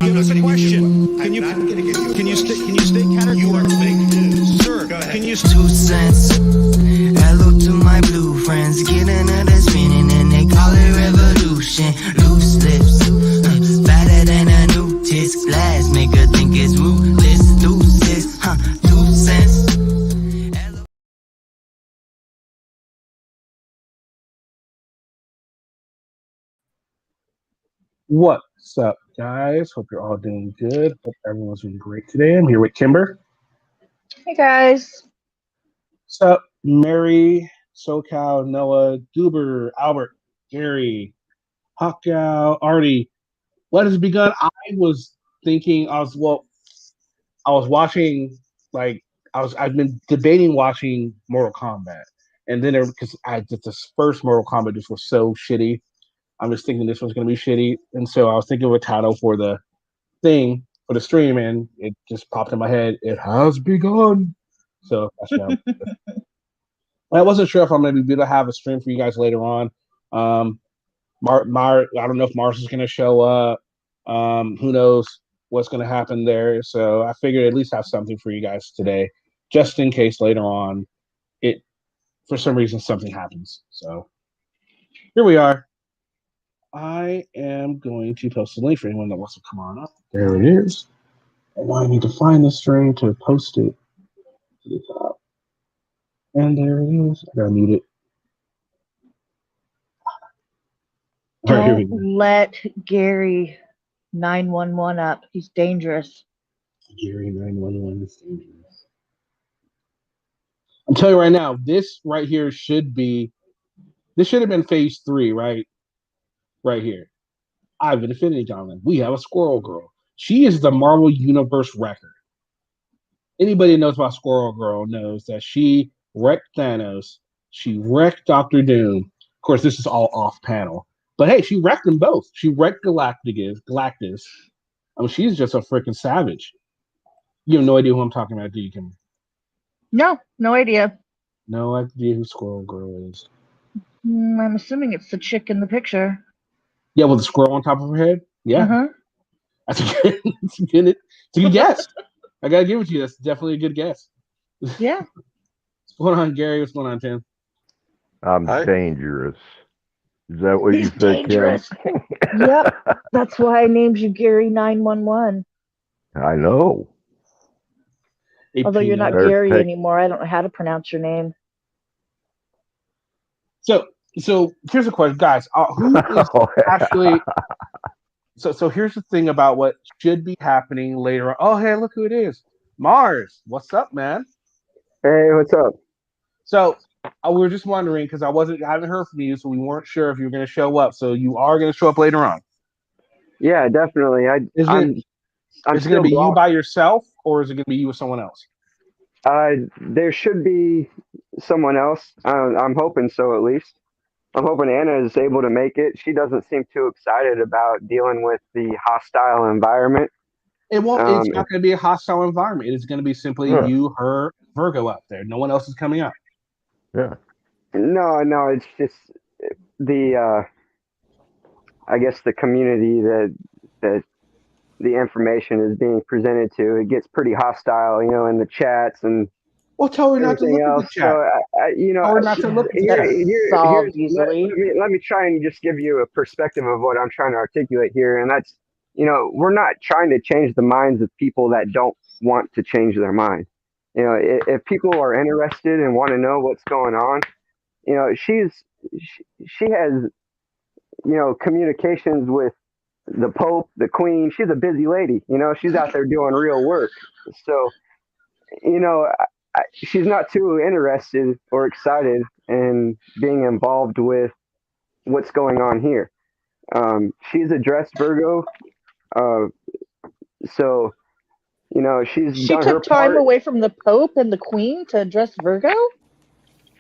give us a question. Can you state category? You are fake news, sir. Go ahead. Can you 2 cents? Hello to my blue friends, get another spinning and they call it revolution. Loose lips, fatter than a new tits. Glass make her think it's ruthless. Deuces, 2 cents. What's up, guys? Hope you're all doing good. Hope everyone's doing great today. I'm here with Kimber. Hey, guys. What's up, Mary, SoCal, Noah, Goober, Albert, Gary, Hawkow, Artie. What has begun? I was watching, I've been debating watching Mortal Kombat. And then because this first Mortal Kombat just was so shitty. I'm just thinking this one's going to be shitty. And so I was thinking of a title for the thing, for the stream, and it just popped in my head. It has begun. So that's what I wasn't sure if I'm going to be able to have a stream for you guys later on. I don't know if Mars is going to show up. Who knows what's going to happen there. So I figured at least have something for you guys today, just in case later on for some reason, something happens. So here we are. I am going to post a link for anyone that wants to come on up. There it is. And now I need to find the stream to post it to the top. And there it is. I gotta mute it. Don't let Gary 911 up. He's dangerous. Gary 911 is dangerous. I'm telling you right now, this right here should have been phase 3, right? Right here. Ivan Infinity Gauntlet. We have a Squirrel Girl. She is the Marvel Universe record. Anybody that knows about Squirrel Girl knows that she wrecked Thanos. She wrecked Doctor Doom. Of course, this is all off panel. But hey, she wrecked them both. She wrecked Galactus. I mean, she's just a freaking savage. You have no idea who I'm talking about, do you, Kim? No idea. No idea who Squirrel Girl is. I'm assuming it's the chick in the picture. Yeah, with the squirrel on top of her head? Yeah. Uh-huh. That's a good guess. I gotta give it to you. That's definitely a good guess. Yeah. What's going on, Gary? What's going on, Tim? I'm dangerous. Is that what you said, dangerous. Kim? Yep. That's why I named you Gary 911. I know. Although you're not Gary anymore, I don't know how to pronounce your name. So here's a question, guys. Who is actually? So here's the thing about what should be happening later on. Oh, hey, look who it is, Mars. What's up, man? Hey, what's up? So we were just wondering because I haven't heard from you, so we weren't sure if you were going to show up. So you are going to show up later on. Yeah, definitely. Is it going to be you by yourself, or is it going to be you with someone else? There should be someone else. I'm hoping so, at least. I'm hoping Anna is able to make it. She doesn't seem too excited about dealing with the hostile environment. It won't. It's not going to be a hostile environment. It is going to be simply you, her, Virgo up there. No one else is coming up. Yeah. No. It's just the. I guess the community that the information is being presented to. It gets pretty hostile, in the chats and. Well, tell her not to look at the chat. So, tell her not to look at the let me try and just give you a perspective of what I'm trying to articulate here. And that's, we're not trying to change the minds of people that don't want to change their mind. If people are interested and want to know what's going on, she has, communications with the Pope, the Queen. She's a busy lady. She's out there doing real work. So, she's not too interested or excited in being involved with what's going on here. She's addressed Virgo. So, she took her time part. away from the Pope and the Queen to address Virgo?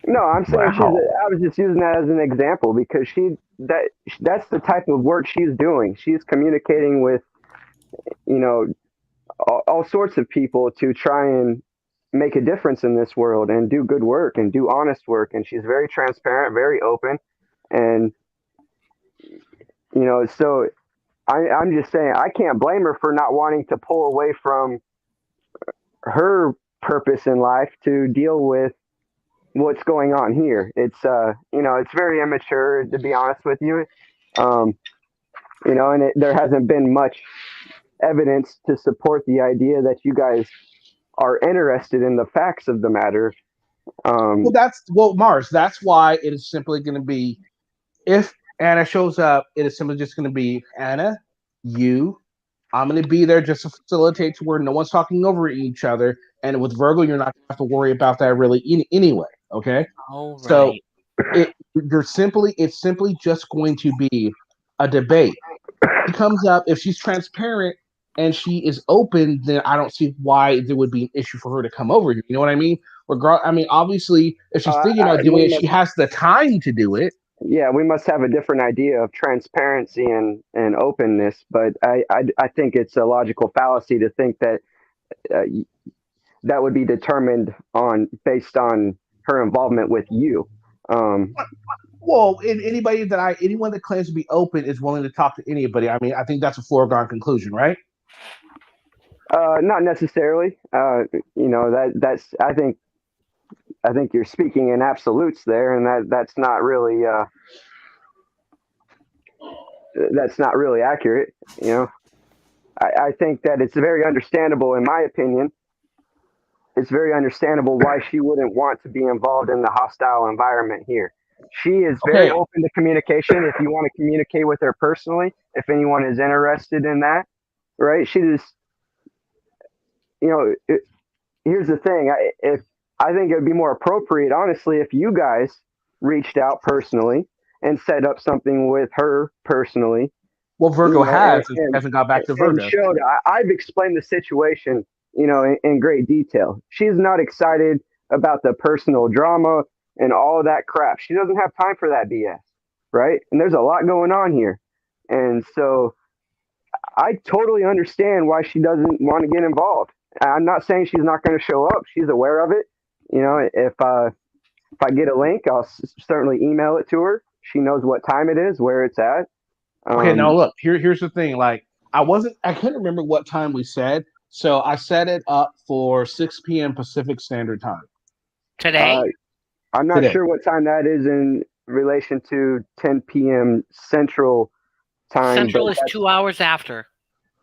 No, I'm saying I was just using that as an example because that's the type of work she's doing. She's communicating with, all sorts of people to try and make a difference in this world and do good work and do honest work. And she's very transparent, very open. And, so I'm just saying I can't blame her for not wanting to pull away from her purpose in life to deal with what's going on here. It's it's very immature, to be honest with you. And there hasn't been much evidence to support the idea that you guys are interested in the facts of the matter. Mars, that's why it is simply going to be, if Anna shows up, it is simply just going to be Anna, I'm going to be there just to facilitate to where no one's talking over each other. And with Virgo, you're not going to have to worry about that really anyway. Okay. All right. So it's simply just going to be a debate. She comes up, if she's transparent and she is open, then I don't see why there would be an issue for her to come over here. You know what I mean? Obviously, if she's thinking about doing it, she has the time to do it. Yeah, we must have a different idea of transparency and openness, but I think it's a logical fallacy to think that that would be determined based on her involvement with you. Well, anyone that claims to be open is willing to talk to anybody. I mean, I think that's a foregone conclusion, right? Not necessarily. That's I think you're speaking in absolutes there, and that's not really accurate. I think that it's very understandable, in my opinion. It's very understandable why she wouldn't want to be involved in the hostile environment here. She is very open to communication. If you want to communicate with her personally, if anyone is interested in that, right? She just, here's the thing. I think it would be more appropriate, honestly, if you guys reached out personally and set up something with her personally. Well, Virgo hasn't got back to Virgo. I've explained the situation, in great detail. She's not excited about the personal drama and all of that crap. She doesn't have time for that BS, right? And there's a lot going on here. And so I totally understand why she doesn't want to get involved. I'm not saying she's not going to show up. She's aware of it. If I get a link, I'll certainly email it to her. She knows what time it is, where it's at. Okay, now look, here's the thing. Like, I couldn't remember what time we said, so I set it up for 6 p.m. Pacific Standard Time. Today? I'm not sure what time that is in relation to 10 p.m. Central Time. Central is 2 hours after.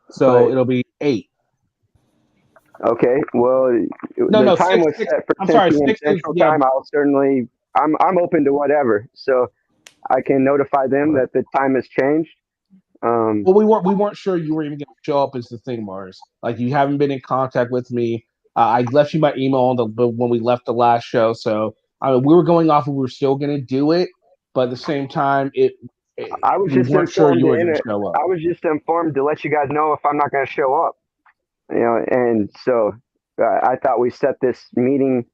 So it'll be 8. Okay, well, the time was set for 10 p.m. Central Time. I'm open to whatever, so I can notify them that the time has changed. Well, we weren't sure you were even going to show up. Is the thing, Mars? Like, you haven't been in contact with me. I left you my email when we left the last show, so we were going off and we were still going to do it, but at the same time, I was just informed sure you were going to show up. I was just informed to let you guys know if I'm not going to show up. And so I thought we set this meeting,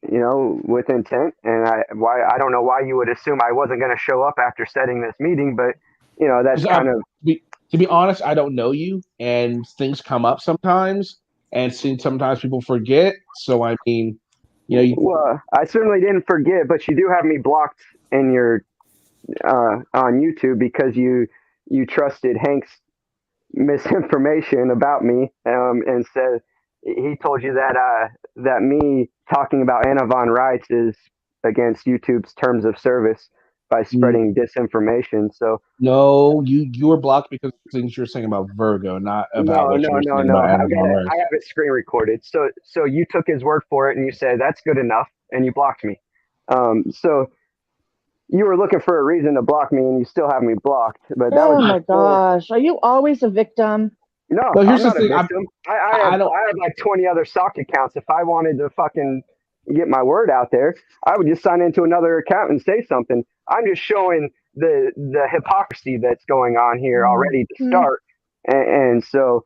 with intent. And I don't know why you would assume I wasn't going to show up after setting this meeting, but that's kind of. To be honest, I don't know you, and things come up sometimes, and sometimes people forget. So I mean, Well, I certainly didn't forget, but you do have me blocked in your on YouTube because you trusted Hank's misinformation about me, and said he told you that me talking about Anna Von Reitz is against YouTube's terms of service by spreading disinformation. So no, you were blocked because of things you're saying about Virgo, not about no. I have it screen recorded. So you took his word for it and you said that's good enough, and you blocked me. So you were looking for a reason to block me, and you still have me blocked. But that was my gosh, are you always a victim? No, here's I'm the thing. not a victim. I have like 20 other sock accounts. If I wanted to fucking get my word out there, I would just sign into another account and say something. I'm just showing the hypocrisy that's going on here already to start. And so,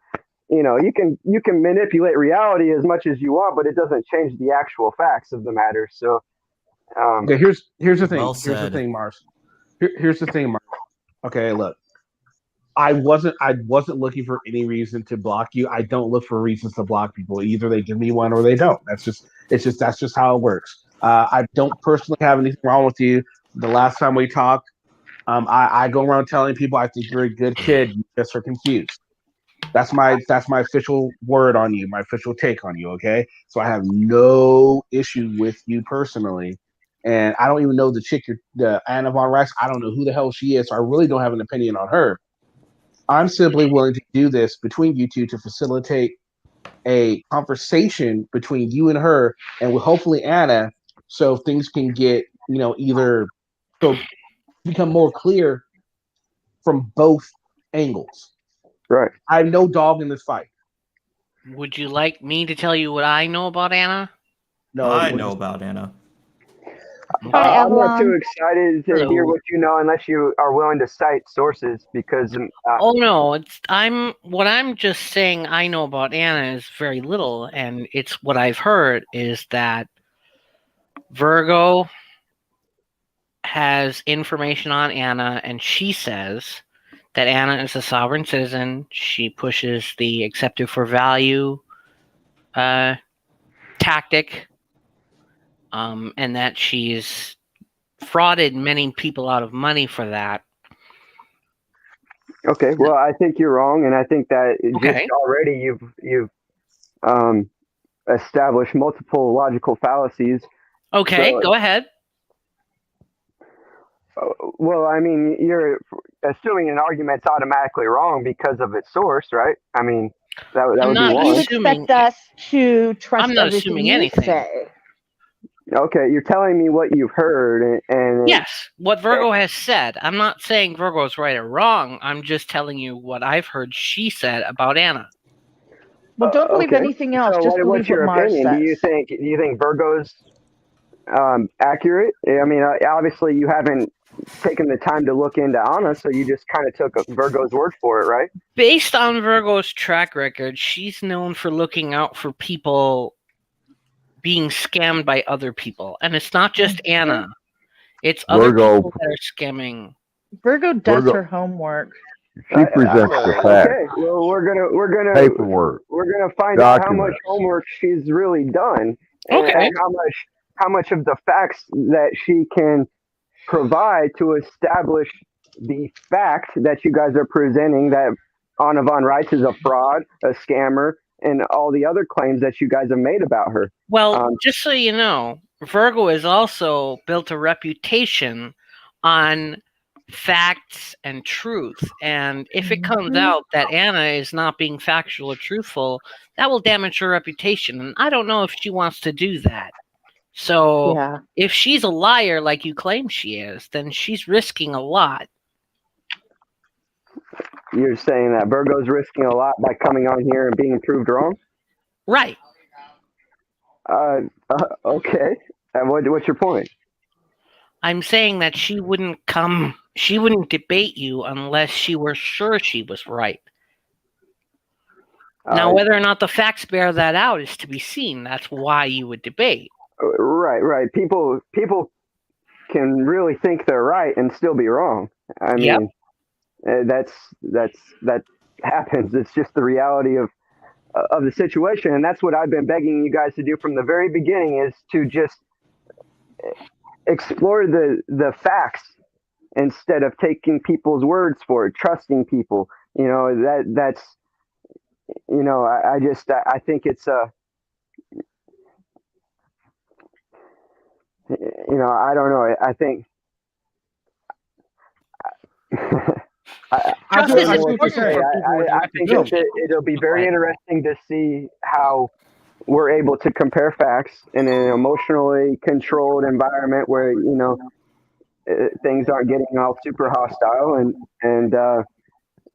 you can manipulate reality as much as you want, but it doesn't change the actual facts of the matter. So, okay, here's the thing. Well here's the thing, Mars. Here's the thing, Mars. Okay, look. I wasn't looking for any reason to block you. I don't look for reasons to block people. Either they give me one or they don't. That's just how it works. I don't personally have anything wrong with you. The last time we talked, I go around telling people I think you're a good kid. You just are confused. That's my official word on you, my official take on you. Okay, so I have no issue with you personally, and I don't even know the chick, the Anna Von Rex. I don't know who the hell she is, so I really don't have an opinion on her. I'm simply willing to do this between you two to facilitate a conversation between you and her, and with hopefully Anna, so things can get either so become more clear from both angles. Right. I have no dog in this fight. Would you like me to tell you what I know about Anna? No, I know about Anna. Hi, I'm not too Avalon. excited to Hello. hear what you know unless you are willing to cite sources because Oh no, what I'm just saying I know about Anna is very little, and it's what I've heard is that Virgo has information on Anna, and she says that Anna is a sovereign citizen. She pushes the accepted for value tactic, and that she's frauded many people out of money for that. okay, well, I think you're wrong, and I think that Okay. just already you've established multiple logical fallacies. Okay, So- go ahead. Well, I mean, you're assuming an argument's automatically wrong because of its source, right? I mean, that would I'm be not one. You assuming- expect us to trust I'm not everything assuming you anything. say. Okay, you're telling me what you've heard, and Yes, what Virgo has said. I'm not saying Virgo's right or wrong. I'm just telling you what I've heard she said about Anna. Well, don't believe okay. anything else. So Just believe what's your what Mars opinion? says. Do you think Virgo's accurate? I mean, obviously you haven't taken the time to look into Anna, so you just kind of took Virgo's word for it, right? Based on Virgo's track record, she's known for looking out for people being scammed by other people. And it's not just Anna. It's other Virgo- people that are scamming. Virgo does Virgo- her homework. She presents the facts, Okay, well we're gonna paperwork. find out how much Documents. homework she's really done, Okay. and how much of the facts that she can provide to establish the fact that you guys are presenting that Anna Von Reitz is a fraud, a scammer, and all the other claims that you guys have made about her. Well, just so you know, Virgo has also built a reputation on facts and truth. And if it comes out that Anna is not being factual or truthful, that will damage her reputation. And I don't know if she wants to do that. So Yeah. if she's a liar like you claim she is, then she's risking a lot. You're saying that Virgo's risking a lot by coming on here and being proved wrong? Right. Okay. And what's your point? I'm saying that she wouldn't debate you unless she were sure she was right. Now, whether or not the facts bear that out is to be seen. That's why you would debate. Right. People can really think they're right and still be wrong. I mean, that happens. It's just the reality of the situation, and that's what I've been begging you guys to do from the very beginning, is to just explore the facts instead of taking people's words for it, trusting people. You know, that's I think it's I don't know. I think I Trust is think important for people with I think reputation. it'll be very interesting to see how we're able to compare facts in an emotionally controlled environment where things aren't getting all super hostile, and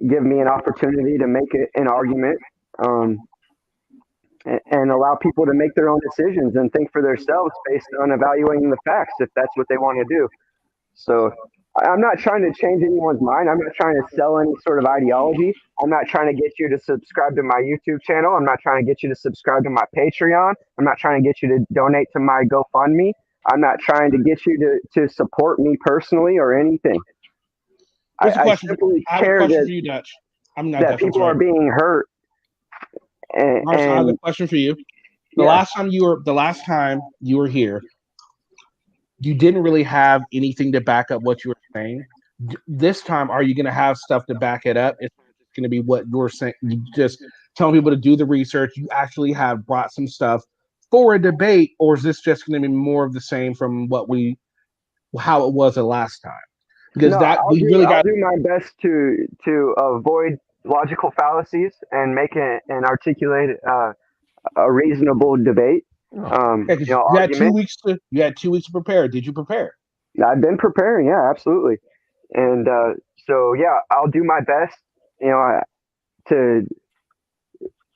give me an opportunity to make an argument, and allow people to make their own decisions and think for themselves based on evaluating the facts, if that's what they want to do. So I'm not trying to change anyone's mind. I'm not trying to sell any sort of ideology. I'm not trying to get you to subscribe to my YouTube channel. I'm not trying to get you to subscribe to my Patreon. I'm not trying to get you to donate to my GoFundMe. I'm not trying to get you to support me personally or anything. I simply care for you, Dutch. that people are being hurt. I have a And question for you. The last time you were here, you didn't really have anything to back up what you were saying. This time, are you going to have stuff to back it up? It's going to be what you're saying. You just telling people to do the research. You actually have brought some stuff for a debate, or is this just going to be more of the same from how it was the last time? Because I'll do my best to avoid logical fallacies and make and articulate a reasonable debate. You had 2 weeks to prepare. Did you prepare? I've been preparing. Yeah, absolutely. And so yeah, I'll do my best.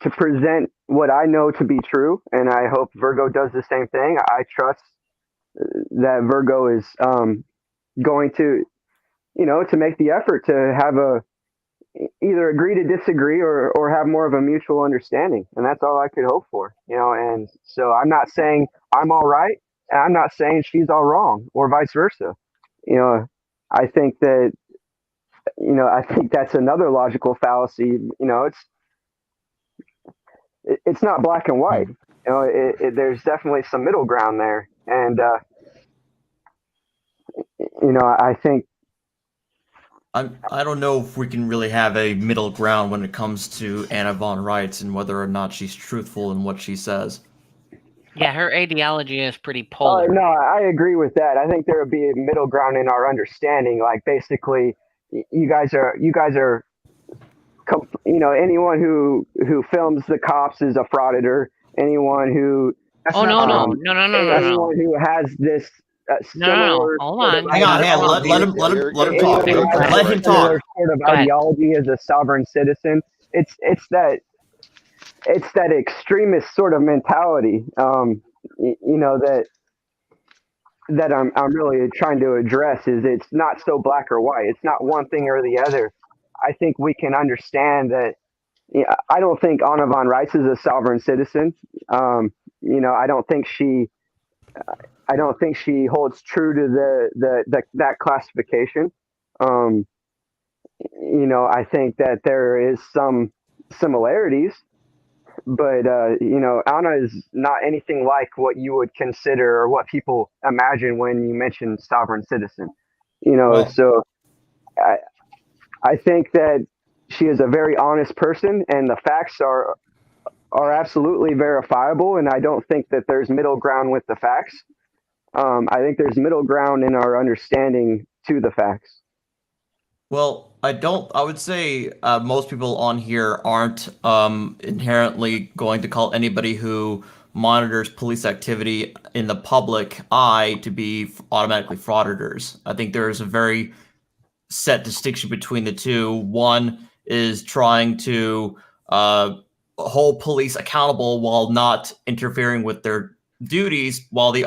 To present what I know to be true, and I hope Virgo does the same thing. I trust that Virgo is going to, to make the effort to have either agree to disagree or have more of a mutual understanding. And that's all I could hope for, and so I'm not saying I'm all right, and I'm not saying she's all wrong, or vice versa. I think that's another logical fallacy. It's not black and white. There's definitely some middle ground there. And, I think, I don't know if we can really have a middle ground when it comes to Anna von Reitz and whether or not she's truthful in what she says. Yeah, her ideology is pretty polar. No, I agree with that. I think there would be a middle ground in our understanding. Like, basically, you guys are, anyone who films the cops is a frauditor. Anyone who No. Anyone who has this similar hold on. Hang on, let him talk. Let him talk. Sort of ideology as a sovereign citizen. It's that extremist sort of mentality. That I'm really trying to address is it's not so black or white. It's not one thing or the other. I think we can understand that. I don't think Anna von Reitz is a sovereign citizen. I don't think she holds true to that classification. I think that there is some similarities, but Anna is not anything like what you would consider or what people imagine when you mention sovereign citizen. So I think that she is a very honest person, and the facts are absolutely verifiable. And I don't think that there's middle ground with the facts. I think there's middle ground in our understanding to the facts. Well, I would say most people on here aren't inherently going to call anybody who monitors police activity in the public eye to be automatically frauditors. I think there is a very set distinction between the two. One is trying to hold police accountable while not interfering with their duties, while the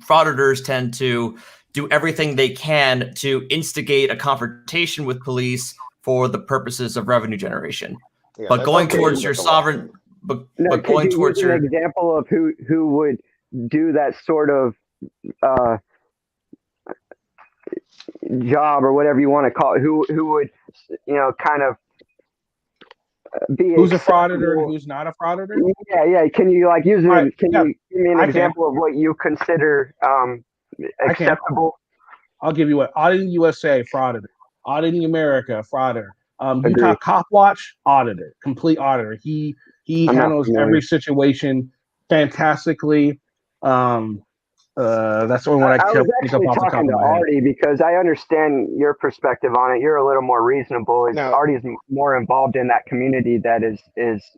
frauditors tend to do everything they can to instigate a confrontation with police for the purposes of revenue generation. Yeah, but going towards your sovereign, but going towards your example of who would do that sort of job or whatever you want to call it, who would kind of be who's a frauditor and who's not a frauditor? Yeah. Can you use it? Right, can you give me an example of what you consider acceptable? I'll give you Auditing USA, frauditor. Auditing America, frauditor. Utah Cop Watch, auditor, complete auditor. He handles every situation fantastically. That's the only one I was actually talking to Artie because I understand your perspective on it. You're a little more reasonable. Artie's more involved in that community that is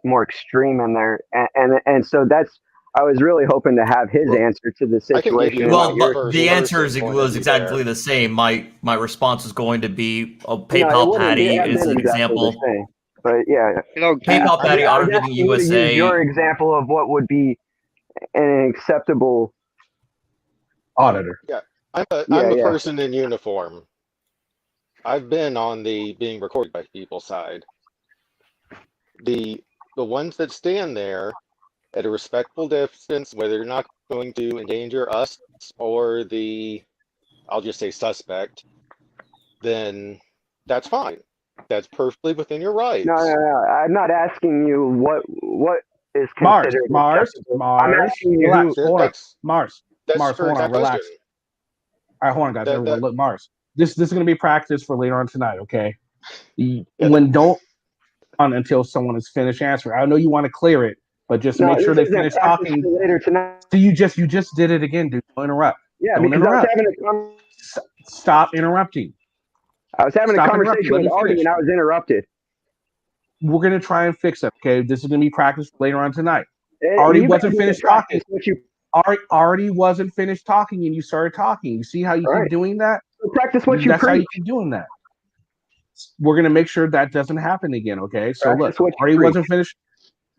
more extreme in there, and so that's. I was really hoping to have his answer to the situation. Well, but the answer was exactly the same. My response was going to be PayPal Patty is an example. But yeah, PayPal Patty Auditing USA. Your example of what would be an acceptable auditor. Yeah, I'm a person in uniform. I've been on the being recorded by people side. The ones that stand there at a respectful distance, where they're not going to endanger us or I'll just say suspect, then that's fine. That's perfectly within your rights. No. I'm not asking you what is considered Mars. I'm asking you Mars. That's hold on, relax. All right, hold on, guys. Everyone, look, Mars. this is going to be practice for later on tonight. Okay, when don't on until someone is finished answering. I know you want to clear it, but just make sure they finish talking. Later tonight. So you just did it again, dude. Don't interrupt. Yeah, don't because interrupt. I was having Stop interrupting. I was having a conversation with Artie and I was interrupted. We're gonna try and fix it. Okay, this is gonna be practice later on tonight. Artie wasn't finished talking. Artie wasn't finished talking, and you started talking. You see how you keep doing that? So practice what you preach. That's how you keep doing that. We're gonna make sure that doesn't happen again. Okay, so look, Artie wasn't finished.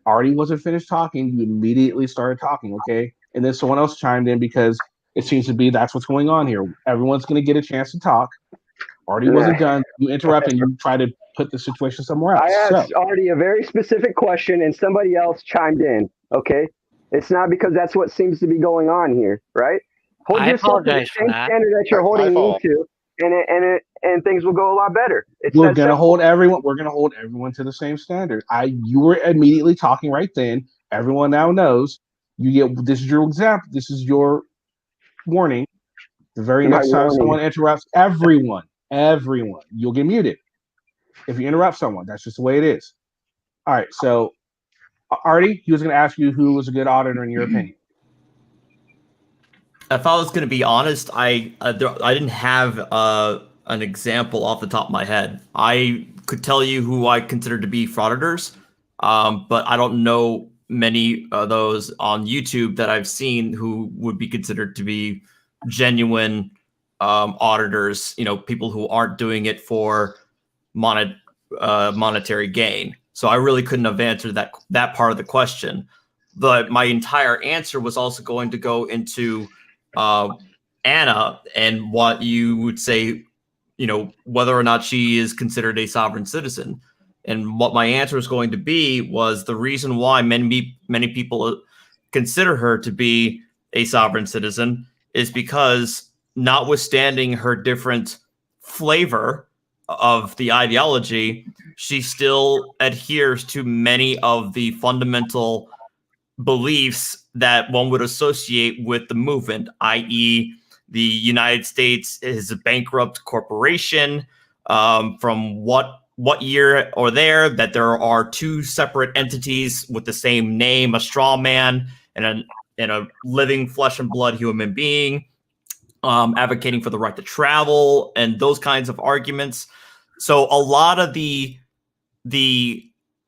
Artie wasn't finished talking. You immediately started talking. Okay, and then someone else chimed in because it seems to be that's what's going on here. Everyone's gonna get a chance to talk. Artie wasn't done. You interrupt and you try to put the situation somewhere else. I asked Artie a very specific question and somebody else chimed in. Okay, it's not because that's what seems to be going on here, right? Hold yourself to the same standard that you're holding me to, and things will go a lot better. We're gonna hold everyone. We're gonna hold everyone to the same standard. You were immediately talking right then. Everyone now knows. You get this is your example. This is your warning. The very next time someone interrupts, everyone, you'll get muted. If you interrupt someone, that's just the way it is. All right. So, Artie, he was going to ask you who was a good auditor in your opinion. If I was going to be honest, I didn't have an example off the top of my head. I could tell you who I consider to be frauditors, but I don't know many of those on YouTube that I've seen who would be considered to be genuine auditors. You know, people who aren't doing it for monetary gain. So I really couldn't have answered that part of the question. But my entire answer was also going to go into Anna and what you would say, you know, whether or not she is considered a sovereign citizen. And what my answer is going to be was the reason why many people consider her to be a sovereign citizen is because, notwithstanding her different flavor of the ideology, she still adheres to many of the fundamental beliefs that one would associate with the movement, i.e., the United States is a bankrupt corporation, from what year or there, that there are two separate entities with the same name, a straw man and a living flesh and blood human being, advocating for the right to travel and those kinds of arguments. So a lot of the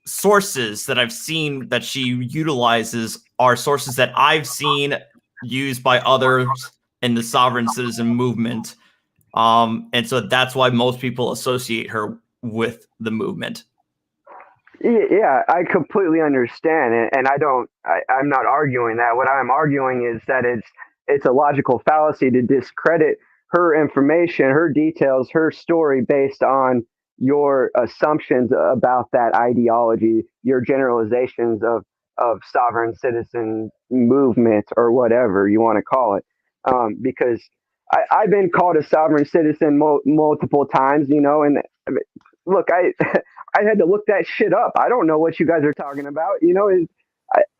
sources that I've seen that she utilizes are sources that I've seen used by others in the sovereign citizen movement. And so that's why most people associate her with the movement. Yeah, I completely understand. And I'm not arguing that. What I'm arguing is that it's a logical fallacy to discredit her information, her details, her story based on your assumptions about that ideology, your generalizations of sovereign citizen movement or whatever you want to call it. Because I've been called a sovereign citizen multiple times, you know, and look, I had to look that shit up. I don't know what you guys are talking about. You know,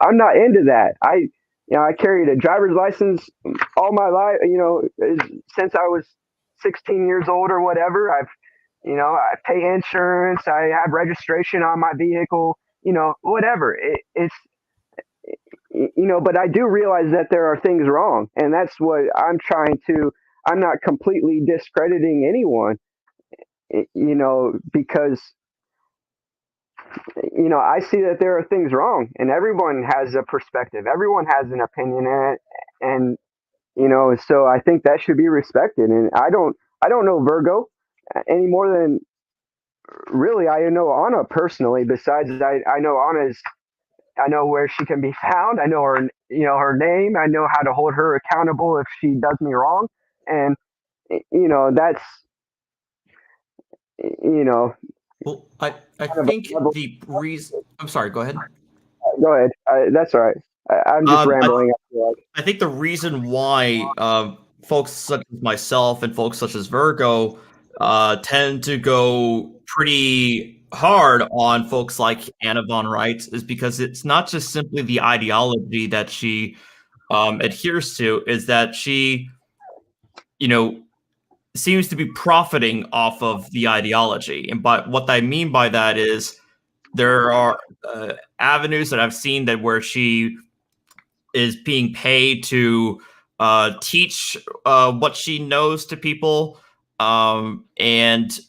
I'm not into that. I carried a driver's license all my life, you know, since I was 16 years old or whatever. I pay insurance. I have registration on my vehicle, you know, whatever. It's, you know, but I do realize that there are things wrong. And that's what I'm not completely discrediting anyone, you know, because, you know, I see that there are things wrong and everyone has a perspective. Everyone has an opinion in it. And, you know, so I think that should be respected. And I don't know Virgo any more than really I know Anna personally. Besides, I know I know where she can be found. I know her, you know, her name. I know how to hold her accountable if she does me wrong. And, you know, that's, you know. Well, I think the reason. I'm sorry. Go ahead. Go ahead. That's all right. I'm just rambling. I think the reason why folks such as myself and folks such as Virgo tend to go pretty hard on folks like Anna von Reitz is because it's not just simply the ideology that she adheres to, is that she, you know, seems to be profiting off of the ideology. And by what I mean by that is there are avenues that I've seen that where she is being paid to teach what she knows to people, and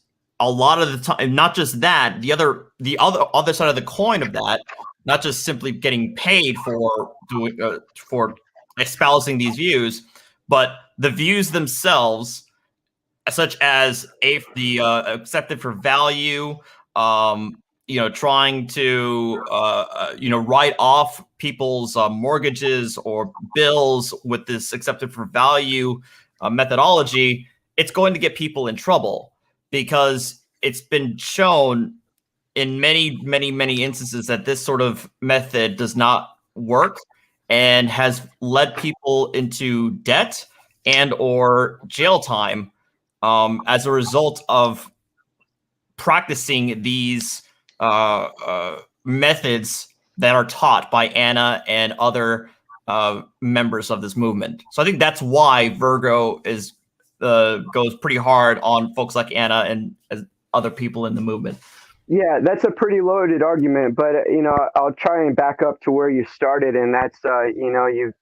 a lot of the time, not just that, the other side of the coin of that, not just simply getting paid for doing for espousing these views, but the views themselves, such as the accepted for value, trying to write off people's mortgages or bills with this accepted for value methodology. It's going to get people in trouble because it's been shown in many, many, many instances that this sort of method does not work and has led people into debt and or jail time as a result of practicing these methods that are taught by Anna and other members of this movement. So I think that's why Virgo goes pretty hard on folks like Anna and other people in the movement. Yeah, that's a pretty loaded argument, but I'll try and back up to where you started, and that's you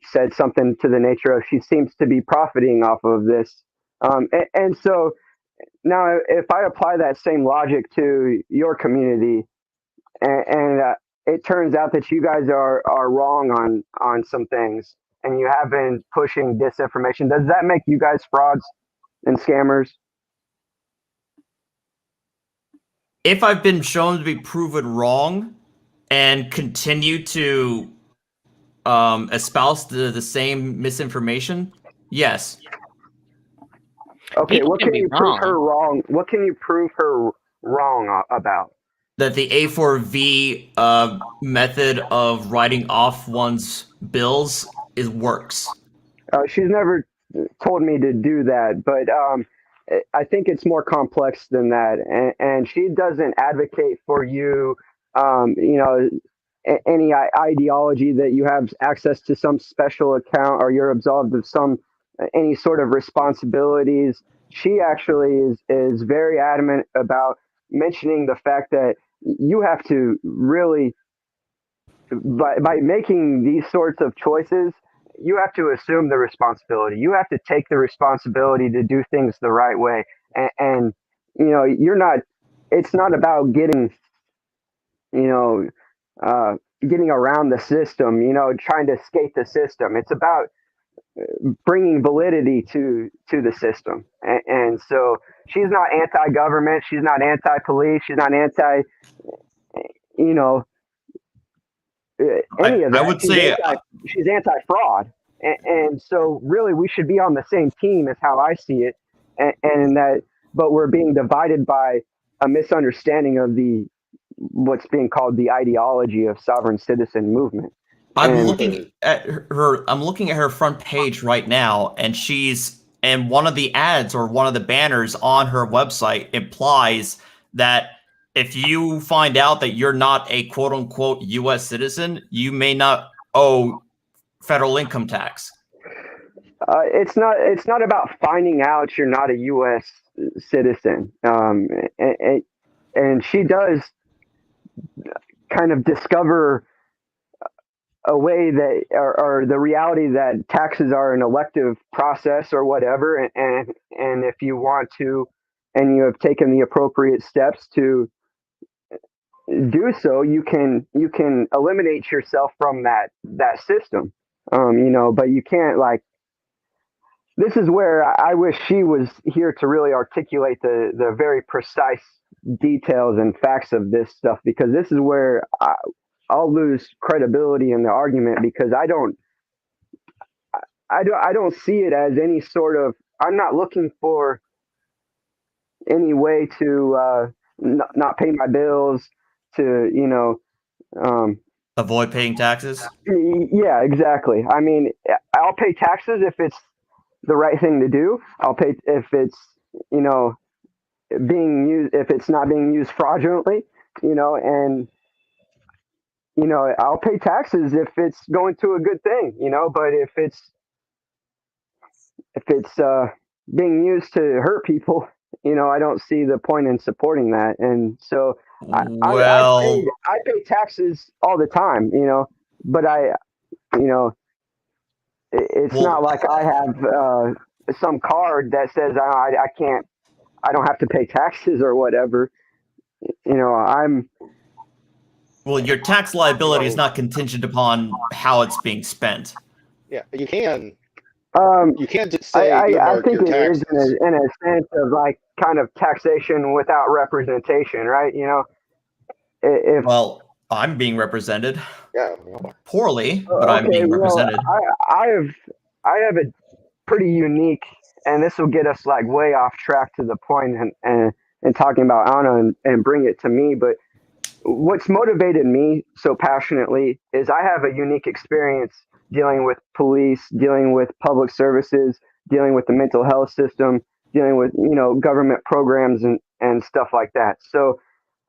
said something to the nature of she seems to be profiting off of this, and so now if I apply that same logic to your community, and it turns out that you guys are wrong on some things, and you have been pushing disinformation, does that make you guys frauds and scammers? If I've been shown to be proven wrong and continue to espouse the same misinformation, yes. Okay, what can you prove her wrong? What can you prove her wrong about? That the A4V method of writing off one's bills works. She's never told me to do that, but I think it's more complex than that, and she doesn't advocate for you, any ideology that you have access to some special account or you're absolved of any sort of responsibilities. She actually is very adamant about mentioning the fact that you have to really, by making these sorts of choices, you have to assume the responsibility. You have to take the responsibility to do things the right way. And it's not about getting around the system, trying to skate the system. It's about bringing validity to the system. And so she's not anti-government. She's not anti-police. She's not anti, any of that. I would say she's anti-fraud, and so really we should be on the same team, is how I see it, and that. But we're being divided by a misunderstanding of what's being called the ideology of sovereign citizen movement. I'm looking at her front page right now, and one of the ads or one of the banners on her website implies that if you find out that you're not a quote unquote U.S. citizen, you may not owe federal income tax. It's not about finding out you're not a U.S. citizen. And she does kind of discover a way that, or the reality that taxes are an elective process or whatever. And if you want to, and you have taken the appropriate steps to do so, you can eliminate yourself from that system. But you can't, this is where I wish she was here to really articulate the very precise details and facts of this stuff, because this is where I'll lose credibility in the argument, because I don't see it as any sort of, I'm not looking for any way to not pay my bills, to avoid paying taxes. Yeah, exactly. I mean, I'll pay taxes if it's the right thing to do. I'll pay if it's being used, if it's not being used fraudulently, and I'll pay taxes if it's going to a good thing, but if it's being used to hurt people, I don't see the point in supporting that. And so I pay taxes all the time, but it's not like I have some card that says I don't have to pay taxes or whatever. Well, your tax liability is not contingent upon how it's being spent. Yeah, you can. You can't just say I think your it is taxes. in a sense of like kind of taxation without representation, right? Well, I'm being represented. Yeah. Poorly, but I'm being represented. I have a pretty unique, and this will get us like way off track to the point and talking about Anna and bring it to me. But what's motivated me so passionately is I have a unique experience dealing with police, dealing with public services, dealing with the mental health system, dealing with, government programs and stuff like that. So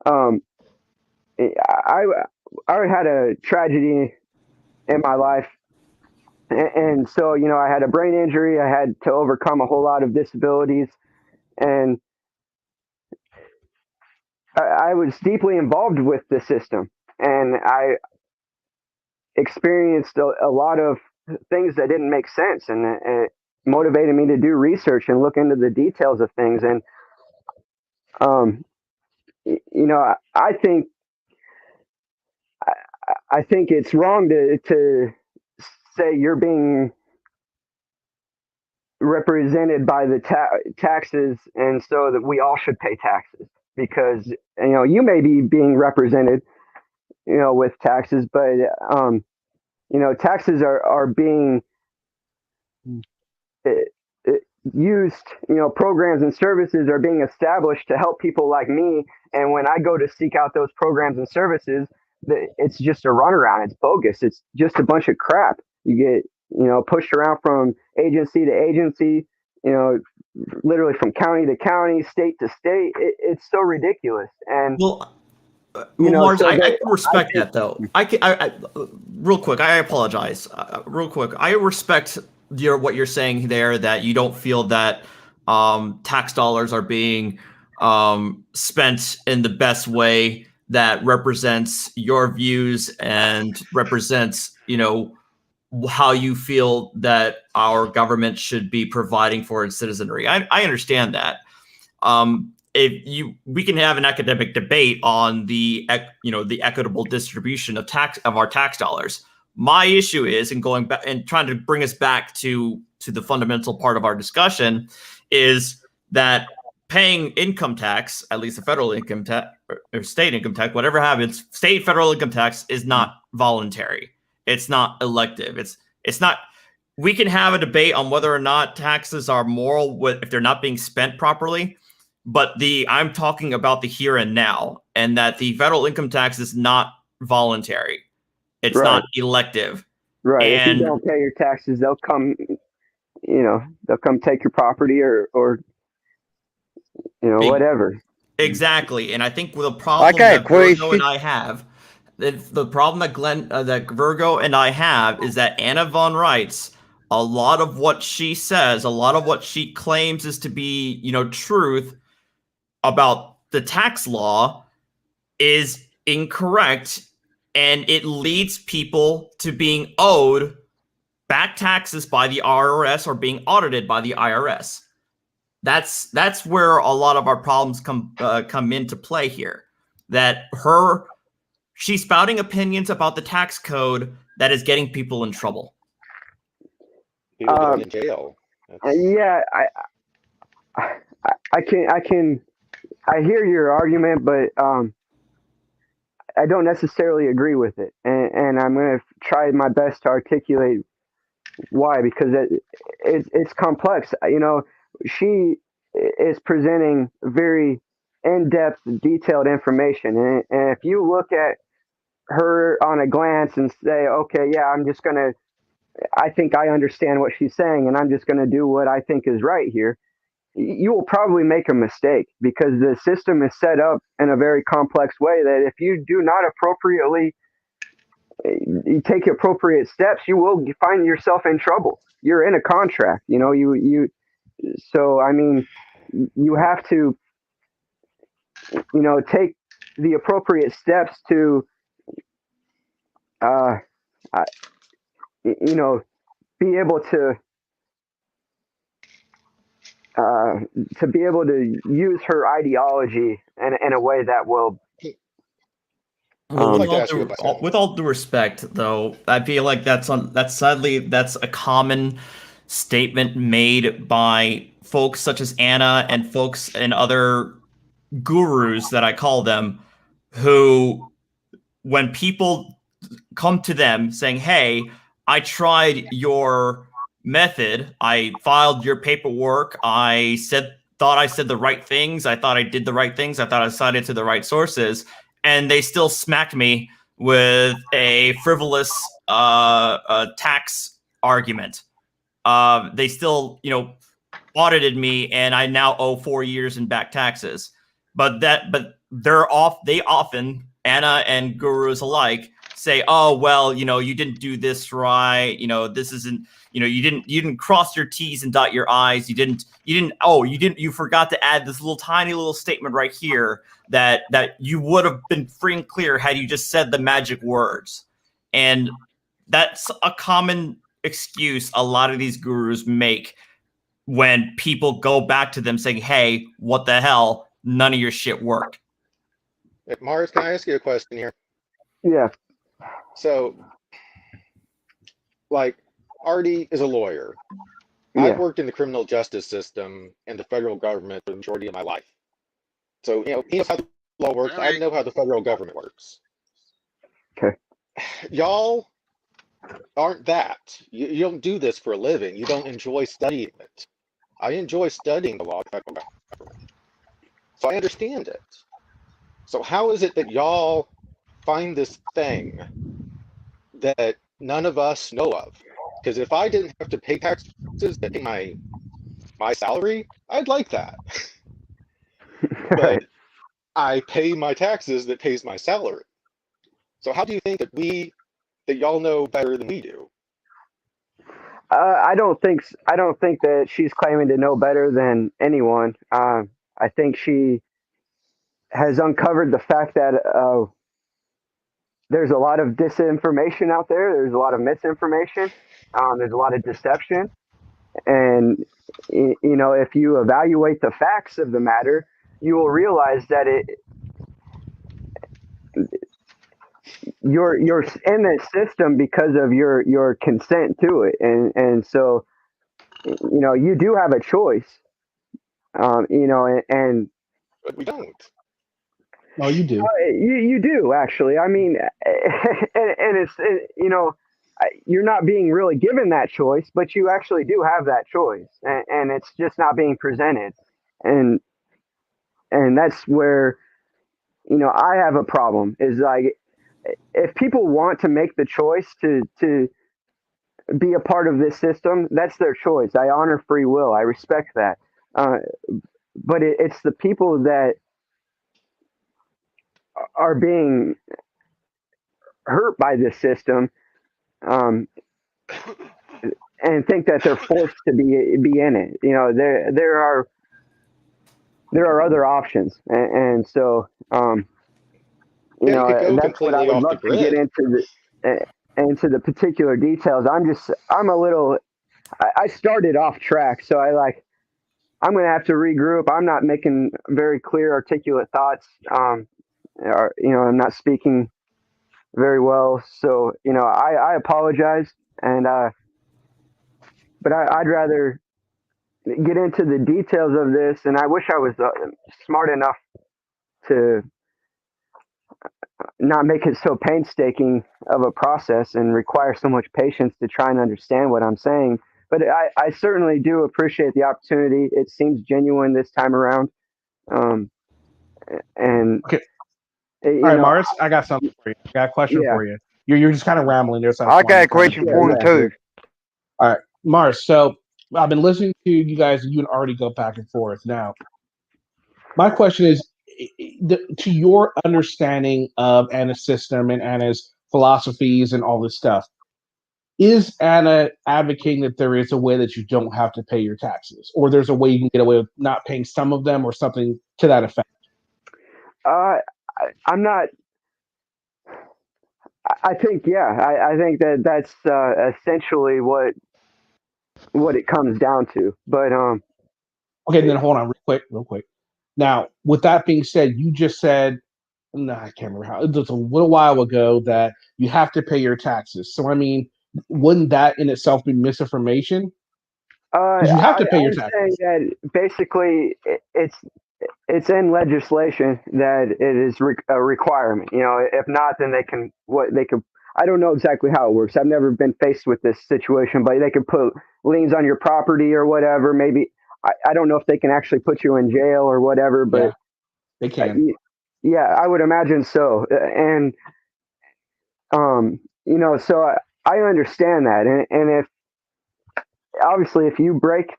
I had a tragedy in my life. And so, I had a brain injury. I had to overcome a whole lot of disabilities. And I was deeply involved with the system. And I experienced a lot of things that didn't make sense. And it motivated me to do research and look into the details of things. And, I think it's wrong to say you're being represented by the taxes, and so that we all should pay taxes, because you may be being represented with taxes, but taxes are being used, programs and services are being established to help people like me. And when I go to seek out those programs and services, it's just a runaround. It's bogus. It's just a bunch of crap. You get, pushed around from agency to agency, literally from county to county, state to state. It's so ridiculous. And Lars, I can respect that though. I real quick. I apologize. Real quick. I respect what you're saying there, that you don't feel that tax dollars are being spent in the best way that represents your views and represents, how you feel that our government should be providing for its citizenry. I understand that. We can have an academic debate on the equitable distribution of our tax dollars. My issue is, and going back and trying to bring us back to the fundamental part of our discussion, is that paying income tax, at least the federal income tax or state income tax, whatever happens, state federal income tax is not voluntary. It's not elective. It's not. We can have a debate on whether or not taxes are moral if they're not being spent properly, but I'm talking about the here and now, and that the federal income tax is not voluntary. It's not elective. Right. And if you don't pay your taxes, they'll come take your property or whatever. Exactly. And I think the problem that Virgo and I have, the problem that Virgo and I have, is that Anna Von Reitz, a lot of what she says, a lot of what she claims is to be, truth about the tax law is incorrect. And it leads people to being owed back taxes by the IRS or being audited by the IRS. That's where a lot of our problems come into play here. That she's spouting opinions about the tax code that is getting people in trouble. People going in jail. Yeah, I hear your argument, but I don't necessarily agree with it, and I'm going to try my best to articulate why, because it's complex. She is presenting very in-depth, detailed information, and if you look at her on a glance and say, okay, yeah, I think I understand what she's saying, and I'm just going to do what I think is right here, you will probably make a mistake, because the system is set up in a very complex way that if you do not appropriately take appropriate steps, you will find yourself in trouble. You're in a contract, you So I mean, you have to, take the appropriate steps to, uh, be able to be able to use her ideology in a way that will. Well, like to ask you a question. with all due respect, though, I feel like that's sadly a common statement made by folks such as Anna and folks and other gurus that I call them, who, when people come to them saying, "Hey, I tried your method. I filed your paperwork. Thought I said the right things. I thought I did the right things. I thought I cited to the right sources," and they still smacked me with a frivolous tax argument. They still, audited me, and I now owe 4 years in back taxes. But they often, Anna and gurus alike, say, "Oh, well, you didn't do this right. This isn't, you didn't cross your T's and dot your I's. You forgot to add this tiny little statement right here that you would have been free and clear had you just said the magic words." And that's a common excuse a lot of these gurus make when people go back to them saying, "Hey, what the hell? None of your shit worked." Mars, can I ask you a question here? Yeah. So, like, Artie is a lawyer. Yeah. I've worked in the criminal justice system and the federal government for the majority of my life. So, he knows how the law works. I know how the federal government works. Okay. Y'all aren't that. You don't do this for a living. You don't enjoy studying it. I enjoy studying the law of the federal government. So I understand it. So how is it that y'all find this thing that none of us know of? Because if I didn't have to pay taxes that pay my salary, I'd like that. But I pay my taxes that pays my salary. So how do you think that y'all know better than we do? I don't think that she's claiming to know better than anyone. I think she has uncovered the fact that there's a lot of disinformation out there. There's a lot of misinformation. There's a lot of deception. And, if you evaluate the facts of the matter, you will realize that you're in this system because of your consent to it. And so, you do have a choice, and But we don't. No, you do. You do, actually. I mean, and it's, you're not being really given that choice, but you actually do have that choice, and it's just not being presented. And that's where, I have a problem, is like, if people want to make the choice to be a part of this system, that's their choice. I honor free will. I respect that. But it's the people that are being hurt by this system, and think that they're forced to be in it. There are other options, and so that's what I would love to get into the particular details. I'm a little. I started off track, so I'm going to have to regroup. I'm not making very clear, articulate thoughts. I'm not speaking very well. So, I apologize. And, but I'd rather get into the details of this. And I wish I was smart enough to not make it so painstaking of a process and require so much patience to try and understand what I'm saying. But I certainly do appreciate the opportunity. It seems genuine this time around. And okay. All right, Mars, I got something for you. I got a question for you. You're just kind of rambling there. So I got a question for him too. All right, Mars. So I've been listening to you guys, and you and Artie go back and forth. Now, my question is, to your understanding of Anna's system and Anna's philosophies and all this stuff, is Anna advocating that there is a way that you don't have to pay your taxes, or there's a way you can get away with not paying some of them, or something to that effect? I'm not. I think I think that that's essentially what it comes down to. But Okay, then hold on, real quick. Now, with that being said, you just said, no, I can't remember how. It was a little while ago that you have to pay your taxes. So I mean, wouldn't that in itself be misinformation? Because you have to pay your I'm saying taxes. that basically it's in legislation that it is a requirement. You know, if not, then they can I don't know exactly how it works. I've never been faced with this situation, but they can put liens on your property or whatever. Maybe I don't know if they can actually put you in jail or whatever, but Yeah, they can. Yeah, I would imagine so. And you know, so I understand that, and if obviously if you break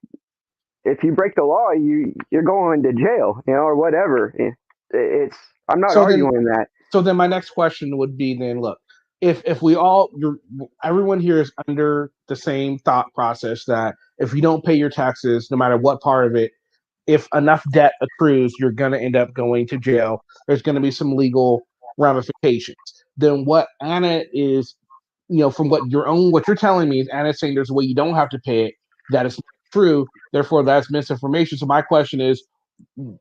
the law, you're going to jail, you know, or whatever. It's I'm not arguing that. So then my next question would be then, look, if everyone here is under the same thought process that if you don't pay your taxes, no matter what part of it, if enough debt accrues, you're going to end up going to jail. There's going to be some legal ramifications. Then what Anna is, from what you're telling me is Anna's saying there's a way you don't have to pay it. That is true. Therefore, that's misinformation. So my question is,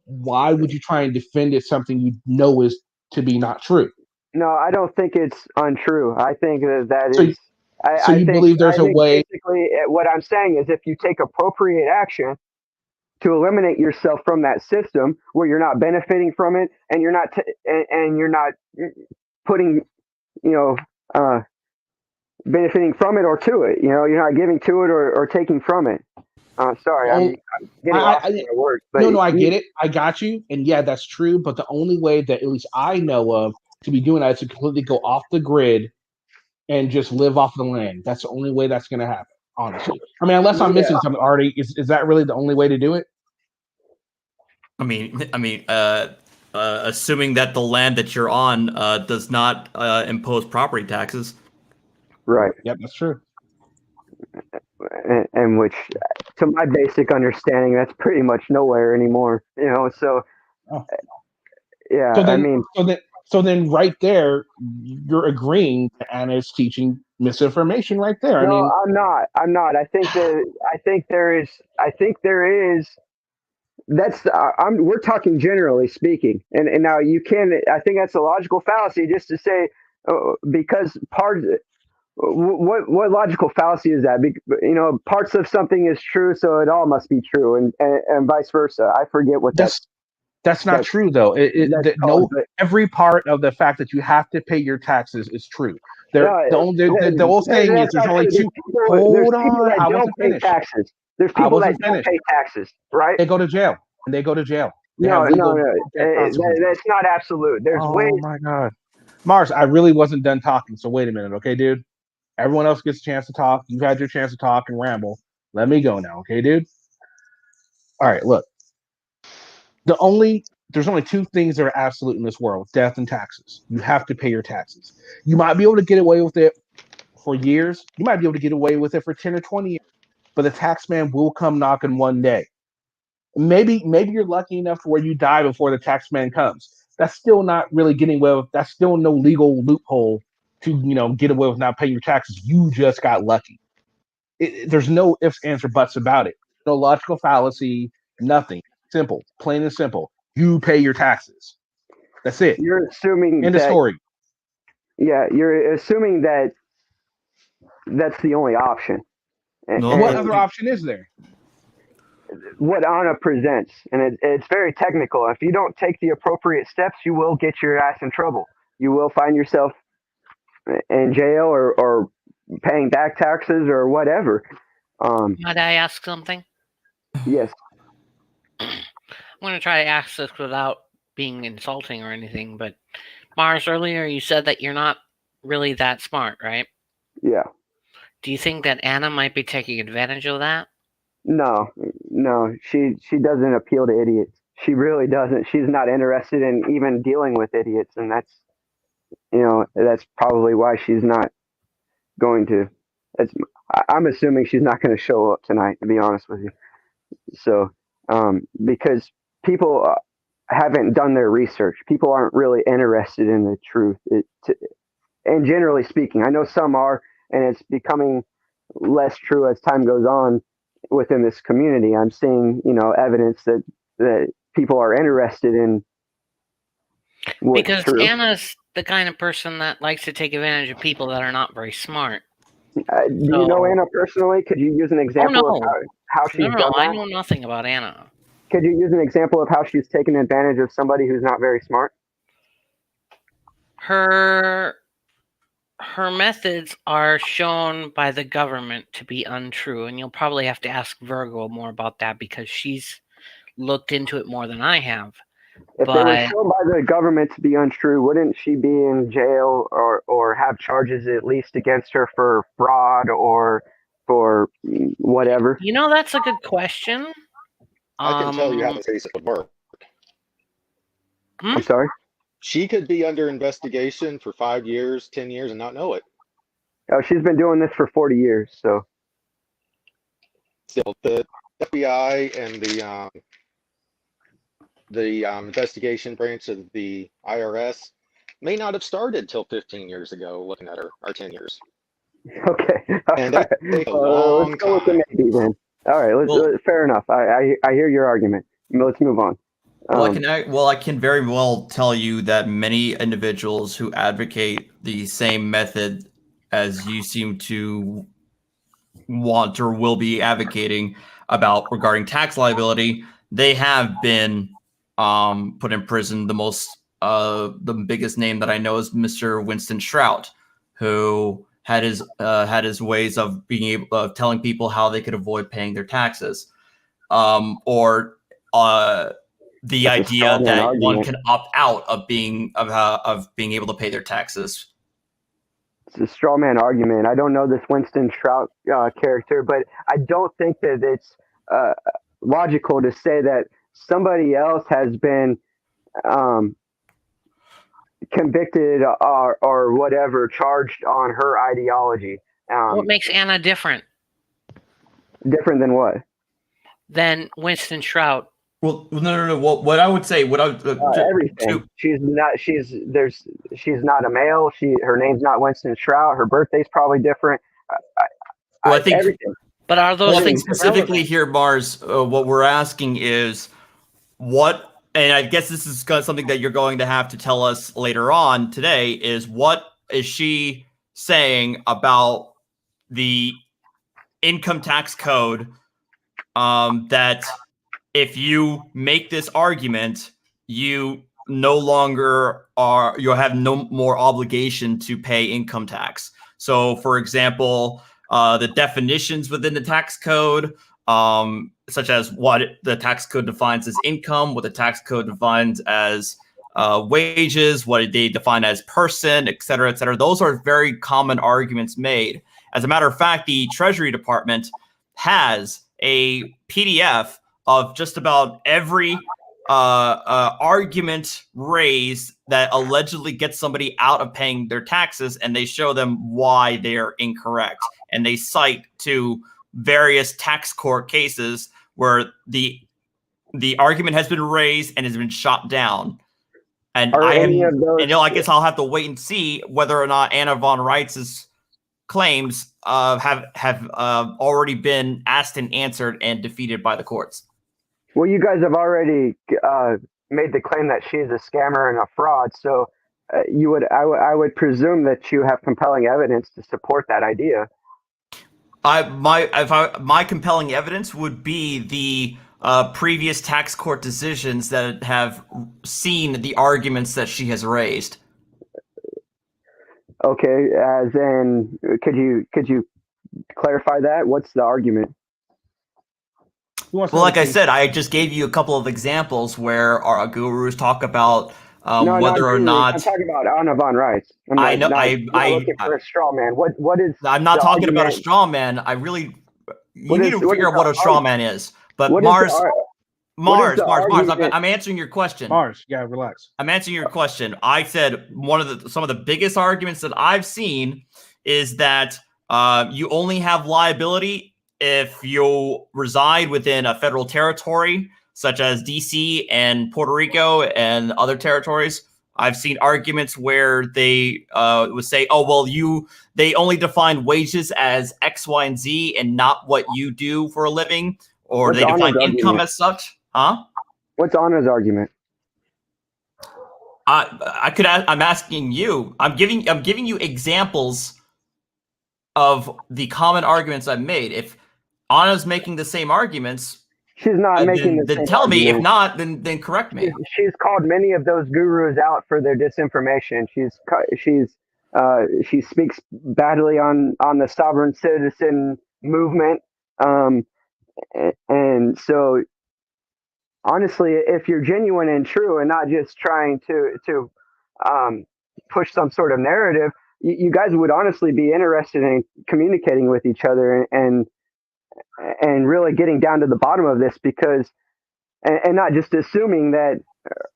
why would you try and defend it something you know is to be not true? No, I don't think it's untrue. I think that so, is. So you believe there's a way? Basically, what I'm saying is, if you take appropriate action to eliminate yourself from that system where you're not benefiting from it, and you're not and you're not putting, benefiting from it or to it. You know, you're not giving to it or taking from it. Sorry, I'm getting off my words. But no, I get it. I got you. And yeah, that's true. But the only way that at least I know of to be doing that is to completely go off the grid and just live off the land. That's the only way that's going to happen, honestly. I mean, unless I'm missing something, Artie, is that really the only way to do it? I mean, assuming that the land that you're on does not impose property taxes. Right. Yep, that's true. And which, to my basic understanding, that's pretty much nowhere anymore. You know, so yeah. So then, right there, you're agreeing that Anna is teaching misinformation right there. No, I'm not. I think there is. That's we're talking generally speaking, and now you can. I think that's a logical fallacy just to say because what logical fallacy is that? You know, parts of something is true, so it all must be true, and vice versa. I forget what that's not true though. Every part of the fact that you have to pay your taxes is true. The old saying is there's only two. Hold on, I wasn't finished. Taxes. There's people that don't pay taxes, right? They go to jail. No, that's not absolute. There's ways. Oh my God, Mars, I really wasn't done talking. So wait a minute, okay, dude. Everyone else gets a chance to talk. You've had your chance to talk and ramble. Let me go now, okay, dude? All right, look. There's only two things that are absolute in this world: death and taxes. You have to pay your taxes. You might be able to get away with it for years. You might be able to get away with it for 10 or 20 years. But the tax man will come knocking one day. Maybe you're lucky enough to where you die before the tax man comes. That's still not really getting away with. That's still no legal loophole to get away with not paying your taxes. You just got lucky. There's no ifs, ands, or buts about it. No logical fallacy. Nothing. Simple. Plain and simple. You pay your taxes. That's it. You're assuming end of story. Yeah, you're assuming that that's the only option. No, what other option is there? What Anna presents, and it's very technical. If you don't take the appropriate steps, you will get your ass in trouble. You will find yourself in jail or paying back taxes or whatever. Might I ask something? Yes. I'm going to try to ask this without being insulting or anything, but Mars, earlier you said that you're not really that smart, right? Yeah. Do you think that Anna might be taking advantage of that? No, she doesn't appeal to idiots. She really doesn't. She's not interested in even dealing with idiots, and that's probably why she's not going to I'm assuming she's not going to show up tonight, to be honest with you. So, because people haven't done their research, people aren't really interested in the truth. And generally speaking, I know some are, and it's becoming less true as time goes on within this community. I'm seeing, evidence that people are interested in what's because true. Anna's the kind of person that likes to take advantage of people that are not very smart. Do you know Anna personally? Could you use an example of how she's done that? I know nothing about Anna. Could you use an example of how she's taken advantage of somebody who's not very smart? Her methods are shown by the government to be untrue, and you'll probably have to ask Virgo more about that because she's looked into it more than I have. If they were shown by the government to be untrue, wouldn't she be in jail or have charges at least against her for fraud or for whatever? That's a good question. I can tell you how the case would work. I'm sorry? She could be under investigation for 5 years, 10 years, and not know it. Oh, she's been doing this for 40 years, so. Still, the FBI and the investigation branch of the IRS may not have started till 15 years ago looking at her, or 10 years. Okay. And that takes a long let's go with time. the maybe then. All right, fair enough. I hear your argument. Let's move on. I can very well tell you that many individuals who advocate the same method as you seem to want or will be advocating about regarding tax liability, they have been put in prison. The biggest name that I know is Mr. Winston Shrout, who had his ways of being able of telling people how they could avoid paying their taxes, or the idea that one can opt out of being able to pay their taxes. It's a straw man argument. I don't know this Winston Shrout character, but I don't think that it's logical to say that somebody else has been convicted or whatever, charged on her ideology. What makes Anna different? Different than what? Than Winston Shrout. Well, no. What I would say, everything. She's not a male. Her name's not Winston Shrout. Her birthday's probably different. I think everything. But are those things specifically here, Mars? What we're asking is what, and I guess this is something that you're going to have to tell us later on today. Is what is she saying about the income tax code? That if you make this argument, you no longer you'll have no more obligation to pay income tax. So, for example, the definitions within the tax code, such as what the tax code defines as income, what the tax code defines as wages, what they define as person, et cetera, et cetera. Those are very common arguments made. As a matter of fact, the Treasury Department has a PDF of just about every argument raised that allegedly gets somebody out of paying their taxes, and they show them why they are incorrect. And they cite to various tax court cases where the argument has been raised and has been shot down. And I guess I'll have to wait and see whether or not Anna von Reitz's claims have already been asked and answered and defeated by the courts. Well, you guys have already made the claim that she's a scammer and a fraud, so I would presume that you have compelling evidence to support that idea. My compelling evidence would be the previous tax court decisions that have seen the arguments that she has raised. Okay, as in, could you clarify that? What's the argument? Well, like I said, I just gave you a couple of examples where our gurus talk about whether or not. I'm talking about Anna von Reitz. I'm looking for a straw man. What is? I'm not talking about a straw man. You need to figure out what a straw man is. But Mars, I'm answering your question. Mars, yeah, relax. I'm answering your question. I said some of the biggest arguments that I've seen is that You only have liability if you reside within a federal territory, such as DC and Puerto Rico and other territories. I've seen arguments where they would say, "Oh, well, they only define wages as X, Y, and Z, and not what you do for a living, or What's they define Anna's income argument? as such." Huh? What's Anna's argument? I'm asking you. I'm giving you examples of the common arguments I've made. If Anna's making the same arguments, she's not making then tell me. If not, then correct me. She's called many of those gurus out for their disinformation. She speaks badly on the sovereign citizen movement, and so honestly, if you're genuine and true and not just trying to push some sort of narrative, you guys would honestly be interested in communicating with each other and really getting down to the bottom of this, because and not just assuming that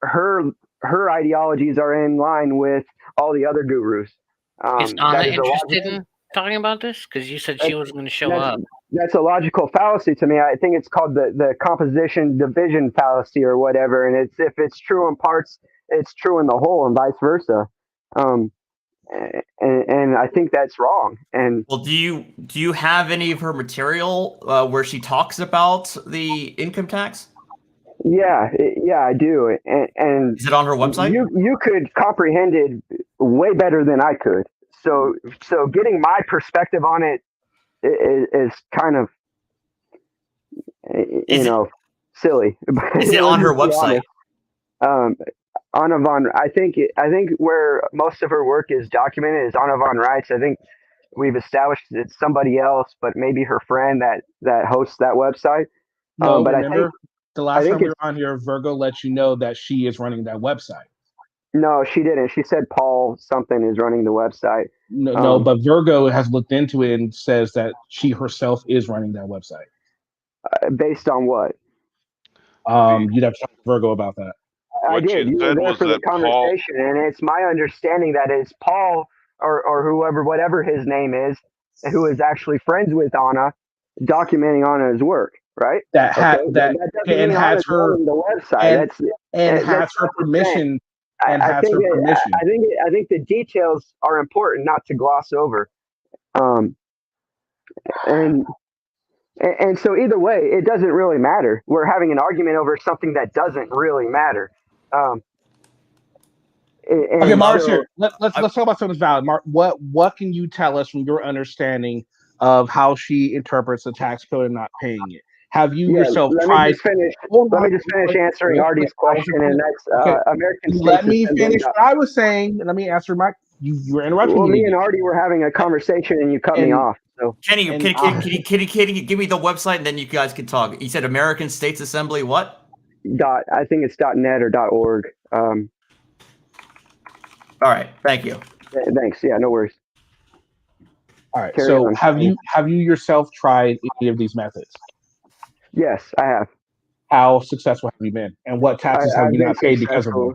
her ideologies are in line with all the other gurus. Is Anna interested in talking about this? Because you said she was going to show up. That's a logical fallacy to me. I think it's called the composition division fallacy or whatever. And if it's true in parts, it's true in the whole, and vice versa. And I think that's wrong. And well, do you have any of her material where she talks about the income tax? Yeah, I do. And is it on her website? You could comprehend it way better than I could. So getting my perspective on it is kind of, silly. Is it on her website? Anna von, I think where most of her work is documented is Anna von Reitz. I think we've established it's somebody else, but maybe her friend that hosts that website. No, but remember, I think the last time we were on here, Virgo let you know that she is running that website. No, she didn't. She said Paul something is running the website. No, but Virgo has looked into it and says that she herself is running that website. Based on what? You'd have to talk to Virgo about that. I did. You were there for the conversation, and it's my understanding that it's Paul or whatever his name is, who is actually friends with Anna, documenting Anna's work, right? That has her the website. Has her permission. I think the details are important not to gloss over. And so either way, it doesn't really matter. We're having an argument over something that doesn't really matter. Okay, Mark, here. Let's talk about something that's valid. Mark, what can you tell us from your understanding of how she interprets the tax code and not paying it? Have you yourself tried? Let me just finish answering Artie's question, and that's American States. Let me finish what I was saying. Let me answer you were interrupting me. Well, me and Artie were having a conversation, and you cut me off. So Kenny, can you give me the website, and then you guys can talk? You said American States Assembly what? I think it's .net or .org. All right, thank you. Thanks. Yeah, no worries. All right. So have you yourself tried any of these methods? Yes, I have. How successful have you been? And what taxes have you not paid because of them?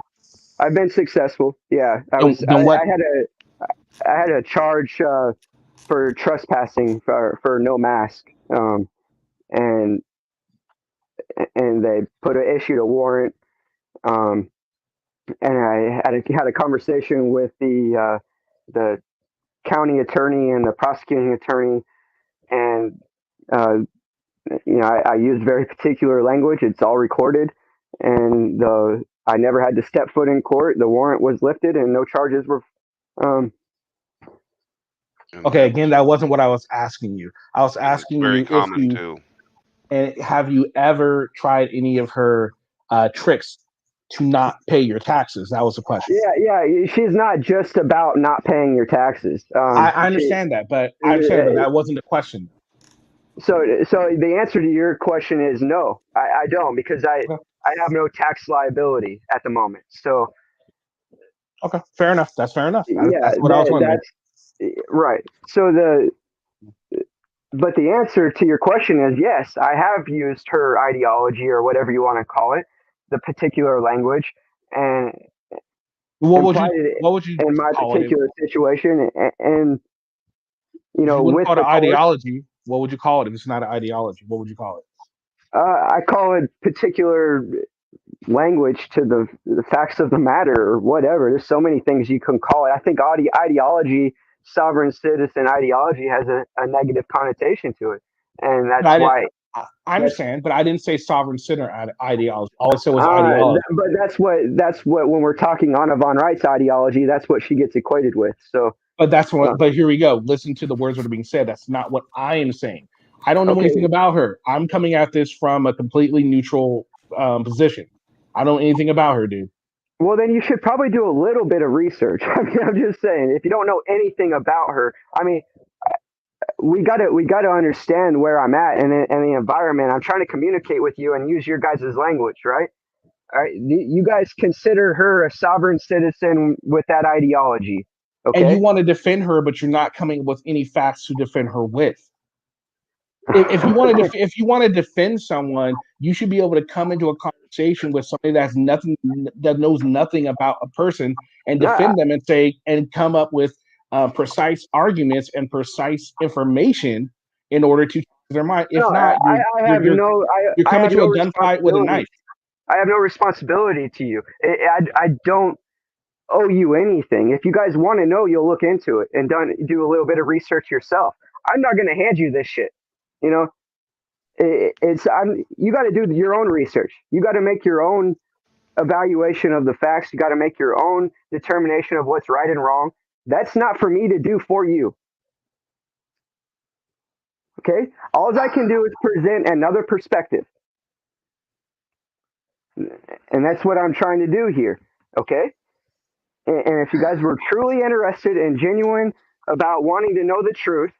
I've been successful. Yeah. I had a charge for trespassing for no mask. And they issued a warrant. And I had a conversation with the county attorney and the prosecuting attorney, and I used very particular language. It's all recorded, and I never had to step foot in court. The warrant was lifted, and no charges were. Okay, again, that wasn't what I was asking you. I was asking you if you too. And have you ever tried any of her tricks to not pay your taxes? That was the question. Yeah. She's not just about not paying your taxes. I understand that, but that wasn't the question. So the answer to your question is no, I don't, because I have no tax liability at the moment. So okay, fair enough. That's fair enough. That's what I was wondering. Right. So but the answer to your question is yes, I have used her ideology or whatever you want to call it, the particular language, and what would you in my particular situation, and you know, wouldn't with call the it ideology. What would you call it if it's not an ideology? What would you call it? I call it particular language to the facts of the matter or whatever. There's so many things you can call it. I think ideology, sovereign citizen ideology, has a negative connotation to it, and that's why. I understand, but I didn't say sovereign citizen ideology. All I said was ideology. But that's what when we're talking Anna von Reitz's ideology, that's what she gets equated with. So, but that's what. But here we go. Listen to the words that are being said. That's not what I am saying. I don't know anything about her. I'm coming at this from a completely neutral position. I don't know anything about her, dude. Well, then you should probably do a little bit of research. I mean, I'm just saying, if you don't know anything about her, I mean, we got to understand where I'm at and the environment. I'm trying to communicate with you and use your guys' language, right? All right, you guys consider her a sovereign citizen with that ideology, okay? And you want to defend her, but you're not coming with any facts to defend her with. If you want to defend someone, you should be able to come into a conversation with somebody that knows nothing about a person and defend them and say and come up with precise arguments and precise information in order to change their mind. If not, you're coming to a gunfight with a knife. I have no responsibility to you. I don't owe you anything. If you guys want to know, you'll look into it and do a little bit of research yourself. I'm not going to hand you this shit. You know, you got to do your own research. You got to make your own evaluation of the facts. You got to make your own determination of what's right and wrong. That's not for me to do for you. Okay? All I can do is present another perspective. And that's what I'm trying to do here. Okay? And if you guys were truly interested and genuine about wanting to know the truth,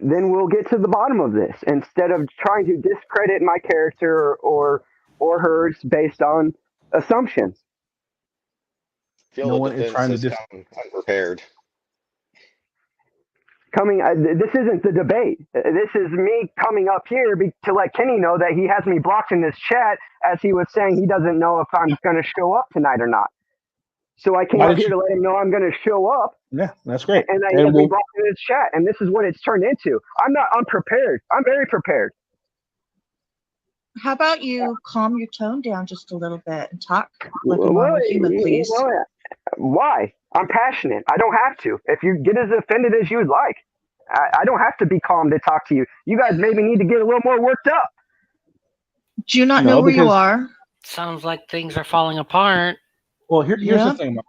then we'll get to the bottom of this instead of trying to discredit my character or hers based on assumptions. No one is trying to come unprepared. This isn't the debate. This is me coming up here to let Kenny know that he has me blocked in this chat, as he was saying he doesn't know if I'm going to show up tonight or not. So I came up here to let him know I'm going to show up. Yeah, that's great. And I have me blocked in this chat, and this is what it's turned into. I'm not unprepared. I'm very prepared. How about you calm your tone down just a little bit and talk like a normal human, please? Why? I'm passionate. I don't have to. If you get as offended as you would like, I don't have to be calm to talk to you. You guys maybe need to get a little more worked up. Do you not know where you are? Sounds like things are falling apart. Well, here's the thing, Mark.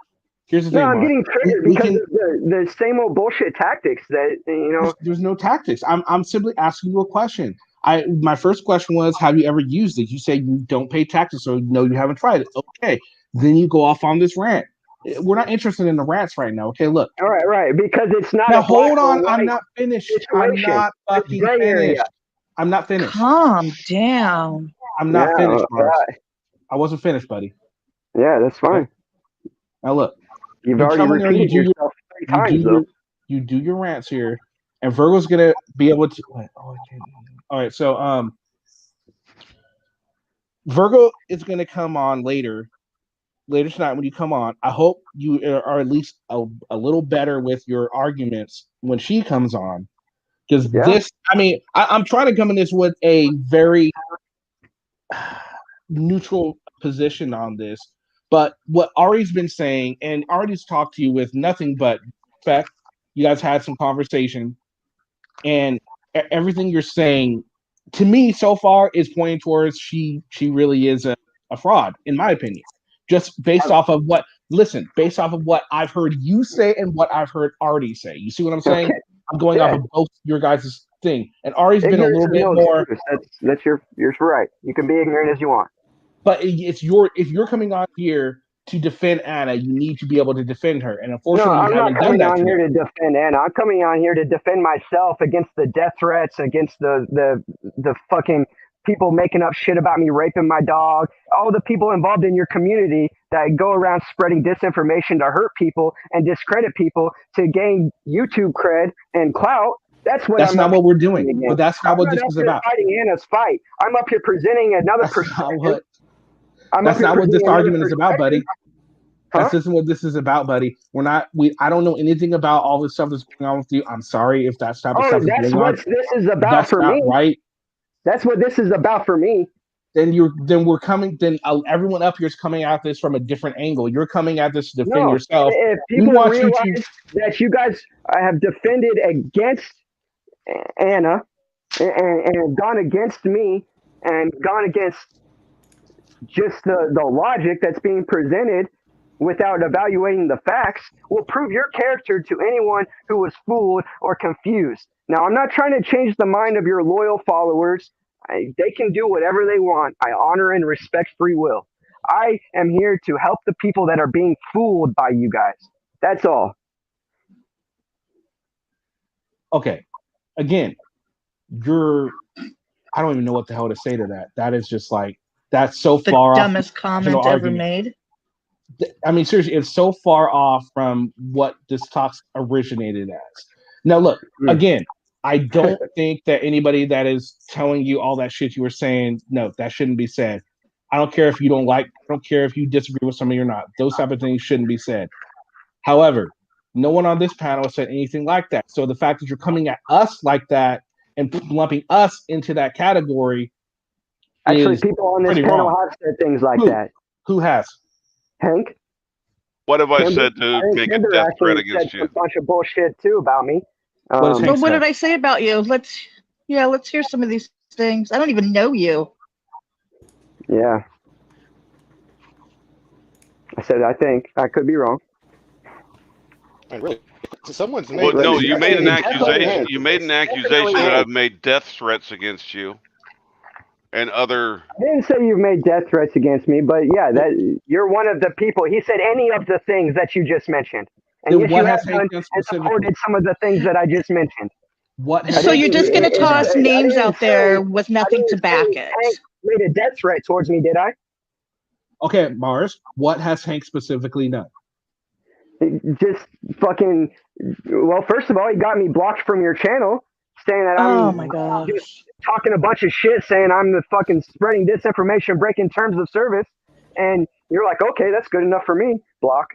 Here's the thing, I'm Mark. getting triggered because of the same old bullshit tactics that, you know. There's no tactics. I'm simply asking you a question. My first question was, have you ever used it? You say you don't pay taxes, so no, you haven't tried it. Okay. Then you go off on this rant. We're not interested in the rants right now. Okay, look. All right, because it's not. Now hold on. I'm not finished. I'm not fucking finished. I'm not finished. Calm down. I'm not finished, Mark. I wasn't finished, buddy. Yeah, that's fine. Now look. You've already repeated yourself 3 times, though. You do your rants here, and Virgo's gonna be able to. All right, so Virgo is gonna come on later tonight when you come on. I hope you are at least a little better with your arguments when she comes on, because this. I mean, I'm trying to come in this with a very neutral position on this. But what Ari's been saying, and Ari's talked to you with nothing but respect. You guys had some conversation, and everything you're saying to me so far is pointing towards she really is a fraud, in my opinion. Just based off of what I've heard you say and what I've heard Ari say. You see what I'm saying? Okay. I'm going off of both your guys' thing, and Ari's been a little bit more. That's you're right. You can be ignorant as you want. But if you're coming on here to defend Anna, you need to be able to defend her. And unfortunately, I'm not coming on here to defend Anna. I'm coming on here to defend myself against the death threats, against the fucking people making up shit about me raping my dog, all the people involved in your community that go around spreading disinformation to hurt people and discredit people to gain YouTube cred and clout. That's not what we're doing. But that's not what this is about. Fighting Anna's fight. I'm up here presenting another perspective. That's not what this argument is about, buddy. This isn't what this is about, buddy. I don't know anything about all this stuff that's going on with you. I'm sorry if that type of stuff is that's going what on. this is about That's for not me. right. That's what this is about for me. Then everyone up here is coming at this from a different angle. You're coming at this to defend yourself. If people realize that you guys have defended against Anna and gone against me and gone against just the logic that's being presented without evaluating the facts, will prove your character to anyone who was fooled or confused. Now, I'm not trying to change the mind of your loyal followers. They can do whatever they want. I honor and respect free will. I am here to help the people that are being fooled by you guys. That's all. Okay. Again, I don't even know what the hell to say to that. That is just like, that's so far off. The dumbest comment ever made. I mean, seriously, it's so far off from what this talk originated as. Now, look, again, I don't think that anybody that is telling you all that shit you were saying, no, that shouldn't be said. I don't care if you don't like, I don't care if you disagree with somebody or not. Those type of things shouldn't be said. However, no one on this panel said anything like that. So the fact that you're coming at us like that and lumping us into that category. Actually, people on this panel have said things like that. Who has? Hank? What have I said to make a death threat against you? A bunch of bullshit too about me. But what did I say about you? Let's hear some of these things. I don't even know you. Yeah. I said I think. I could be wrong. And really, someone's well, no, you made an accusation. You made an accusation that I've made death threats against you. And other. I didn't say you've made death threats against me, but yeah, that you're one of the people. He said any of the things that you just mentioned, and yes, you have done and supported some of the things that I just mentioned. So you're just going to toss names out there with nothing to back it? Hank made a death threat towards me, did I? Okay, Mars. What has Hank specifically done? Just fucking. Well, first of all, he got me blocked from your channel, saying that I'm just talking a bunch of shit, saying I'm the fucking spreading disinformation, breaking terms of service, and you're like, okay, that's good enough for me. Block.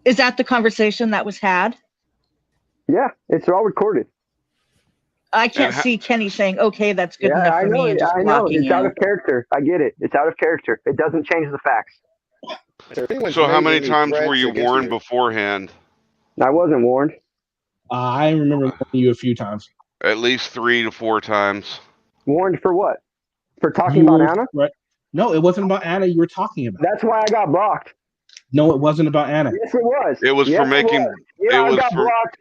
Is that the conversation that was had? Yeah, it's all recorded. I can't see Kenny saying, okay, that's good enough for me, and just blocking it's out of character. I get it. It's out of character. It doesn't change the facts. So how many times were you warned beforehand? I wasn't warned. I remember warning you a few times. At least 3 to 4 times. Warned for what? For talking about Anna? Right. No, it wasn't about Anna you were talking about. That's why I got blocked. No, it wasn't about Anna. Yes, it was. It was for making. Yeah, I got blocked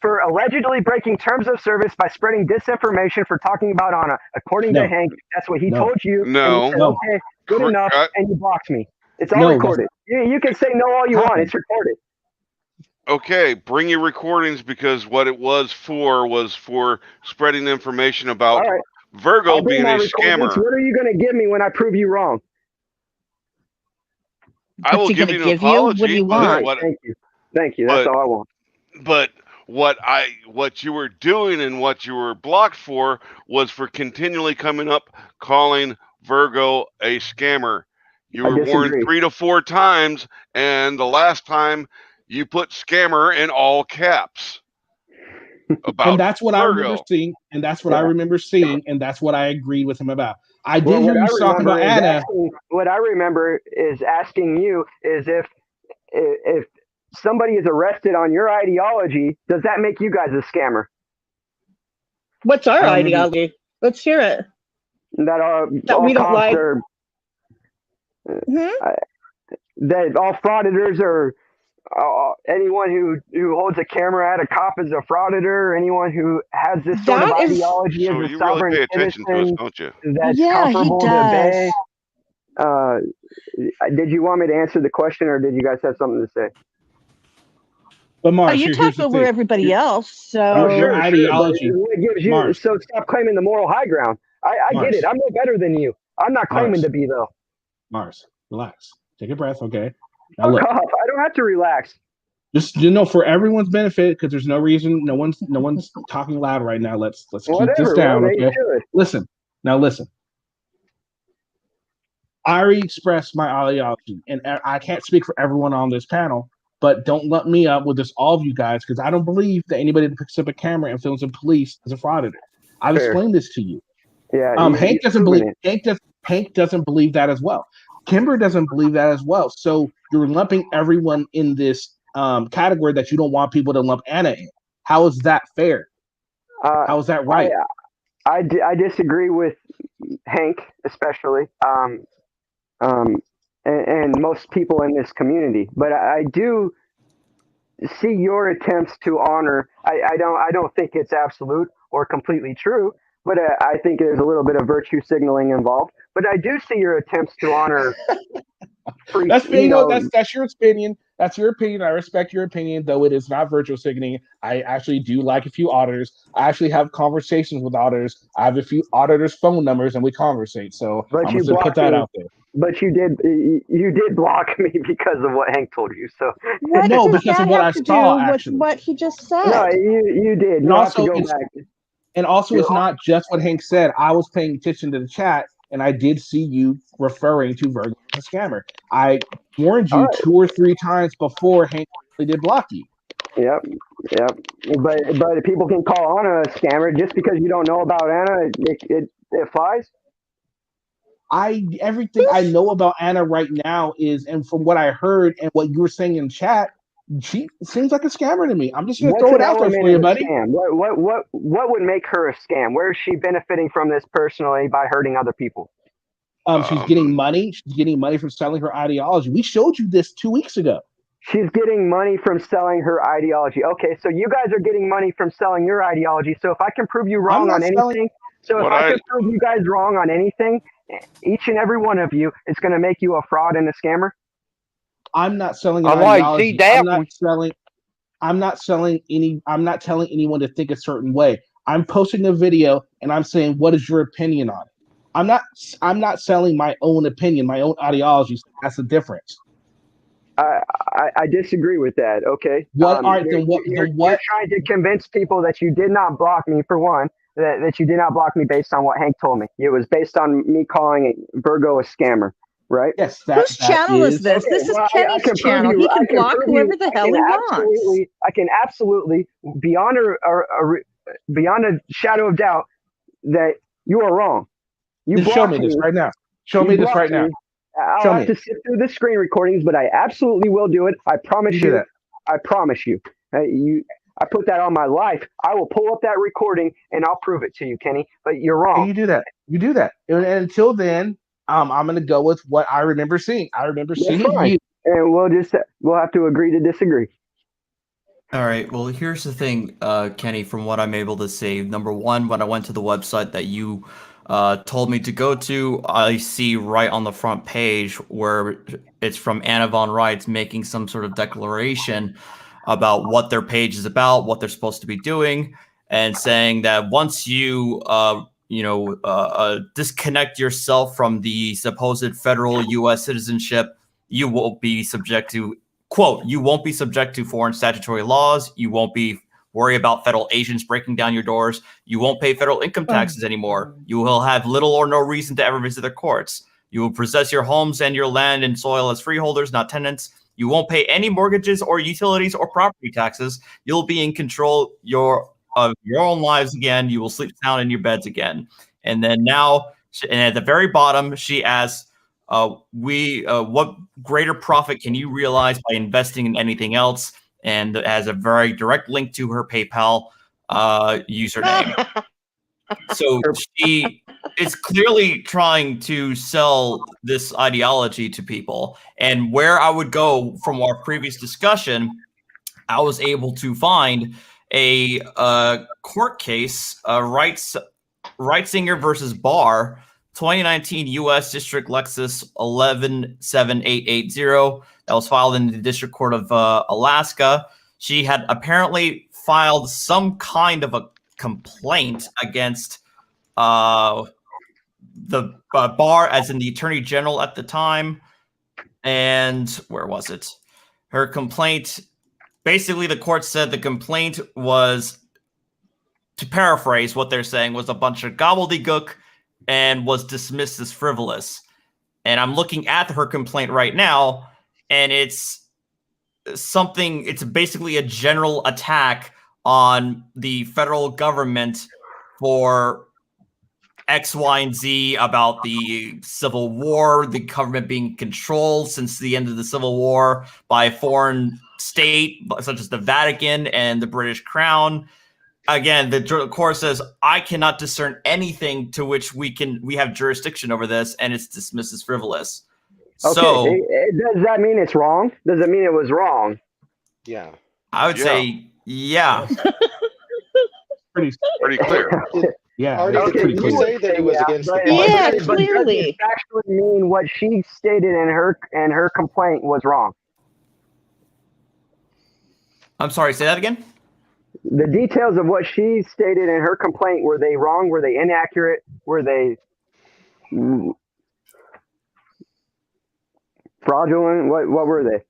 for allegedly breaking terms of service by spreading disinformation for talking about Anna. According to Hank, that's what he told you. No. Said, okay, good enough, and you blocked me. It's all recorded. You can say no all you want. It's recorded. Okay, bring your recordings, because what it was for spreading information about Virgo being a scammer. What are you going to give me when I prove you wrong? I will give you an apology. What do you want? Thank you. That's all I want. But what you were doing and what you were blocked for was for continually coming up calling Virgo a scammer. You were warned 3 to 4 times, and the last time you put scammer in all caps. And that's what I remember seeing, and that's what I remember seeing, and that's what I agreed with him about. I did hear you talking about Anna. What I remember is asking you is if somebody is arrested on your ideology, does that make you guys a scammer? What's our ideology? Let's hear it. That we don't like. That all frauditors are. Anyone who holds a camera at a cop is a frauditor. Anyone who has this sort of ideology is a sovereign citizen. To us, don't you? That's comparable to obey. Did you want me to answer the question, or did you guys have something to say? But Mars, you talk over everybody else, so your ideology. It gives you, so stop claiming the moral high ground. I get it. I'm no better than you. I'm not claiming to be though. Mars, relax. Take a breath, okay? Now, look, I don't have to relax. Just for everyone's benefit, because there's no reason. No one's talking loud right now. Let's keep this down, okay? Listen. I already expressed my ideology, and I can't speak for everyone on this panel, but don't lump me up with this, all of you guys, because I don't believe that anybody that picks up a camera and films a police is a frauditor. I've explained this to you. Yeah. Hank doesn't believe. Hank doesn't believe that as well. Kimber doesn't believe that as well. So you're lumping everyone in this category that you don't want people to lump Anna in. How is that fair? How is that right? I disagree with Hank, especially, and most people in this community. But I do see your attempts to honor. I don't think it's absolute or completely true, but I think there's a little bit of virtue signaling involved. But I do see your attempts to honor. That's your opinion. That's your opinion. I respect your opinion, though it is not virtual signaling. I actually do like a few auditors. I actually have conversations with auditors. I have a few auditors' phone numbers, and we conversate. So I'm going to put that out there. But you did block me because of what Hank told you. So no, because of what I saw. Actually, what he just said. No, you did. And also, it's not just what Hank said. I was paying attention to the chat, and I did see you referring to Virgo as a scammer. I warned you 2 or 3 times before Hank really did block you. Yep. But people can call Anna a scammer just because you don't know about Anna. It flies. Everything I know about Anna right now is, and from what I heard and what you were saying in chat, she seems like a scammer to me. I'm just going to throw it out there for you, buddy. What would make her a scam? Where is she benefiting from this personally by hurting other people? She's getting money. She's getting money from selling her ideology. We showed you this 2 weeks ago. She's getting money from selling her ideology. Okay, so you guys are getting money from selling your ideology. So if I can prove you wrong on anything, can prove you guys wrong on anything, each and every one of you, it's going to make you a fraud and a scammer. I'm not selling an ideology. I'm not telling anyone to think a certain way. I'm posting a video and I'm saying, what is your opinion on it? I'm not selling my own opinion, my own ideology. That's the difference. I disagree with that. Okay. You're trying to convince people that you did not block me, for one, that you did not block me based on what Hank told me. It was based on me calling Virgo a scammer, right? Yes. Whose channel is this? This is Kenny's channel. He can block whoever the hell he wants. I can absolutely, beyond a shadow of doubt, that you are wrong. Show me this right now. Show me this right now. I'll have to sit through the screen recordings, but I absolutely will do it. I promise you. I promise you. I put that on my life. I will pull up that recording and I'll prove it to you, Kenny. But you're wrong. And you do that. And until then, I'm going to go with what I remember seeing. I remember seeing you. And we'll have to agree to disagree. All right. Well, here's the thing, Kenny. From what I'm able to say, number one, when I went to the website that you told me to go to, I see right on the front page where it's from Anna Von Reitz making some sort of declaration about what their page is about, what they're supposed to be doing, and saying that once you disconnect yourself from the supposed federal U.S. citizenship, you will be subject to, quote, you won't be subject to foreign statutory laws. You won't be worry about federal agents breaking down your doors. You won't pay federal income taxes anymore. You will have little or no reason to ever visit the courts. You will possess your homes and your land and soil as freeholders, not tenants. You won't pay any mortgages or utilities or property taxes. You'll be in control of your own lives again. You will sleep sound in your beds again. And then now, and at the very bottom, she asks, what greater profit can you realize by investing in anything else? And has a very direct link to her PayPal username. So she is clearly trying to sell this ideology to people. And where I would go from our previous discussion, I was able to find a court case, Reitzinger versus Barr, 2019 U.S. District Lexus 117880. That was filed in the District Court of Alaska. She had apparently filed some kind of a complaint against the Barr, as in the Attorney General at the time. And where was it? Her complaint, basically the court said the complaint was, to paraphrase what they're saying, was a bunch of gobbledygook and was dismissed as frivolous. And I'm looking at her complaint right now, and it's basically a general attack on the federal government for X, Y, and Z about the Civil War, the government being controlled since the end of the Civil War by a foreign state, such as the Vatican and the British Crown. Again, the court says, I cannot discern anything to which we have jurisdiction over this, and it's dismissed as frivolous. Okay, So, does that mean it's wrong? Does it mean it was wrong? Yeah. I would say, yeah. Pretty clear. Yeah. Artie, Okay, did you say that it was against the Yeah, policy? but does clearly. it actually mean what she stated in her complaint was wrong? I'm sorry, say that again? The details of what she stated in her complaint, were they wrong? Were they inaccurate? Were they fraudulent? What were they?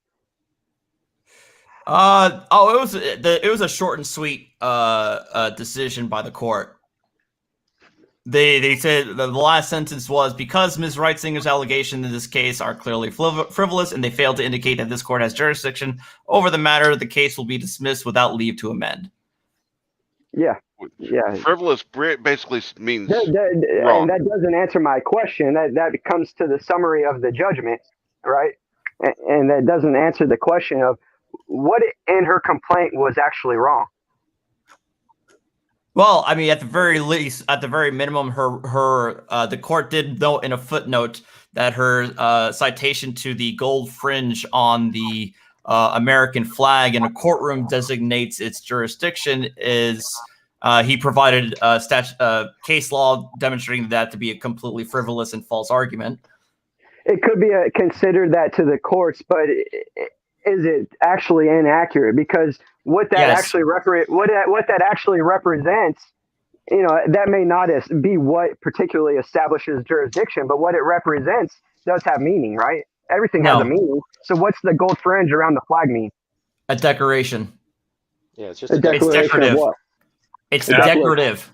It was a short and sweet decision by the court. They said the last sentence was, because Ms. Reitzinger's allegations in this case are clearly frivolous and they fail to indicate that this court has jurisdiction over the matter, the case will be dismissed without leave to amend. Yeah. Frivolous basically means And that doesn't answer my question. That comes to the summary of the judgment, right? And that doesn't answer the question of what in her complaint was actually wrong. Well, I mean, at the very least, at the very minimum, the court did note in a footnote that her citation to the gold fringe on the American flag in a courtroom designates its jurisdiction is he provided case law demonstrating that to be a completely frivolous and false argument. It could be considered that to the courts, but is it actually inaccurate? Because what that actually what that actually represents, that may not be what particularly establishes jurisdiction, but what it represents does have meaning, right? Everything has a meaning. So what's the gold fringe around the flag mean? A decoration. Yeah, it's just a decoration. It's decorative. Of what? It's decorative.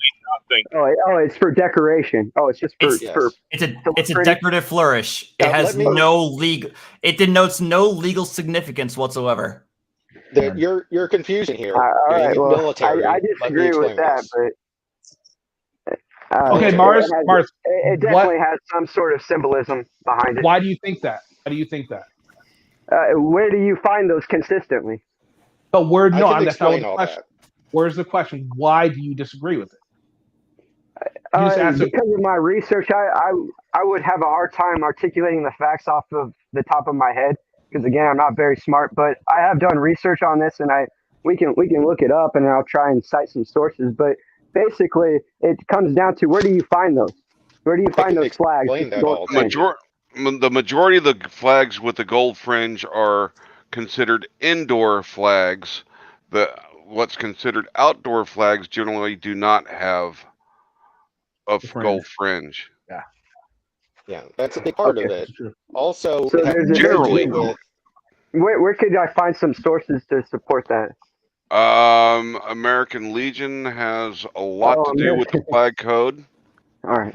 Oh, it's for decoration. Oh, it's just for. It's a decorative flourish. It has it denotes no legal significance whatsoever. You're confusing here. All right, well, military. I disagree with that, but. Okay, Mars. It definitely has some sort of symbolism behind it. Why do you think that? Where do you find those consistently? But where? No, that's not the question. Where's the question? Why do you disagree with it? Because of my research, I would have a hard time articulating the facts off of the top of my head. Because again, I'm not very smart, but I have done research on this, and we can look it up, and I'll try and cite some sources. But basically, it comes down to, where do you find those? Where do you find those flags? The majority of the flags with the gold fringe are considered indoor flags. What's considered outdoor flags generally do not have a gold fringe. Yeah, that's a big part of it. Also, generally, where could I find some sources to support that? American Legion has a lot to do with the flag code. All right.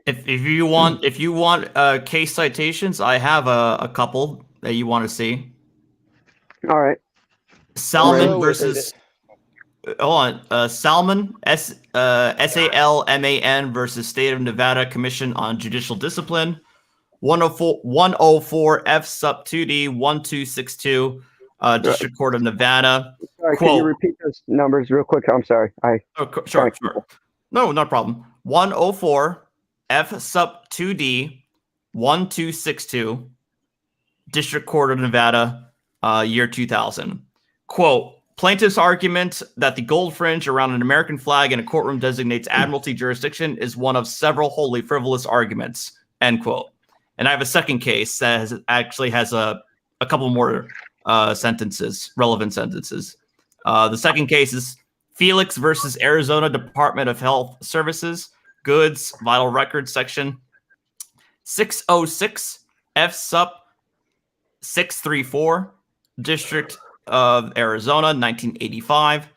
If you want case citations, I have a couple that you want to see. All right. Salmon versus. Salmon, SALMAN versus State of Nevada Commission on Judicial Discipline, 104 F sub 2D 1262, District Court of Nevada. Sorry, can you repeat those numbers real quick? I'm sorry. Sure. No, not a problem. 104 F sub 2D 1262, District Court of Nevada, year 2000. Quote, plaintiff's argument that the gold fringe around an American flag in a courtroom designates admiralty jurisdiction is one of several wholly frivolous arguments, end quote. And I have a second case that has a couple more relevant sentences. The second case is Felix versus Arizona Department of Health Services, Goods, Vital Records Section 606 F sub 634, District of Arizona, 1985.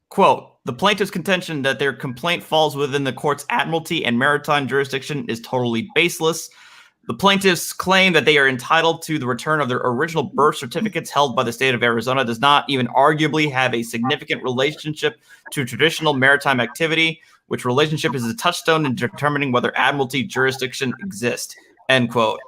Quote, the plaintiff's contention that their complaint falls within the court's admiralty and maritime jurisdiction is totally baseless. The plaintiffs claim that they are entitled to the return of their original birth certificates held by the state of Arizona does not even arguably have a significant relationship to traditional maritime activity, which relationship is a touchstone in determining whether admiralty jurisdiction exists, end quote.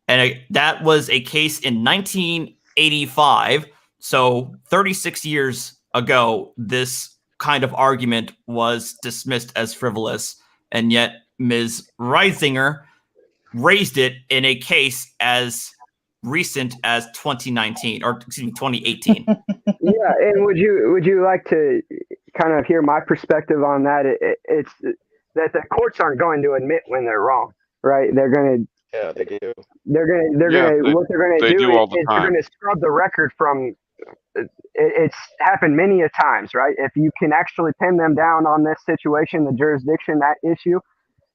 And that was a case in 1985. So 36 years ago, this kind of argument was dismissed as frivolous. And yet Ms. Reisinger raised it in a case as recent as 2019, or excuse me, 2018. Yeah, and would you like to kind of hear my perspective on that? It's that the courts aren't going to admit when they're wrong, right? They're going to. Yeah, they do. They're going to. What they're going to do is they're going to scrub the record from. It's happened many a times, right? If you can actually pin them down on this situation, the jurisdiction, that issue,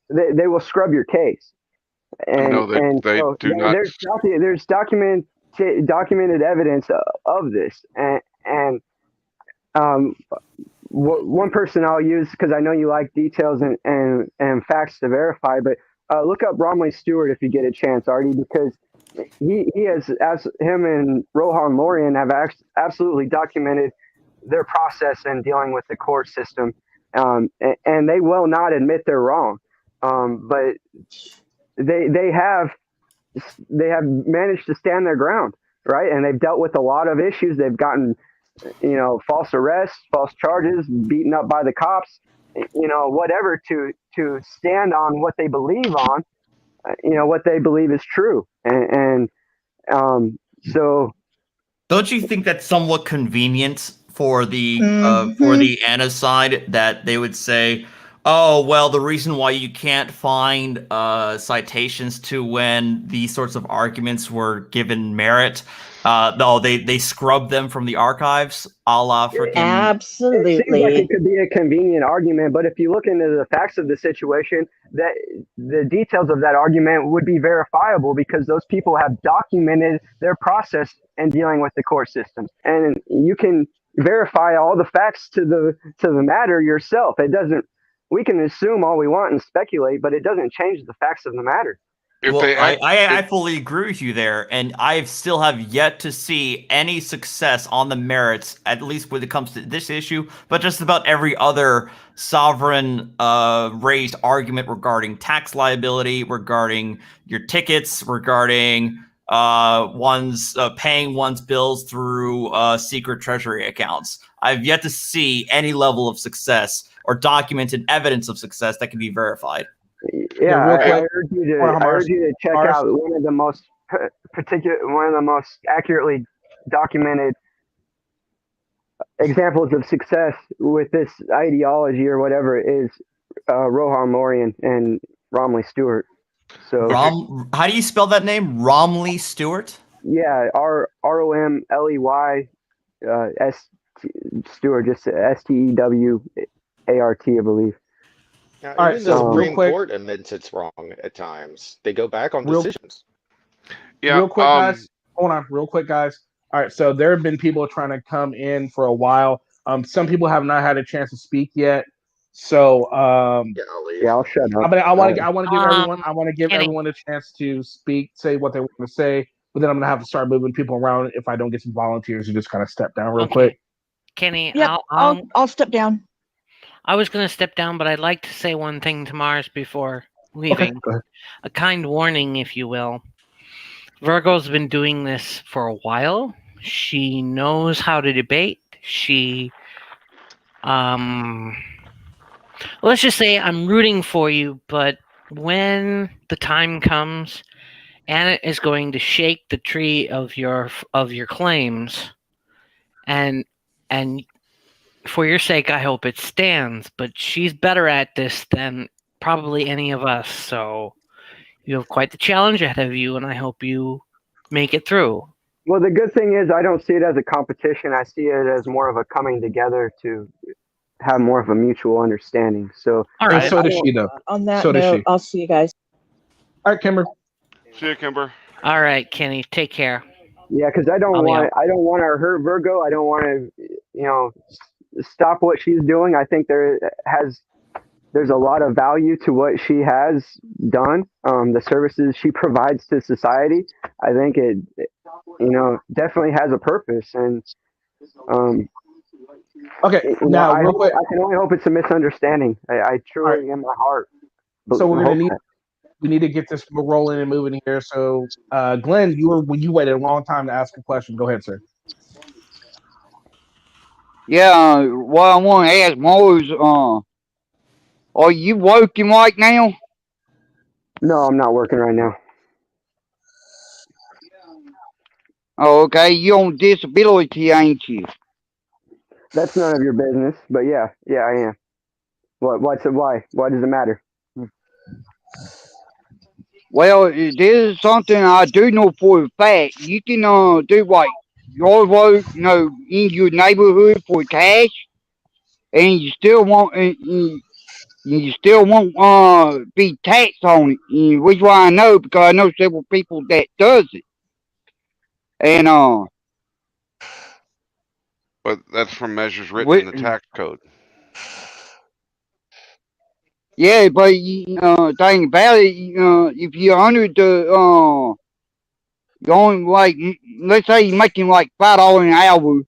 they will scrub your case. And, no, they so, do not. There's documented evidence of this, and one person I'll use, because I know you like details and facts to verify, but look up Romley Stewart if you get a chance, Artie, because he has, as him and Rohan Lorian have absolutely documented their process in dealing with the court system, and they will not admit they're wrong, but they have managed to stand their ground, right? And they've dealt with a lot of issues. They've gotten, false arrests, false charges, beaten up by the cops, whatever, to stand on what they believe on, what they believe is true. And so, don't you think that's somewhat convenient for the Anna side, that they would say, oh, well, the reason why you can't find citations to when these sorts of arguments were given merit, no, they scrubbed them from the archives, a la freaking... Absolutely. It seems like it could be a convenient argument, but if you look into the facts of the situation, that the details of that argument would be verifiable, because those people have documented their process in dealing with the court system, and you can verify all the facts to the matter yourself. It doesn't. We can assume all we want and speculate, but it doesn't change the facts of the matter. I fully agree with you there, and I still have yet to see any success on the merits, at least when it comes to this issue, but just about every other sovereign raised argument regarding tax liability, regarding your tickets, regarding paying one's bills through secret treasury accounts. I've yet to see any level of success or documented evidence of success that can be verified. Yeah, I urge you to check out one of the most accurately documented examples of success with this ideology or whatever is Rohan Lorian and Romley Stewart. So, how do you spell that name? Romley Stewart? Yeah, ROMLEY Stewart, just STEWART, I believe. Now, All even right, the so Supreme real quick- Court admits it's wrong at times. They go back on Real- decisions. Yeah. Real quick, guys. Hold on, real quick, guys. All right, so there have been people trying to come in for a while. Some people have not had a chance to speak yet. So yeah, I'll shut up. I want to give everyone a chance to speak, say what they want to say. But then I'm gonna have to start moving people around if I don't get some volunteers who just kind of step down real quick. Kenny, Yeah, I'll step down. I was going to step down, but I'd like to say one thing to Mars before leaving. go ahead. A kind warning, if you will. Virgo's been doing this for a while. She knows how to debate. She, let's just say I'm rooting for you, but when the time comes, Anna is going to shake the tree of your claims, and for your sake, I hope it stands, but she's better at this than probably any of us, so you have quite the challenge ahead of you, and I hope you make it through. Well, the good thing is I don't see it as a competition. I see it as more of a coming together to have more of a mutual understanding. So, all right. So does she, though. On that So does note, she. I'll see you guys. All right, Kimber. See you, Kimber. All right, Kenny, take care. yeah, because I don't want to hurt Virgo. I don't want to, stop what she's doing. I think there has there's a lot of value to what she has done. The services she provides to society. I think it definitely has a purpose. And okay, now I real quick, can only hope it's a misunderstanding. I truly, in my heart. So we're gonna hope need that. we need to get this rolling and moving here. So, Glenn, you waited a long time to ask a question. Go ahead, sir. Yeah, what I want to ask Mo is, are you working right now? No, I'm not working right now. Oh, okay. You on disability, ain't you? That's none of your business. But yeah, I am. Why does it matter? Well, this is something I do know for a fact. You can do like your work, in your neighborhood for cash, and you still won't be taxed on it. Which why I know, because I know several people that does it. And But that's from measures written in the tax code. yeah, but thing about it, if you're under the going like, let's say you're making like $5 an hour,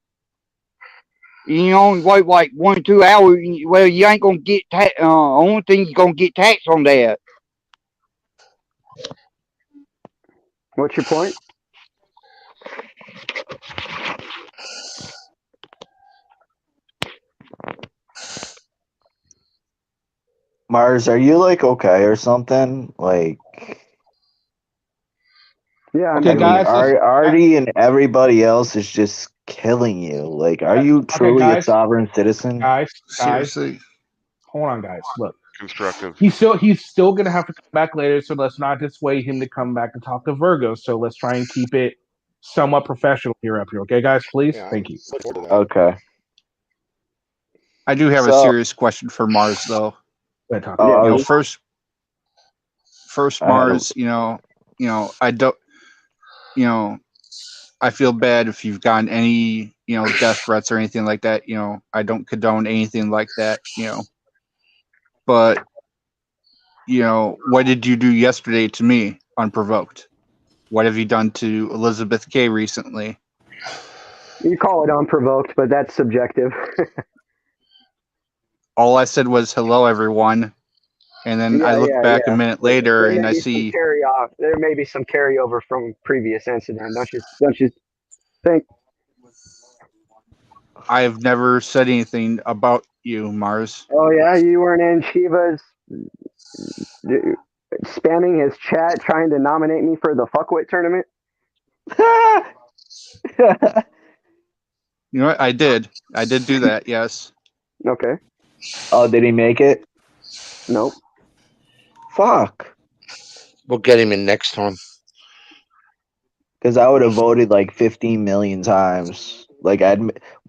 you only work like 1 or 2 hours. Well, you ain't gonna get only thing you're gonna get taxed on that. What's your point? Mars, are you like okay or something? Like, yeah. Okay, guys. Artie and everybody else is just killing you. Like, are you truly a sovereign citizen? Guys, Seriously. Hold on, guys. Look, constructive. He's still gonna have to come back later, so let's not dissuade him to come back and talk to Virgo. So let's try and keep it somewhat professional here up here, okay, guys? Please, thank you. Okay. I do have a serious question for Mars, though. First, Mars. I don't. I feel bad if you've gotten any, death threats or anything like that. I don't condone anything like that. But, what did you do yesterday to me unprovoked? What have you done to Elizabeth K recently? You call it unprovoked, but that's subjective. All I said was hello, everyone. And then I look back a minute later and I see there may be some carryover from previous incident. Don't you think? I've never said anything about you, Mars. Oh yeah, you weren't in Shiva's spamming his chat trying to nominate me for the fuckwit tournament? You know what? I did do that, yes. Okay. Oh, did he make it? Nope. Fuck. We'll get him in next time. Because I would have voted like 15 million times. Like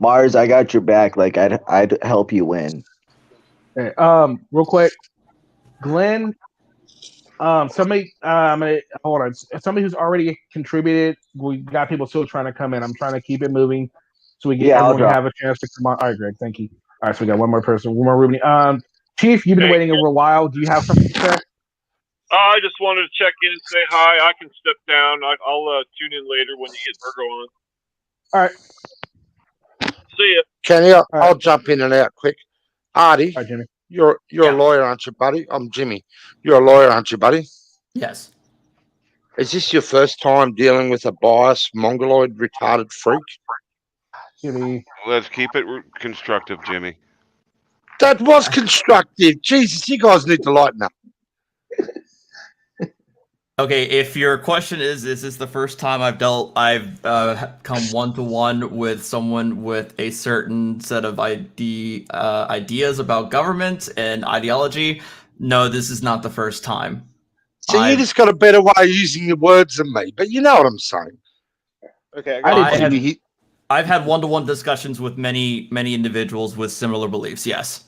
Mars, I got your back. Like I'd help you win. Okay, real quick, Glenn. Somebody, hold on. Somebody who's already contributed. We got people still trying to come in. I'm trying to keep it moving so we get everyone to have a chance to come on. All right, Greg. Thank you. All right, so we got one more person, one more Ruben. Chief, you've been waiting a while. Do you have something to say? I just wanted to check in and say hi. I can step down. I'll tune in later when you get Virgo on. All right. See ya. Kenny, I'll jump in and out quick. Artie, hi, Jimmy. You're a lawyer, aren't you, buddy? I'm Jimmy. You're a lawyer, aren't you, buddy? Yes. Is this your first time dealing with a biased, mongoloid, retarded freak? Jimmy. Let's keep it constructive, Jimmy. That was constructive. Jesus, you guys need to lighten up. Okay, if your question is this the first time I've come one-to-one with someone with a certain set of ideas about government and ideology, no, this is not the first time. So you just got a better way of using your words than me, but you know what I'm saying. Okay, I've had one-to-one discussions with many individuals with similar beliefs, yes.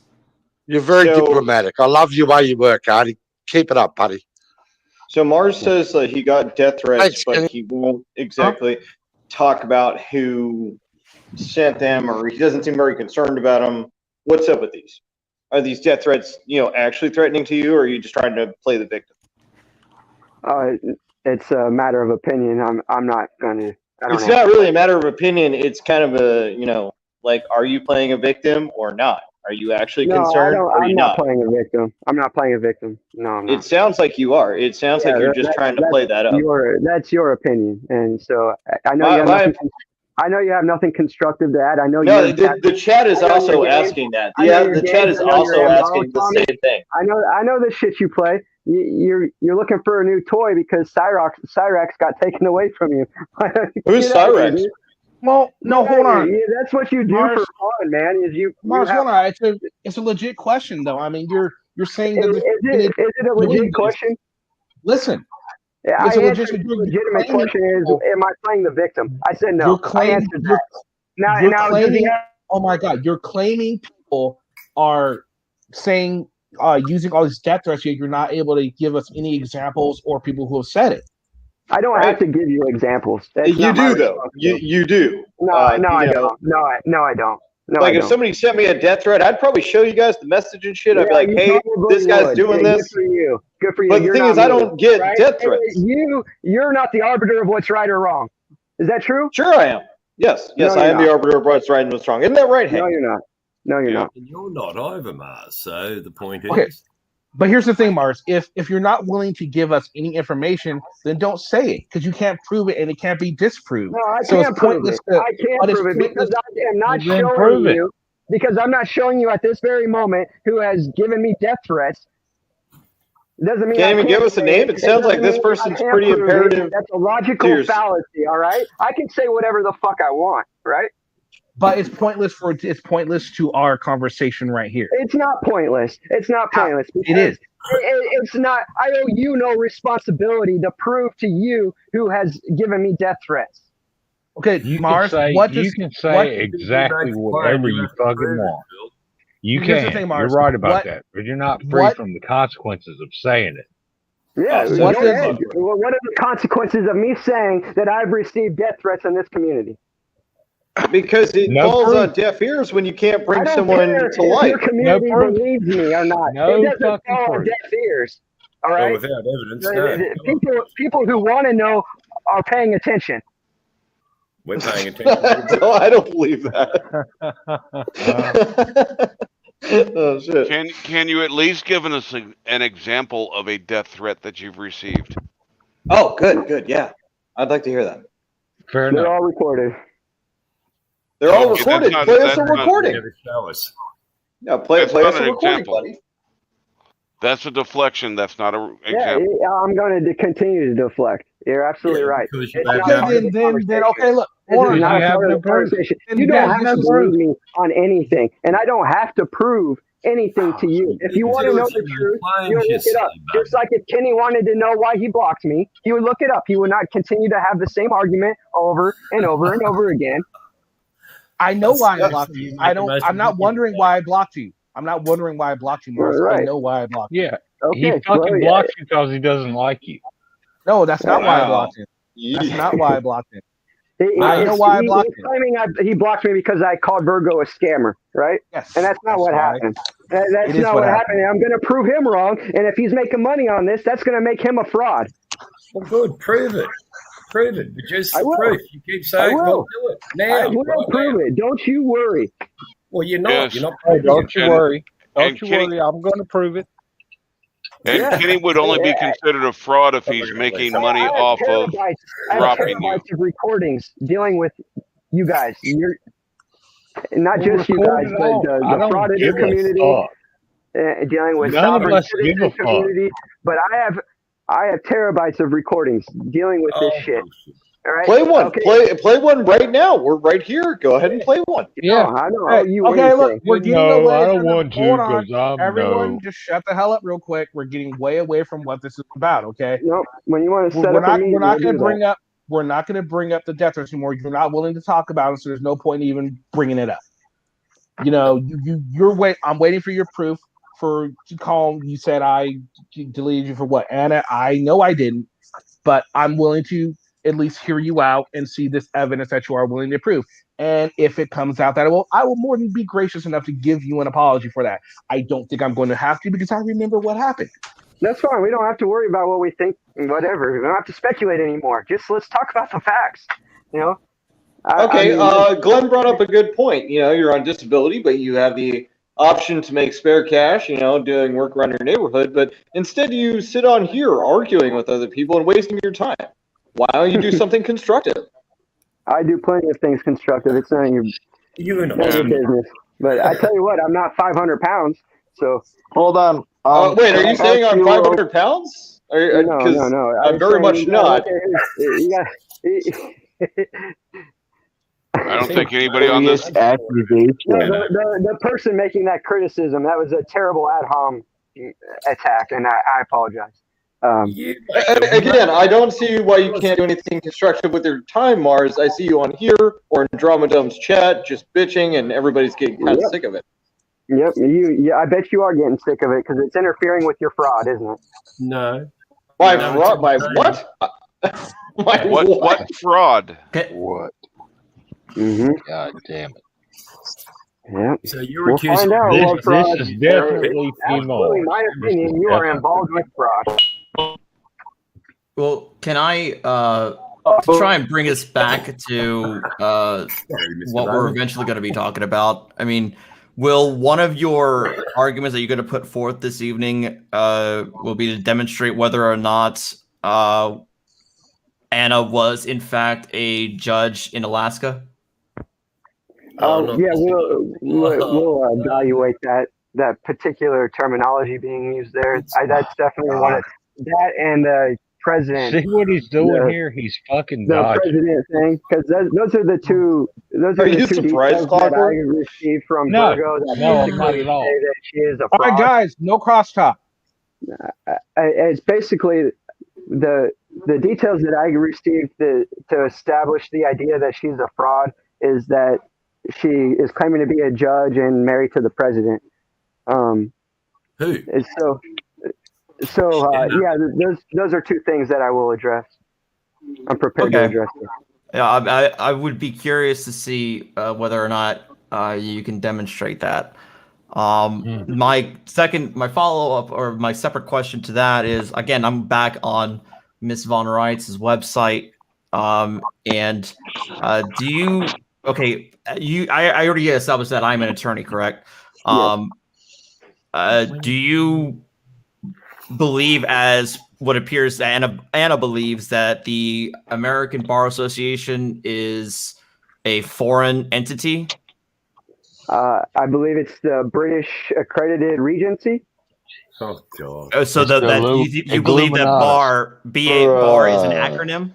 You're very diplomatic. I love your way you work, Artie. Keep it up, buddy. So Mars says that he got death threats, but he won't exactly talk about who sent them, or he doesn't seem very concerned about them. What's up with these? Are these death threats, actually threatening to you, or are you just trying to play the victim? It's a matter of opinion. I'm not gonna. It's not really a matter of opinion. It's kind of a, like, are you playing a victim or not? Are you actually concerned? Or are you I'm not playing a victim. I'm not playing a victim. No, I'm not. It sounds like you are. It sounds like you're just trying to play that up. That's your opinion, and so I know you have nothing. I know you have nothing constructive to add. I know the chat is also asking that. The chat is also asking the same thing. I know the shit you play. You're looking for a new toy because Cyrax got taken away from you. Who's Cyrax? Well, no, hold on. That's what you do for fun, man. Mars, hold on. It's a legit question, though. I mean, you're saying that is it a legit question? Listen. Yeah, I answered the legitimate question is, am I playing the victim? I said no. I answered that. Oh my God, you're claiming people are saying using all these death threats, yet you're not able to give us any examples or people who have said it. I don't have to give you examples. You do, though. You do. No, I don't. No, I don't. No, like, if somebody sent me a death threat, I'd probably show you guys the message and shit. I'd be like, hey, this guy's doing this. Good for you. Good for you. But the thing is, I don't get death threats. You're not the arbiter of what's right or wrong. Is that true? Sure I am. Yes, I am the arbiter of what's right and what's wrong. Isn't that right, Hank? No, you're not. No, you're not. And you're not either, Mars. So the point is... Okay. But here's the thing, Mars. If you're not willing to give us any information, then don't say it, because you can't prove it and it can't be disproved. No, I can't prove it. I can't prove it because I am not showing you. Because I'm not showing you at this very moment who has given me death threats. Doesn't mean can't even give us a name. It sounds like this person's pretty imperative. That's a logical fallacy. All right, I can say whatever the fuck I want. Right. But it's pointless to our conversation right here. It's not pointless. It's not pointless. It is. It's not. I owe you no responsibility to prove to you who has given me death threats. Okay, Mars. You can say exactly whatever you fucking want. You can. You're right about that, but you're not free from the consequences of saying it. Yeah. What are the consequences of me saying that I've received death threats in this community? Because it falls on deaf ears when you can't bring someone to life. Your community believes me or not. It doesn't fall on deaf ears. All right. Well, without evidence, people who want to know are paying attention. We're paying attention. I don't believe that. Oh shit! Can you at least give us an example of a death threat that you've received? Oh, good, yeah. I'd like to hear that. Fair enough. They're all recorded. They're all recorded. Play us a recording. No, play us a recording, buddy. That's a deflection. That's not an example. Yeah, I'm going to continue to deflect. You're absolutely right. Then okay, look. You don't have to believe me on anything, and I don't have to prove anything to you. If you want to know the truth, you look it up. Just like if Kenny wanted to know why he blocked me, he would look it up. He would not continue to have the same argument over and over and over again. I know why I blocked you. I'm not wondering why I blocked you. I'm not wondering why I blocked you, Mars. Right. I know why I blocked you. Yeah. Okay, he fucking blocks you because he doesn't like you. No, that's not why I blocked him. That's not why I blocked him. I know why I blocked him. Claiming he blocked me because I called Virgo a scammer, right? Yes. And that's not what happened. That's not what happened. I'm going to prove him wrong. And if he's making money on this, that's going to make him a fraud. Well, good. Prove it. Prove it. Produce the proof. You keep saying, well, do it now. I will prove it. Don't you worry. Well, you're not. Yes. You're not. Hey, don't you worry. Don't you worry. I'm going to prove it. And Kenny would only be considered a fraud if he's making money off of dropping you. Of recordings dealing with you guys. You're not just you guys, but the fraud in the community, dealing with sovereign citizen community. But I have terabytes of recordings dealing with this shit. All right? Play one. Okay. Play one right now. We're right here. Go ahead and play one. Yeah, I know. Okay, look, we're getting away. I don't want to because everyone, just shut the hell up real quick. We're getting way away from what this is about. Okay. Nope. When you want to set we're up a meeting, we're not going to bring up. We're not going to bring up the death threats anymore. You're not willing to talk about it, so there's no point in even bringing it up. You know, you're wait. I'm waiting for your proof for to call. You said I deleted you for what, Anna? I know I didn't, but I'm willing to at least hear you out and see this evidence that you are willing to prove. And if it comes out that I will more than be gracious enough to give you an apology for that. I don't think I'm going to have to because I remember what happened. That's fine. We don't have to worry about what we think, whatever. We don't have to speculate anymore. Just let's talk about the facts, you know? Glenn brought up a good point. You know, you're on disability, but you have the option to make spare cash, you know, doing work around your neighborhood. But instead you sit on here arguing with other people and wasting your time. Why don't you do something constructive? I do plenty of things constructive. It's not your business. But I tell you what, I'm not 500 pounds. So hold on. Wait, are you saying I'm 500 pounds? No. I'm very much not. I don't think anybody on this the person making that criticism, that was a terrible ad hom attack, and I apologize. Again, I don't see why you can't do anything constructive with your time, Mars. I see you on here or in Dramadome's chat just bitching, and everybody's getting kind of sick of it. Yep, I bet you are getting sick of it because it's interfering with your fraud, isn't it? No. My fraud? My what? What fraud? What? Mm-hmm. God damn it. Yeah. So you're accusing this is definitely Absolutely, my opinion, you are involved with fraud. Well, can I try and bring us back to what we're eventually going to be talking about? I mean, will one of your arguments that you're going to put forth this evening will be to demonstrate whether or not Anna was in fact a judge in Alaska? Yeah, we'll evaluate that particular terminology being used there. That's definitely one of that and the president. See what he's doing here? He's fucking the dodging. president thing, because those are the two. Those are the two details that I received from Virgo. No, not at all. That she is a fraud. All right, guys, no crosstalk. It's basically the details that I received to establish the idea that she's a fraud is that she is claiming to be a judge and married to the president. Who? Yeah, those are two things that I will address. I'm prepared to address them. Yeah, I would be curious to see whether or not you can demonstrate that. My follow-up or my separate question to that is, again, I'm back on Miss Von Reitz's website. And do you, okay, I already established that I'm an attorney, correct? Do you believe, as what appears Anna believes, that the American Bar Association is a foreign entity? I believe it's the British Accredited Regency. Oh God! So you believe that BA bar is an acronym?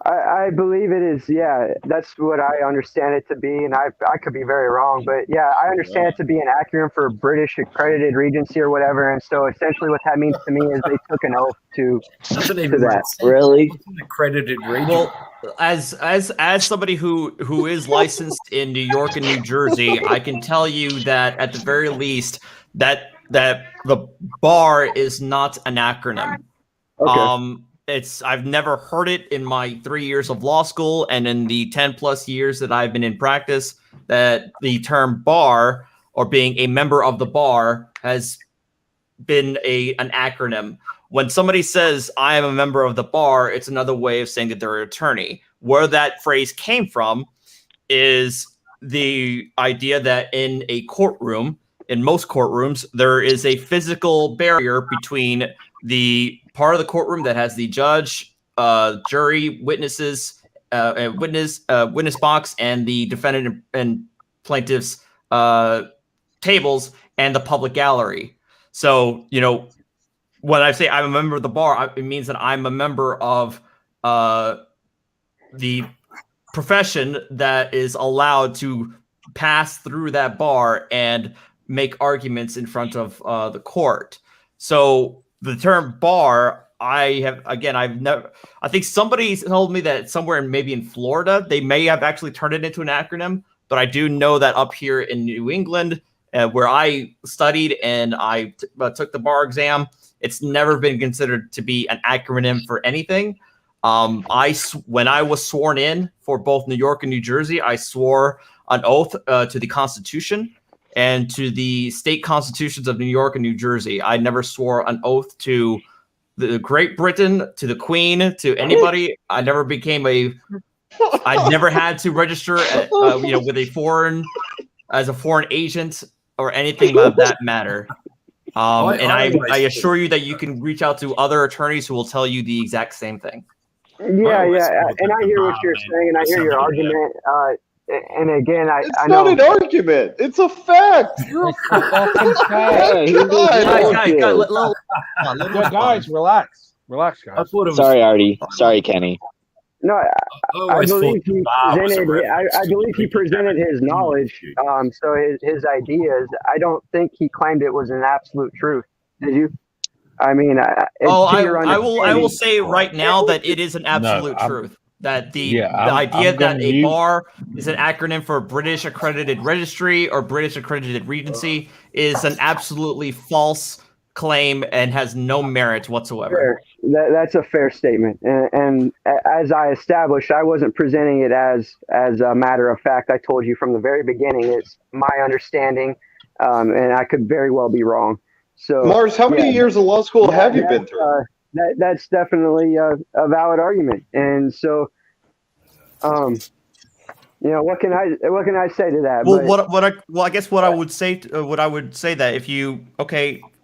I believe it is. Yeah, that's what I understand it to be, and I could be very wrong, but yeah, I understand it to be an acronym for British Accredited Regency or whatever. And so essentially, what that means to me is they took an oath to that. Really? Accredited regency. Well, as somebody who is licensed in New York and New Jersey, I can tell you that at the very least that the bar is not an acronym. Okay. I've never heard it in my 3 years of law school and in the 10 plus years that I've been in practice, that the term bar or being a member of the bar has been an acronym. When somebody says I am a member of the bar, it's another way of saying that they're an attorney. Where that phrase came from is the idea that in a courtroom, in most courtrooms, there is a physical barrier between the part of the courtroom that has the judge, jury, witnesses, witness box, and the defendant and plaintiff's tables, and the public gallery. So, you know, when I say I'm a member of the bar, it means that I'm a member of the profession that is allowed to pass through that bar and make arguments in front of the court. So the term bar, I think somebody told me that somewhere maybe in Florida, they may have actually turned it into an acronym, but I do know that up here in New England, where I studied and I took the bar exam, it's never been considered to be an acronym for anything. When I was sworn in for both New York and New Jersey, I swore an oath to the Constitution and to the state constitutions of New York and New Jersey. I never swore an oath to the Great Britain, to the Queen, to anybody. I never became I never had to register, with as a foreign agent or anything of that matter. I assure you that you can reach out to other attorneys who will tell you the exact same thing. Yeah, and I hear what you're saying, and I hear your argument. And again, I It's know. not an argument. It's a fact. You're a fucking Guys, relax, guys. Sorry, Artie. Sorry, Kenny. No, I believe he presented his knowledge, so his ideas. I don't think he claimed it was an absolute truth. Did you? I mean, I will say right now that it is an absolute truth. That the idea that a bar is an acronym for British Accredited Registry or British Accredited Regency is an absolutely false claim and has no merit whatsoever. Fair. That's a fair statement. And as I established, I wasn't presenting it as a matter of fact. I told you from the very beginning, it's my understanding, and I could very well be wrong. So, Mars, how many years of law school have you been through? That's definitely a valid argument. And so, what can I say to that? Well, I guess what I would say that if you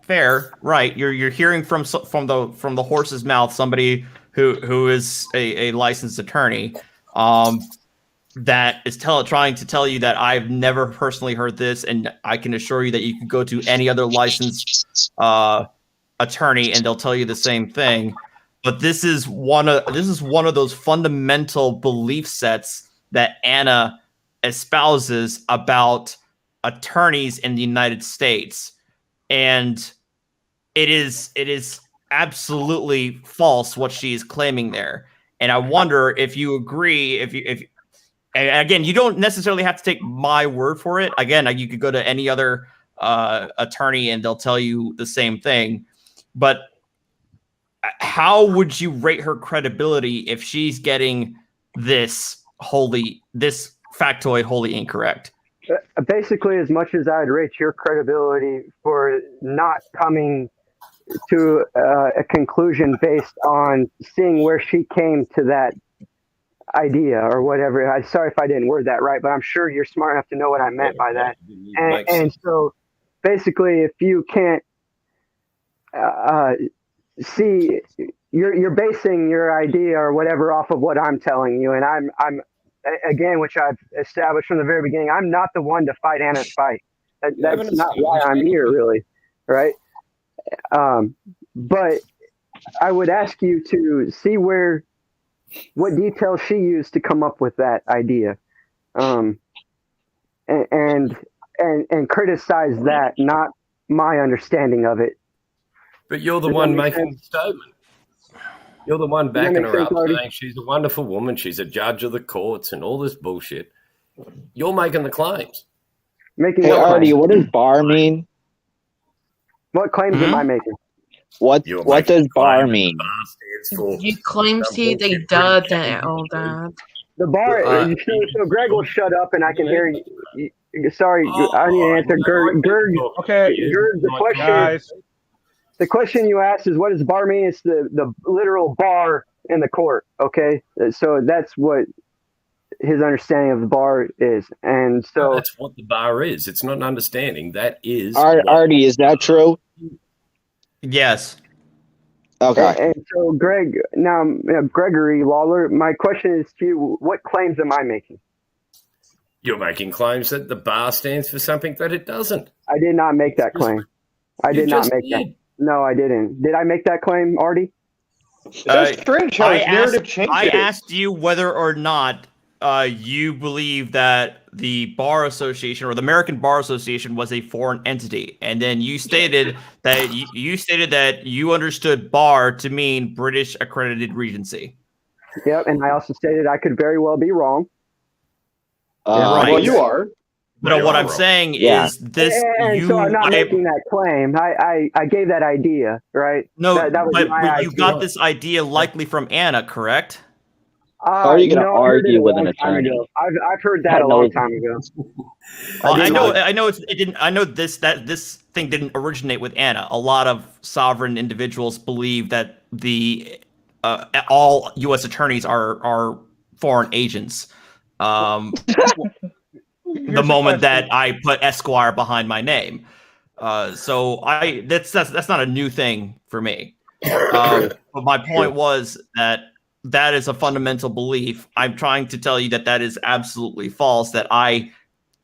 fair, right? You're hearing from the horse's mouth somebody who is a licensed attorney, that is trying to tell you that I've never personally heard this, and I can assure you that you can go to any other licensed attorney and they'll tell you the same thing. But this is one of those fundamental belief sets that Anna espouses about attorneys in the United States. And it is absolutely false what she is claiming there. And I wonder if you agree, and again, you don't necessarily have to take my word for it. Again, you could go to any other attorney and they'll tell you the same thing. But how would you rate her credibility if she's getting this factoid wholly incorrect? Basically, as much as I'd rate your credibility for not coming to a conclusion based on seeing where she came to that idea or whatever. I'm sorry if I didn't word that right, but I'm sure you're smart enough to know what I meant by that. And so basically, if you can't see, you're basing your idea or whatever off of what I'm telling you, and I'm again, which I've established from the very beginning, I'm not the one to fight Anna's fight. That's not why I'm here, really, right? But I would ask you to see what details she used to come up with that idea, and criticize that, not my understanding of it. But you're the one making the statement. You're the one backing her up, saying she's a wonderful woman, she's a judge of the courts and all this bullshit. You're making the claims. Artie, what does bar mean? What claims am I making? What does bar mean? You claim see they did that all that. The bar. So Greg will shut up and I can hear you. Sorry, I need to answer. Gerg. Okay. Gerg, the question. Guys. The question you asked is, what does bar mean? It's the literal bar in the court. Okay, so that's what his understanding of the bar is, and so that's what the bar is. It's not an understanding. That is Artie. Is that true? Yes. Okay. And so, Greg, now Gregory Lawler, my question is to you: what claims am I making? You're making claims that the bar stands for something that it doesn't. I did not make that claim. I did not make that. No, I didn't. Did I make that claim, Artie? That's strange how his narrative changed. I asked you whether or not you believe that the Bar Association or the American Bar Association was a foreign entity, and then you stated that you understood bar to mean British Accredited Regency. Yep, and I also stated I could very well be wrong. Well, you are. No, what I'm saying is this. And so I'm not making that claim. I gave that idea, right? No, that was but my idea. you got this idea likely from Anna, correct? How are you going to I heard it argue a with an long time attorney? ago. I've heard that a long time ago. I know it didn't. I know this thing didn't originate with Anna. A lot of sovereign individuals believe that all U.S. attorneys are foreign agents. The moment that I put Esquire behind my name, so that's not a new thing for me. But my point was that is a fundamental belief. I'm trying to tell you that is absolutely false. That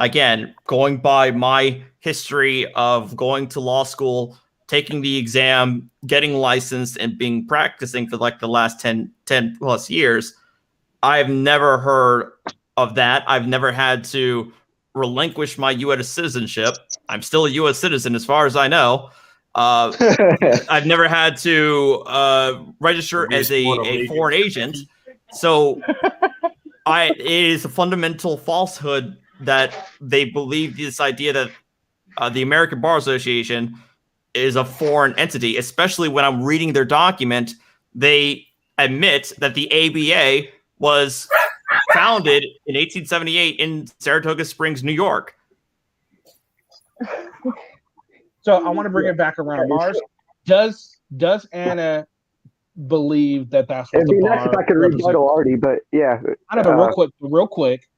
again, going by my history of going to law school, taking the exam, getting licensed, and being practicing for like the last 10 plus years, I've never heard of that. I've never had to relinquish my U.S. citizenship. I'm still a U.S. citizen as far as I know. I've never had to register as a foreign agent. So it is a fundamental falsehood that they believe this idea that the American Bar Association is a foreign entity, especially when I'm reading their document. They admit that the ABA was founded in 1878 in Saratoga Springs, New York. So I want to bring it back around. Mars, does Anna believe that that's what It'd be nice if I could rebuttal Artie, but yeah. I know, but real quick.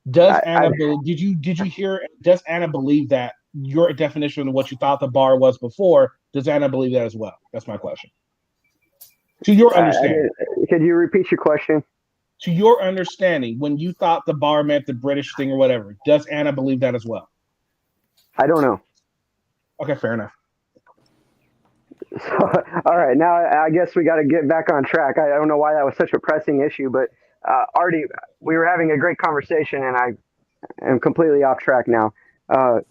Does Anna did you hear? Does Anna believe that your definition of what you thought the bar was before? Does Anna believe that as well? That's my question. To your understanding, could you repeat your question? To your understanding, when you thought the bar meant the British thing or whatever, does Anna believe that as well? I don't know. Okay, fair enough. So, all right, now I guess we got to get back on track. I don't know why that was such a pressing issue, but Artie, we were having a great conversation, and I am completely off track now. I'll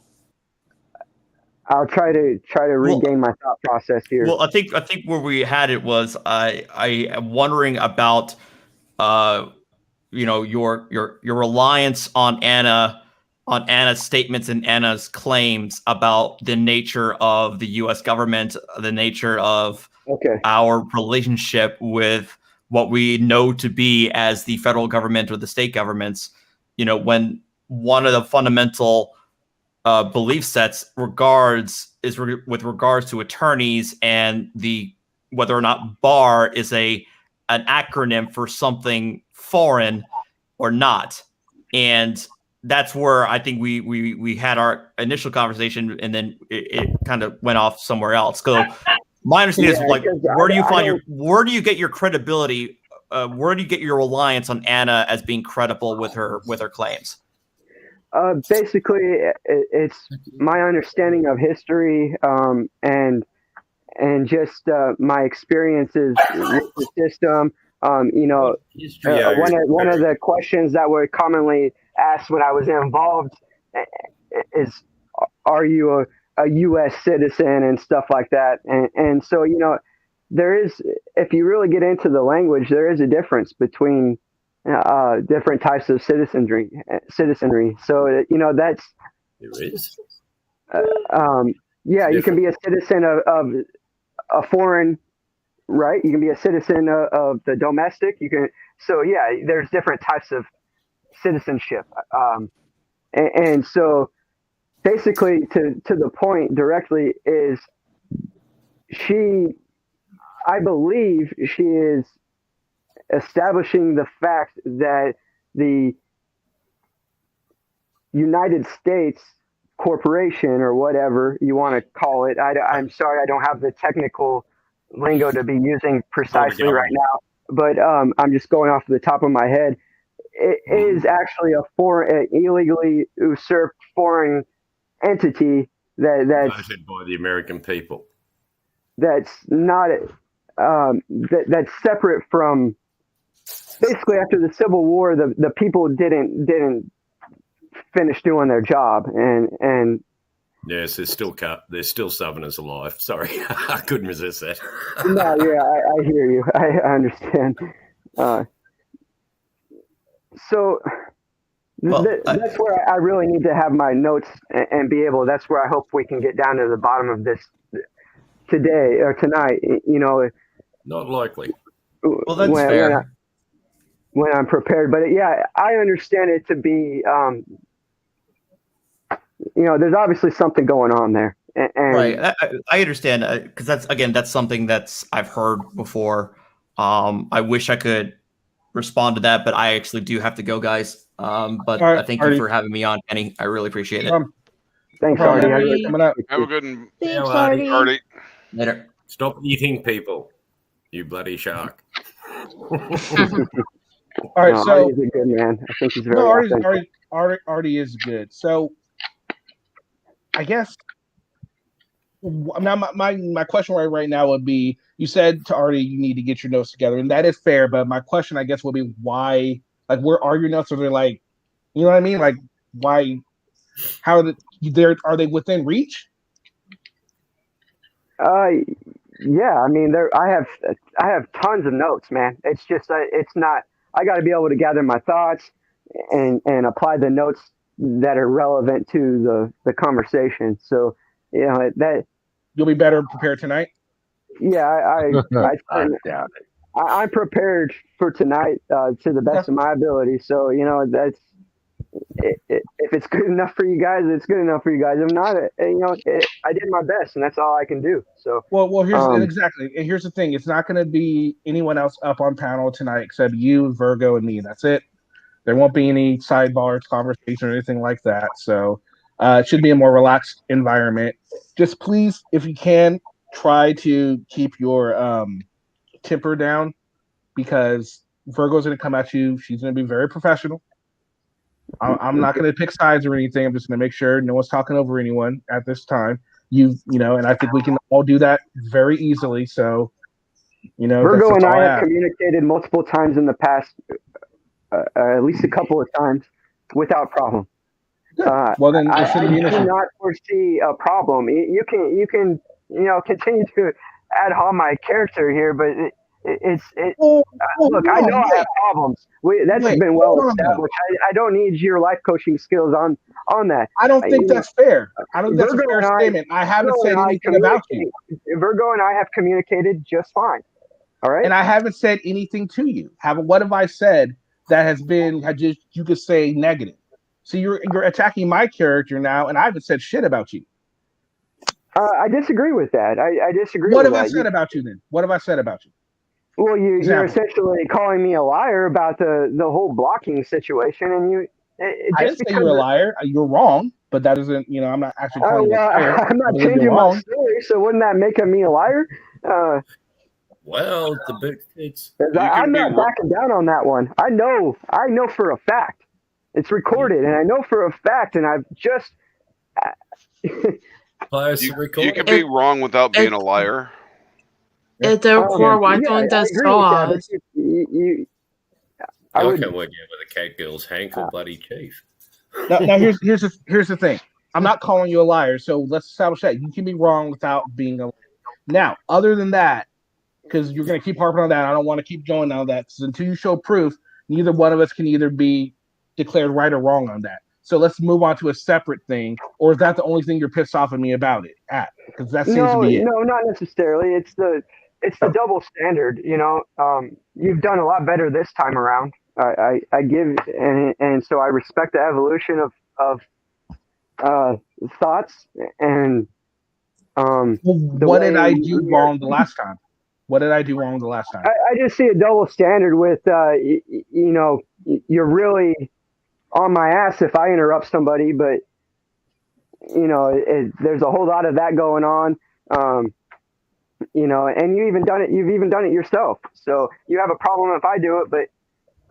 try to regain my thought process here. Well, I think where we had it was I am wondering about your reliance on Anna's statements and Anna's claims about the nature of the U.S. government, the nature of our relationship with what we know to be as the federal government or the state governments. When one of the fundamental belief sets with regards to attorneys and whether or not bar is an acronym for something foreign or not. And that's where I think we had our initial conversation, and then it kind of went off somewhere else. So my understanding is where do you get your credibility? Where do you get your reliance on Anna as being credible with her claims? Basically, it's my understanding of history and just my experiences with the system. One of the questions that were commonly asked when I was involved is, "Are you a U.S. citizen?" and stuff like that. And so there is, if you really get into the language, there is a difference between different types of citizenry. So that's there is. You can be a citizen of a foreign, right? You can be a citizen of the domestic. There's different types of citizenship. And so basically to the point directly is I believe she is establishing the fact that the United States corporation, or whatever you want to call it, I'm sorry, I don't have the technical lingo to be using precisely right now, but I'm just going off the top of my head. It is actually an illegally usurped foreign entity that's voted by the American people. That's not that's separate from. Basically, after the Civil War, the people didn't finish doing their job, and yes, they're still Southerners alive. Sorry, I couldn't resist that. No, yeah, I hear you. I understand. So, Well, that's where I really need to have my notes and be able. That's where I hope we can get down to the bottom of this today or tonight. Not likely. Well, that's fair. When I'm prepared, but yeah, I understand it to be. There's obviously something going on there. And right, I understand because that's something that's I've heard before. I wish I could respond to that, but I actually do have to go, guys. But right, thank you for having me on, Kenny. I really appreciate it. Thanks, Artie. Have a good one. Thanks, Artie. Later. Stop eating people, you bloody shark. All right, so Artie's a good man. I think he's very Artie is good. So I guess now my question right now would be: you said to Artie you need to get your notes together, and that is fair. But my question, I guess, would be why? Like, where are your notes? Are they like, you know what I mean? Like, why? How are they within reach? Yeah, I mean, I have tons of notes, man. It's just it's not. I got to be able to gather my thoughts and apply the notes that are relevant to the conversation. So, that you'll be better prepared tonight. Yeah, I'm prepared for tonight to the best of my ability. So, that's if it's good enough for you guys, it's good enough for you guys. If not, I did my best, and that's all I can do. So, well, here's exactly. And here's the thing: it's not going to be anyone else up on panel tonight except you, Virgo, and me. That's it. There won't be any sidebars, conversation, or anything like that. So, it should be a more relaxed environment. Just please, if you can, try to keep your temper down, because Virgo's going to come at you. She's going to be very professional. I'm not going to pick sides or anything. I'm just going to make sure no one's talking over anyone at this time. And I think we can all do that very easily. So, Virgo and I have communicated multiple times in the past, at least a couple of times, without problem. Well, then there shouldn't be an issue. I do not foresee a problem. You can continue to add on my character here, but look, I know I have problems. That's been well established. I don't need your life coaching skills on that. I don't think that's fair. I don't think that's a fair statement. I haven't said anything about you. Virgo and I have communicated just fine. All right. And I haven't said anything to you. What have I said that has been you could say negative? So you're attacking my character now, and I haven't said shit about you. I disagree with that. I disagree. What have I said about you then? What have I said about you? Well, you're essentially calling me a liar about the whole blocking situation, and I didn't say you're a liar. You're wrong, but that isn't. I'm not actually calling you a liar. I'm not changing my story, so wouldn't that make me a liar? Well, it's. I'm not backing down on that one. I know for a fact. It's recorded, and I know for a fact, and I've just. You can be wrong without being a liar. Therefore, why don't that stop? I can win you with a cat girl's ankle, bloody chief. Now here's the thing. I'm not calling you a liar, so let's establish that you can be wrong without being a liar. Now, other than that, because you're going to keep harping on that, I don't want to keep going on that. Because until you show proof, neither one of us can either be declared right or wrong on that. So let's move on to a separate thing. Or is that the only thing you're pissed off at me about it? Because that seems to be it. No, not necessarily. It's the double standard. You've done a lot better this time around. I give, and so I respect the evolution of thoughts and what did I do wrong the last time? What did I do wrong the last time? I just see a double standard with you're really on my ass if I interrupt somebody, but there's a whole lot of that going on. And you've even done it yourself. So you have a problem if I do it,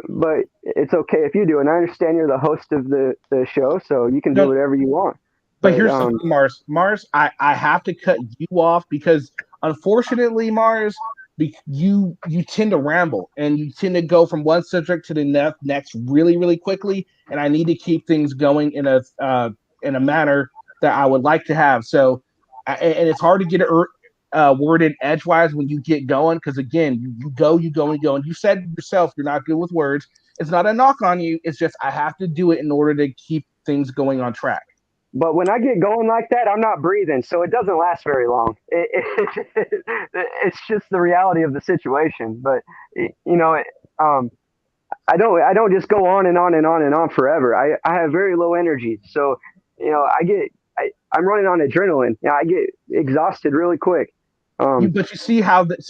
but it's okay if you do. And I understand you're the host of the show, so you can do whatever you want. But here's the thing, Mars. Mars, I have to cut you off because unfortunately, Mars, you tend to ramble and you tend to go from one subject to the next really, really quickly. And I need to keep things going in a manner that I would like to have. So, and it's hard to get it worded edgewise when you get going because again, you go, and you said yourself you're not good with words, It's not a knock on you. It's just I have to do it in order to keep things going on track. But when I get going like that, I'm not breathing, so it doesn't last very long. It's just the reality of the situation. But I don't just go on and on and on and on forever. I have very low energy, so I'm running on adrenaline. I get exhausted really quick. But you see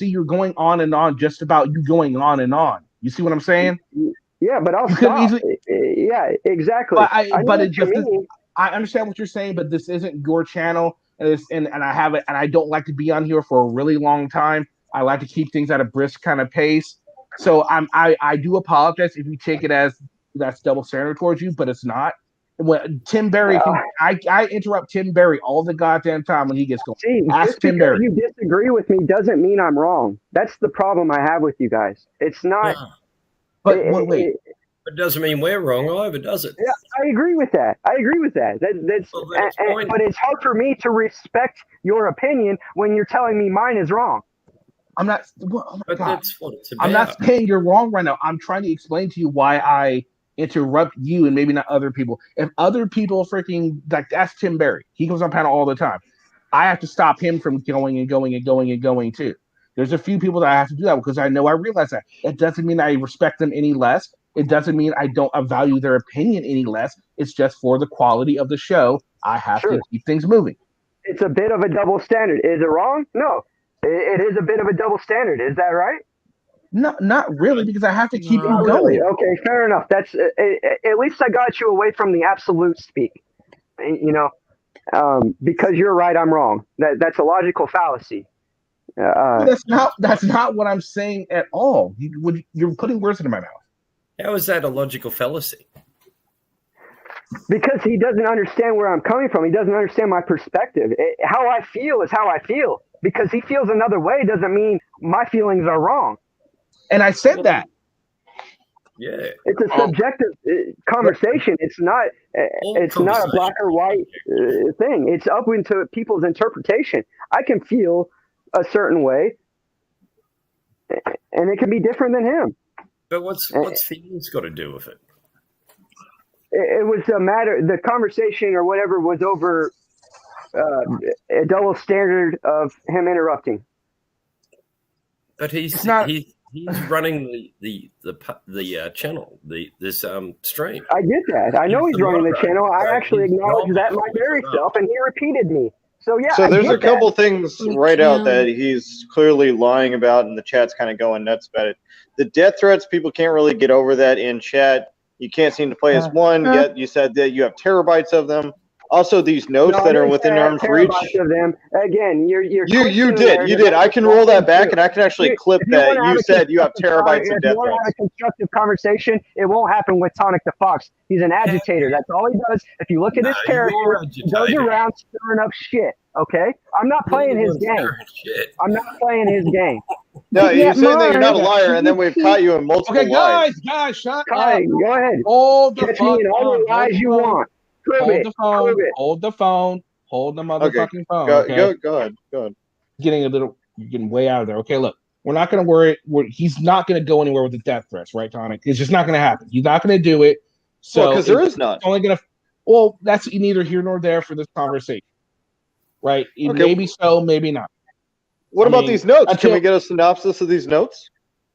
you're going on and on just about you going on and on. You see what I'm saying? Yeah, but I'll stop. Yeah, exactly. I understand what you're saying, but this isn't your channel, and I have it, and I don't like to be on here for a really long time. I like to keep things at a brisk kind of pace. So I do apologize if you take it as that's double standard towards you, but it's not. When Tim Berry, I interrupt Tim Berry all the goddamn time when he gets going. See, just because you disagree with me doesn't mean I'm wrong. That's the problem I have with you guys. It's not. But wait. It doesn't mean we're wrong either, does it? Yeah, I agree with that. But it's hard for me to respect your opinion when you're telling me mine is wrong. I'm not. Oh my God. That's what it's about. I'm not saying you're wrong right now. I'm trying to explain to you why I interrupt you and maybe not other people. If other people freaking like that's Tim Berry, he goes on panel all the time. I have to stop him from going and going and going and going too. There's a few people that I have to do that because I realize that. It doesn't mean I respect them any less. It doesn't mean I don't value their opinion any less. It's just for the quality of the show. I have to keep things moving. It's a bit of a double standard. Is it wrong? No. It is a bit of a double standard. Is that right? No, not really, because I have to keep it going. Really? Okay, fair enough. That's at least I got you away from the absolute speak. Because you're right, I'm wrong. That's a logical fallacy. That's not what I'm saying at all. You're putting words into my mouth. How is that a logical fallacy? Because he doesn't understand where I'm coming from. He doesn't understand my perspective. How I feel is how I feel. Because he feels another way doesn't mean my feelings are wrong. And I said that. Yeah. It's a subjective conversation. It's not a black or white thing. It's up into people's interpretation. I can feel a certain way, and it can be different than him. But what's feelings got to do with it? It was a matter. The conversation or whatever was over a double standard of him interrupting. But he's running the channel, this stream. I get that. I know he's running the channel. I actually acknowledge that my very self, and he repeated me. So yeah. So there's a couple things right out that he's clearly lying about, and the chat's kind of going nuts about it. The death threats, people can't really get over that in chat. You can't seem to play as one, yet you said that you have terabytes of them. Also, these notes that are within arm's reach. Of them. Again, you did. I can roll that back, and I can actually clip that. You said you have terabytes of death threats. If you want to have a constructive conversation, it won't happen with Tonic the Fox. He's an agitator. That's all he does. If you look at his character, he goes around stirring up shit. Okay? I'm not playing his game. I'm not playing his game. No, you're saying that you're not a liar, and then we've caught you in multiple lies. Okay, guys, shut up. Go ahead. Catch me in all the lies you want. Hold the phone. Hold the motherfucking phone. Okay? Go ahead. You're getting way out of there. Okay, look, we're not going to worry. He's not going to go anywhere with the death threats, right, Tonic? It's just not going to happen. He's not going to do it. So because there is none. Only going to. Well, that's neither here nor there for this conversation, right? Okay. Maybe so, maybe not. What about these notes? Can we get a synopsis of these notes?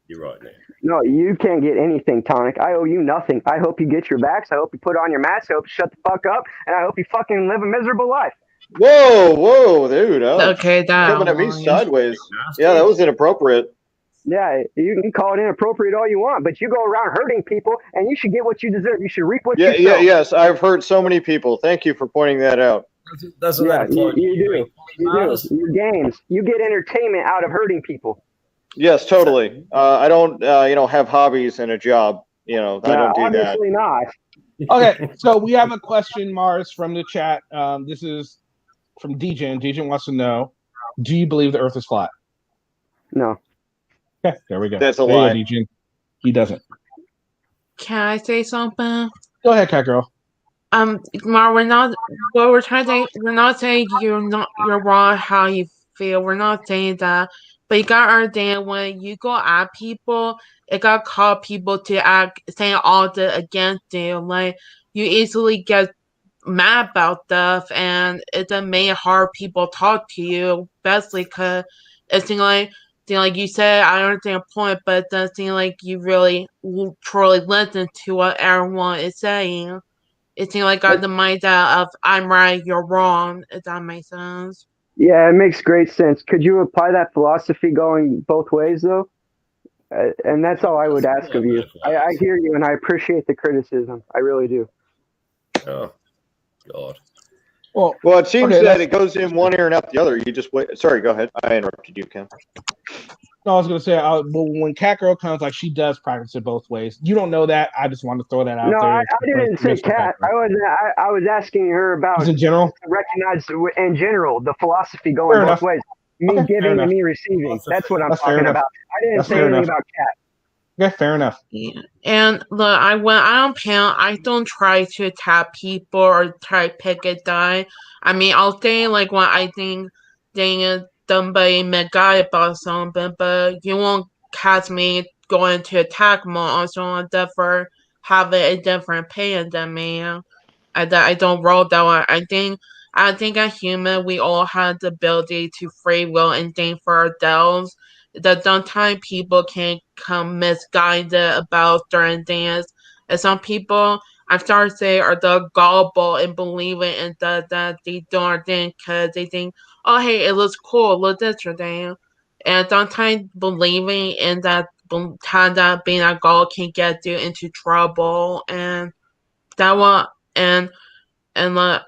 You're right, man. No, you can't get anything, Tonic. I owe you nothing. I hope you get your backs. I hope you put on your mask. I hope you shut the fuck up. And I hope you fucking live a miserable life. Whoa, dude. Okay, coming at me sideways. Yeah, that was inappropriate. Yeah, you can call it inappropriate all you want, but you go around hurting people, and you should get what you deserve. You should reap what you sow. Yes, I've hurt so many people. Thank you for pointing that out. Doesn't that apply to you do. You do. Your games. You get entertainment out of hurting people. Yes, totally. I don't, have hobbies and a job. I don't do that. Obviously not. Okay, so we have a question, Mars, from the chat. This is from Degen. Degen wants to know, do you believe the Earth is flat? No. Okay, there we go. That's a lie. Degen. He doesn't. Can I say something? Go ahead, cat girl. Mar, we're not saying you're wrong how you feel. We're not saying that. But you gotta understand when you go at people, it gotta call people to act saying all the against you. Like you easily get mad about stuff, and it doesn't make it hard people talk to you, especially because it seems like you said, I understand the point, but it doesn't seem like you really truly listen to what everyone is saying. It seems like got the mindset of I'm right, you're wrong, if that makes sense. Yeah, it makes great sense. Could you apply that philosophy going both ways, though? And that's all I would ask of you. I hear you, and I appreciate the criticism. I really do. Oh, God. Well, it seems that it goes in one ear and out the other. You just wait. Sorry, go ahead. I interrupted you, Ken. No, I was going to say, when Cat Girl comes, like, she does practice it both ways. You don't know that. I just wanted to throw that out there. No, I didn't say Cat. I was asking her about in general. Recognize in general the philosophy going both ways. Me giving and me receiving. That's what I'm talking about. I didn't say anything about Cat. Yeah, fair enough. Yeah. And look, I don't panel. I don't try to attack people or try to pick a guy. I mean, I'll say like when I think somebody met guy about something, but you won't catch me going to attack more on someone that for having a different opinion than me. I don't roll that way. I think as human, we all have the ability to free will and think for ourselves. That sometimes people can come misguided about certain things, and some people I'm starting to say are the gullible and believing in that they don't think because they think, oh hey, it looks cool, look this or that, and sometimes believing in that being a goal can get you into trouble, and that one and that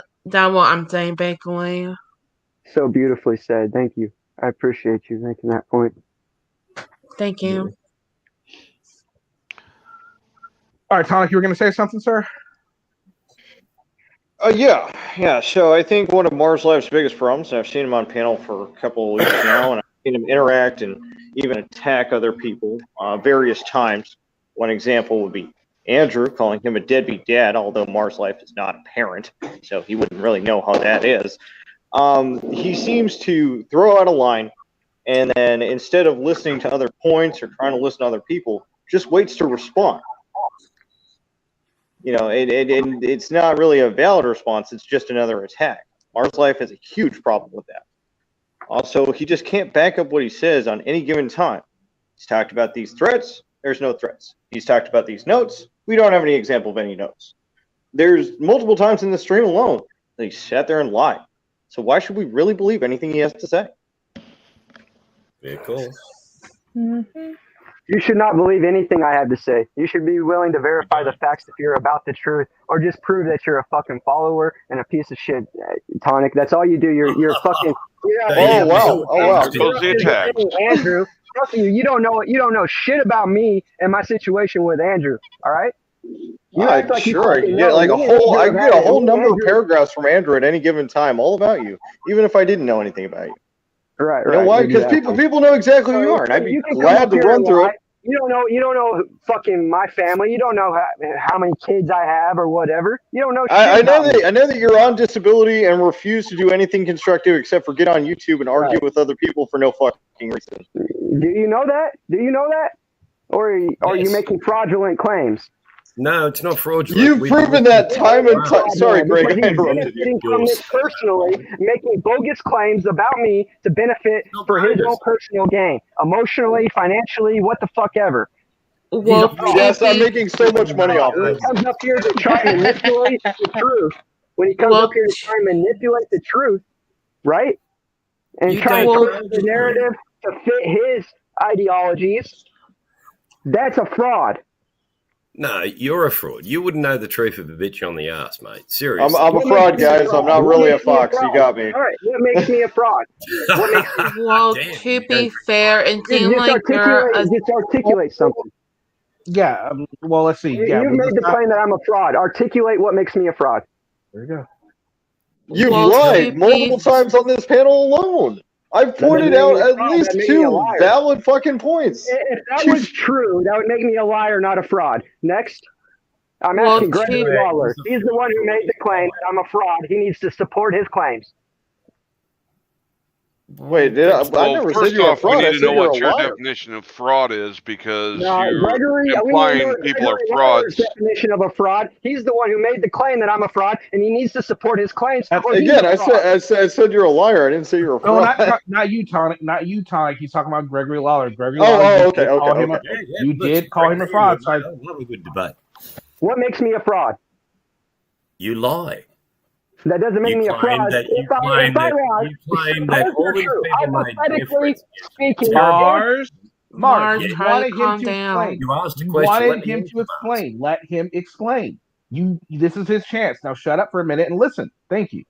what I'm saying basically. So beautifully said. Thank you. I appreciate you making that point. Thank you. All right, Tonic, you were going to say something, sir? Yeah. So I think one of Mars Life's biggest problems, and I've seen him on panel for a couple of weeks now, and I've seen him interact and even attack other people various times. One example would be Andrew calling him a deadbeat dad, although Mars Life is not a parent, so he wouldn't really know how that is. He seems to throw out a line, and then instead of listening to other points or trying to listen to other people, just waits to respond. You know, it's not really a valid response. It's just another attack. Mars Life has a huge problem with that. Also, he just can't back up what he says on any given time. He's talked about these threats. There's no threats. He's talked about these notes. We don't have any example of any notes. There's multiple times in the stream alone that he sat there and lied. So why should we really believe anything he has to say? Very cool. Mm-hmm. You should not believe anything I have to say. You should be willing to verify the facts if you're about the truth, or just prove that you're a fucking follower and a piece of shit, Tonic. That's all you do. You're a fucking. Oh wow! Andrew, trust me, you don't know shit about me and my situation with Andrew. All right. I can get like a whole number of paragraphs from Andrew at any given time, all about you, even if I didn't know anything about you. Right. You know why? Because people know exactly who you are, and I'd be glad to run through it. You don't know fucking my family. You don't know how many kids I have or whatever. You don't know shit I know that you're on disability and refuse to do anything constructive except for get on YouTube and argue with other people for no fucking reason. Do you know that? Or are you making fraudulent claims? No, it's not fraudulent. You've proven that time and time. Sorry, Greg, I interrupted you. From this personally, making bogus claims about me to benefit for his own personal gain, emotionally, financially, what the fuck ever. Well, yes, I'm making so much money off this. He comes up here to try and manipulate the truth. When he comes up here to try and manipulate the truth, right? And try and twist the narrative to fit his ideologies, that's a fraud. No, you're a fraud. You wouldn't know the truth of a bitch on the ass, mate. Seriously. I'm a fraud, guys. I'm not really a fox. You got me. All right, what makes me a fraud? Well, to be fair, it seems like just articulate something. Yeah. Well, let's see. You made the claim that I'm a fraud. Articulate what makes me a fraud. There you go. You've lied multiple times on this panel alone. I've pointed out at least 2 valid fucking points. If that was true, that would make me a liar, not a fraud. Next. I'm asking Gregory Lawler. He's the one who made the claim that I'm a fraud. He needs to support his claims. Wait, I've never said first you're a off, we fraud. I need to said know you're what a your liar. definition of fraud is because No, you're Gregory, implying people are frauds. Definition of a fraud. He's the one who made the claim that I'm a fraud, and he needs to support his claims. Again, I said you're a liar. I didn't say you're a No, fraud. not you, Tonic. Not you, Tonic. He's talking about Gregory Lawler. Gregory Oh, Lawler. okay. You did call him a fraud. So Love a good debate. What makes me a fraud? You lie. That doesn't make me a fraud. You claim that all these people made difference. Speaking, Mars, Mars, you try to wanted calm him to down. explain. You asked a You question. wanted him to explain. Let him explain. This is his chance. Now shut up for a minute and listen. Thank you.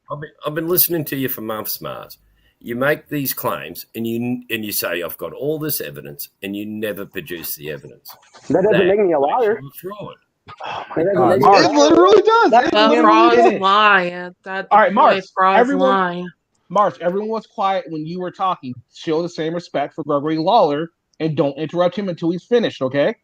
I've been listening to you for months, Mars. You make these claims and you say I've got all this evidence, and you never produce the evidence. That doesn't make me a liar. Fraud. It literally does. Frauds lie. That's all right, Mars. Lie. Mars, everyone was quiet when you were talking. Show the same respect for Gregory Lawler and don't interrupt him until he's finished, okay?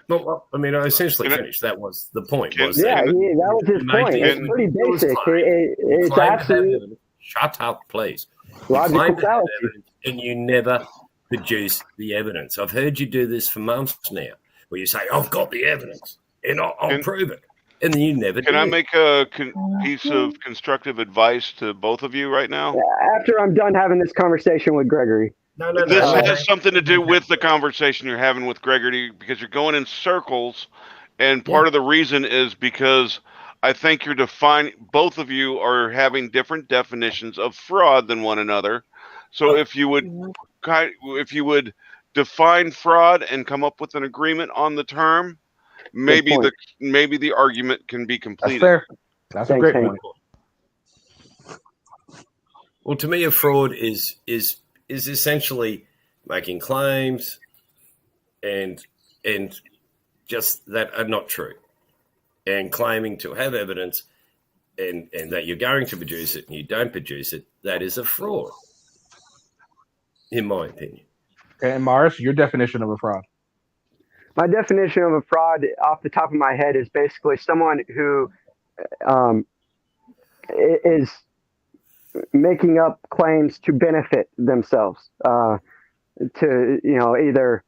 Well, I mean, I essentially finished. That was the point. That was his point. It's pretty basic. It's actually shut up, please. Logical You claim to have fallacy. evidence and you never produce the evidence. I've heard you do this for months now, where you say, "I've got the evidence and I'll prove it," and then you never. Can do I it. make a piece of constructive advice to both of you right now? After I'm done having this conversation with Gregory. This has something to do with the conversation you're having with Gregory because you're going in circles, and part of the reason is because I think you're both of you are having different definitions of fraud than one another. So if you would define fraud and come up with an agreement on the term, maybe the argument can be completed. That's fair. That's a great point. Well, to me, a fraud is essentially making claims and just that are not true, and claiming to have evidence and that you're going to produce it and you don't produce it. That is a fraud, in my opinion. Okay, and Mars, your definition of a fraud. My definition of a fraud off the top of my head is basically someone who is making up claims to benefit themselves, to either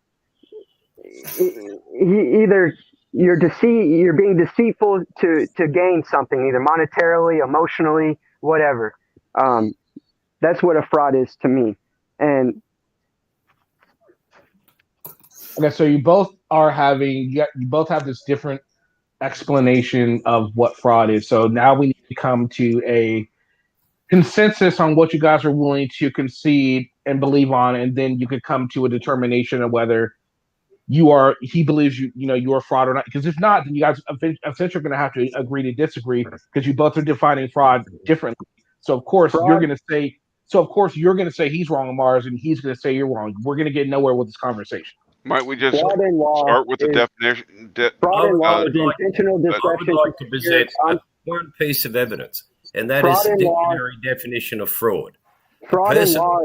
you're being deceitful to gain something, either monetarily, emotionally, whatever. That's what a fraud is to me. And okay, so you both have this different explanation of what fraud is. So now we need to come to a consensus on what you guys are willing to concede and believe on, and then you could come to a determination of whether he believes you're a fraud or not. Because if not, then you guys essentially are going to have to agree to disagree because you both are defining fraud differently. So of course you're going to say he's wrong on Mars, and he's going to say you're wrong. We're going to get nowhere with this conversation. Might we just start with the definition? Fraud in law is intentional deception. I would like to present one piece of evidence, and that is the dictionary definition of fraud. Fraud in law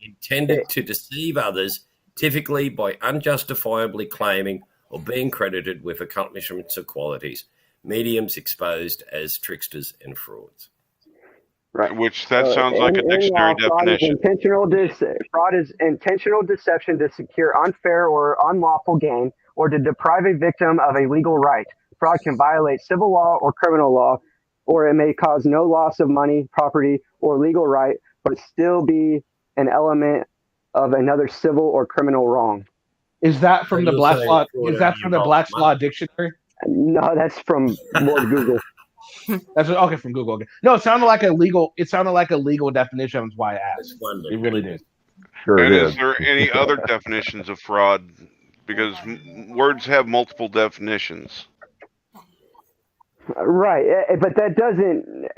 intended to deceive others, typically by unjustifiably claiming or being credited with accomplishments or qualities, mediums exposed as tricksters and frauds. Right, which sounds like a dictionary definition. Fraud is intentional deception to secure unfair or unlawful gain or to deprive a victim of a legal right. Fraud can violate civil law or criminal law, or it may cause no loss of money, property, or legal right, but still be an element of another civil or criminal wrong. Is that from the Black's Law? Is that from the Black's Law dictionary? No, that's from Lord Google. That's okay from Google. Okay. No, it sounded like a legal. It sounded like a legal definition. That's why I asked. It really did. Sure. And is there any other definitions of fraud? Because words have multiple definitions. Right, but that doesn't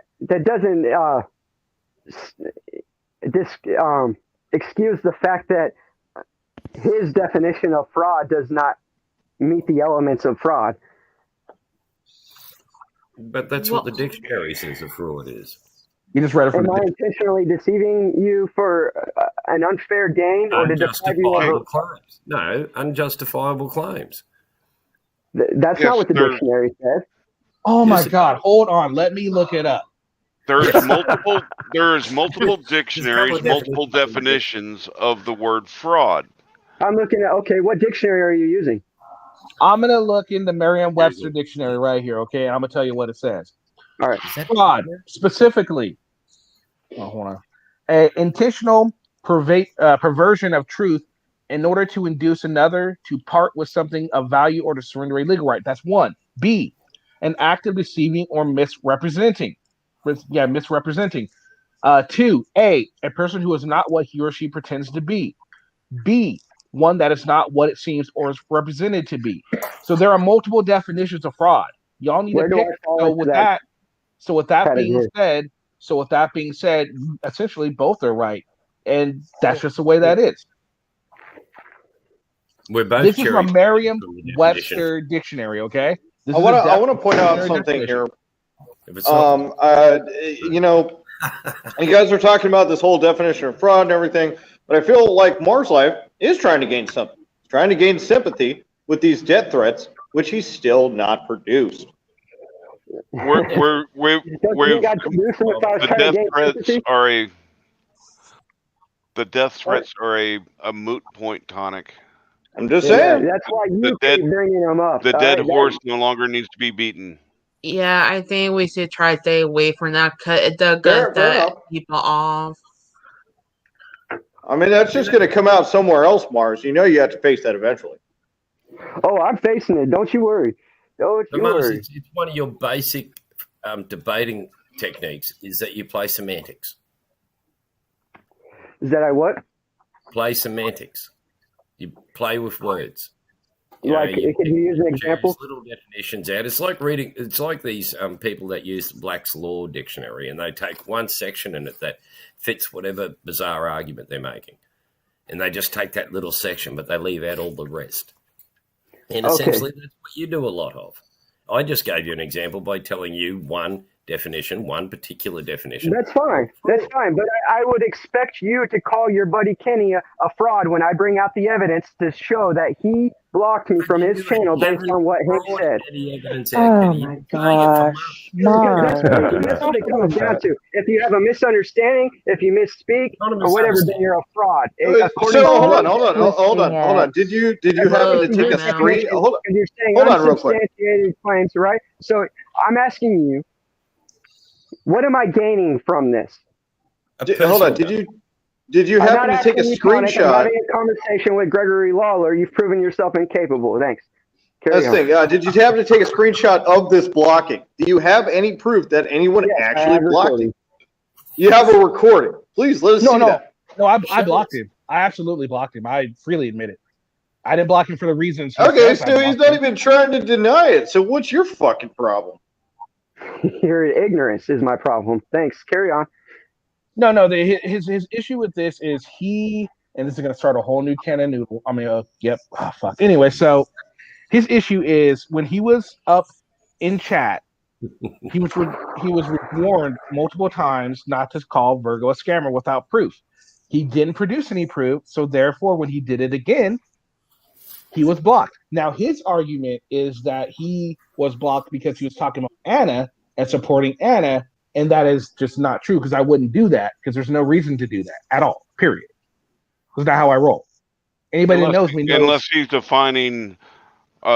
excuse the fact that his definition of fraud does not meet the elements of fraud. But that's what the dictionary says a fraud is. You just read it from Am I intentionally deceiving you for an unfair gain or to deprive you of claims? No, unjustifiable claims. That's not what the dictionary says. Oh my God! Hold on, let me look it up. There's multiple dictionaries, multiple definitions of the word fraud. I'm looking at, okay, what dictionary are you using? I'm going to look in the Merriam-Webster dictionary right here, okay? I'm going to tell you what it says. All right. Fraud, specifically, hold on. Intentional perversion of truth in order to induce another to part with something of value or to surrender a legal right. That's one. B, an act of deceiving or misrepresenting. Misrepresenting. 2, A person who is not what he or she pretends to be. B, one that is not what it seems or is represented to be. So there are multiple definitions of fraud. Y'all need to pick. So with that being said, essentially both are right, and that's just the way that is. We're both. This is from Merriam-Webster dictionary. Okay. I want to point out something here. You know, you guys are talking about this whole definition of fraud and everything, but I feel like Mars Life is trying to gain something. He's trying to gain sympathy with these death threats, which he's still not produced. The death threats are a moot point, Tonic. I'm just saying. That's why you keep bringing them up. The dead horse no longer needs to be beaten. Yeah, I think we should try to stay away from that. Cut the people off. I mean, that's just going to come out somewhere else, Mars. You know you have to face that eventually. Oh, I'm facing it. Don't you worry. Don't you worry. It's one of your basic debating techniques is that you play semantics. Is that I what? Play semantics. You play with words. Could you use an example? Little definitions out. It's like reading. It's like these people that use Black's Law Dictionary, and they take one section in it that fits whatever bizarre argument they're making, and they just take that little section, but they leave out all the rest. And essentially, that's what you do a lot of. I just gave you an example by telling you one particular definition. That's fine. That's fine. But I would expect you to call your buddy Kenny a fraud when I bring out the evidence to show that he blocked me from his channel based on what he said. Oh my gosh. That's what it comes down to. If you have a misunderstanding, if you misspeak, or whatever, then you're a fraud. So hold on. Did you happen to take a screen? Hold on. You're saying real quick. Unsubstantiated claims, right? So I'm asking you, what am I gaining from this? Hold on. Did you happen to take a screenshot? I'm having a conversation with Gregory Lawler. You've proven yourself incapable. Thanks. That's the thing. Did you happen to take a screenshot of this blocking? Do you have any proof that anyone actually blocked it? You have a recording. Please let us see that. No, I blocked him. I absolutely blocked him. I freely admit it. I didn't block him for the reasons. Okay, so he's not even trying to deny it. So what's your fucking problem? Your ignorance is my problem. Thanks. Carry on. No. His issue with this is and this is going to start a whole new can of noodle. I mean, yep. Oh, fuck. Anyway, so his issue is when he was up in chat, he was warned multiple times not to call Virgo a scammer without proof. He didn't produce any proof, so therefore, when he did it again, he was blocked. Now, his argument is that he was blocked because he was talking about Anna and supporting Anna, and that is just not true because I wouldn't do that because there's no reason to do that at all, period. That's not how I roll. Anybody that knows me knows. Unless he's defining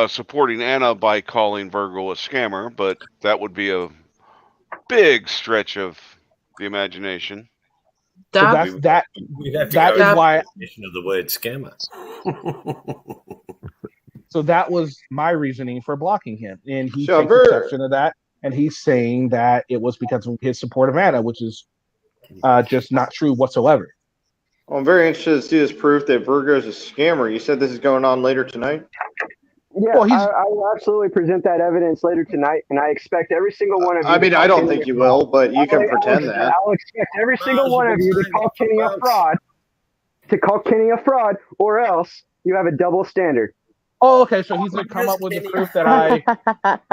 supporting Anna by calling Virgo a scammer, but that would be a big stretch of the imagination. That is why definition of the word scammer. So that was my reasoning for blocking him, and he takes exception of that, and he's saying that it was because of his support of Anna, which is just not true whatsoever. Well, I'm very interested to see this proof that Virgo is a scammer. You said this is going on later tonight? Yeah, I will absolutely present that evidence later tonight, and I expect every single one of you. I mean, I don't think you will, but you can pretend that. I'll expect every single one of you to call Kenny a fraud, or else you have a double standard. Oh, okay. So he's gonna come up with the proof that I.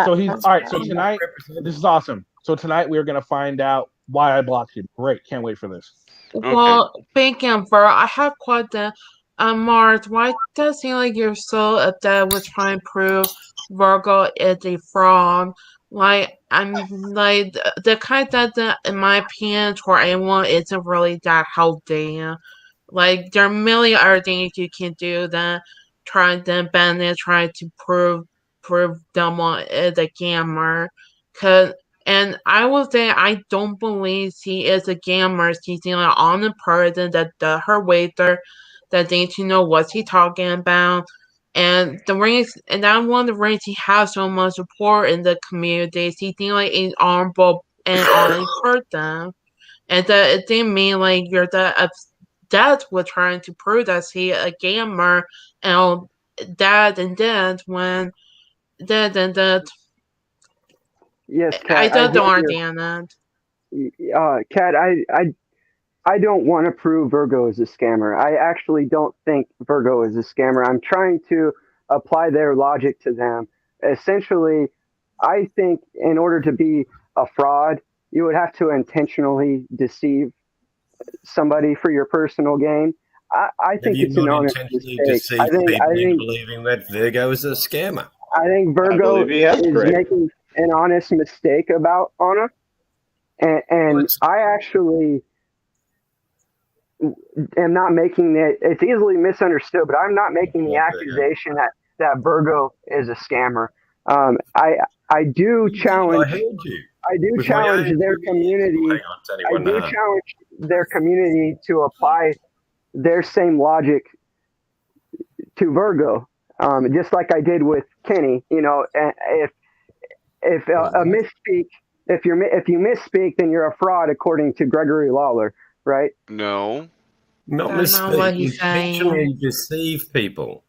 So he's all right. So tonight, this is awesome. So tonight we are gonna find out why I blocked him. Great, can't wait for this. Well, thinking for I have quite the. Mars, why does it seem like you're so upset with trying to prove Virgo is a fraud Like, I'm like the kind that, in my opinion, for anyone isn't really that healthy. Like, there are a million other things you can do than trying to Bennett trying to prove Delmont is a gamer. And I will say I don't believe he is a gamer. He's an honest person that does her waiter, that needs to know what he's talking about. And that's one of the reasons he has so much support in the community. He seems like an honorable and honest person. And that it didn't mean like you're that was trying to prove that he a gamer and that when that. Yes, Kat, I don't hear understand that. Kat, I don't want to prove Virgo is a scammer. I actually don't think Virgo is a scammer. I'm trying to apply their logic to them. Essentially, I think in order to be a fraud, you would have to intentionally deceive somebody for your personal gain. I think it's an honest mistake. I think believing that Virgo is a scammer. I think Virgo is making an honest mistake about Anna, and I actually am not making it. It's easily misunderstood, but I'm not making the accusation that Virgo is a scammer. I do challenge. I do challenge their community. I do challenge their community to apply their same logic to Virgo, just like I did with Kenny. You know, if a misspeak, if you misspeak, then you're a fraud according to Gregory Lawler, right? No, not misspeak. You intentionally deceive people.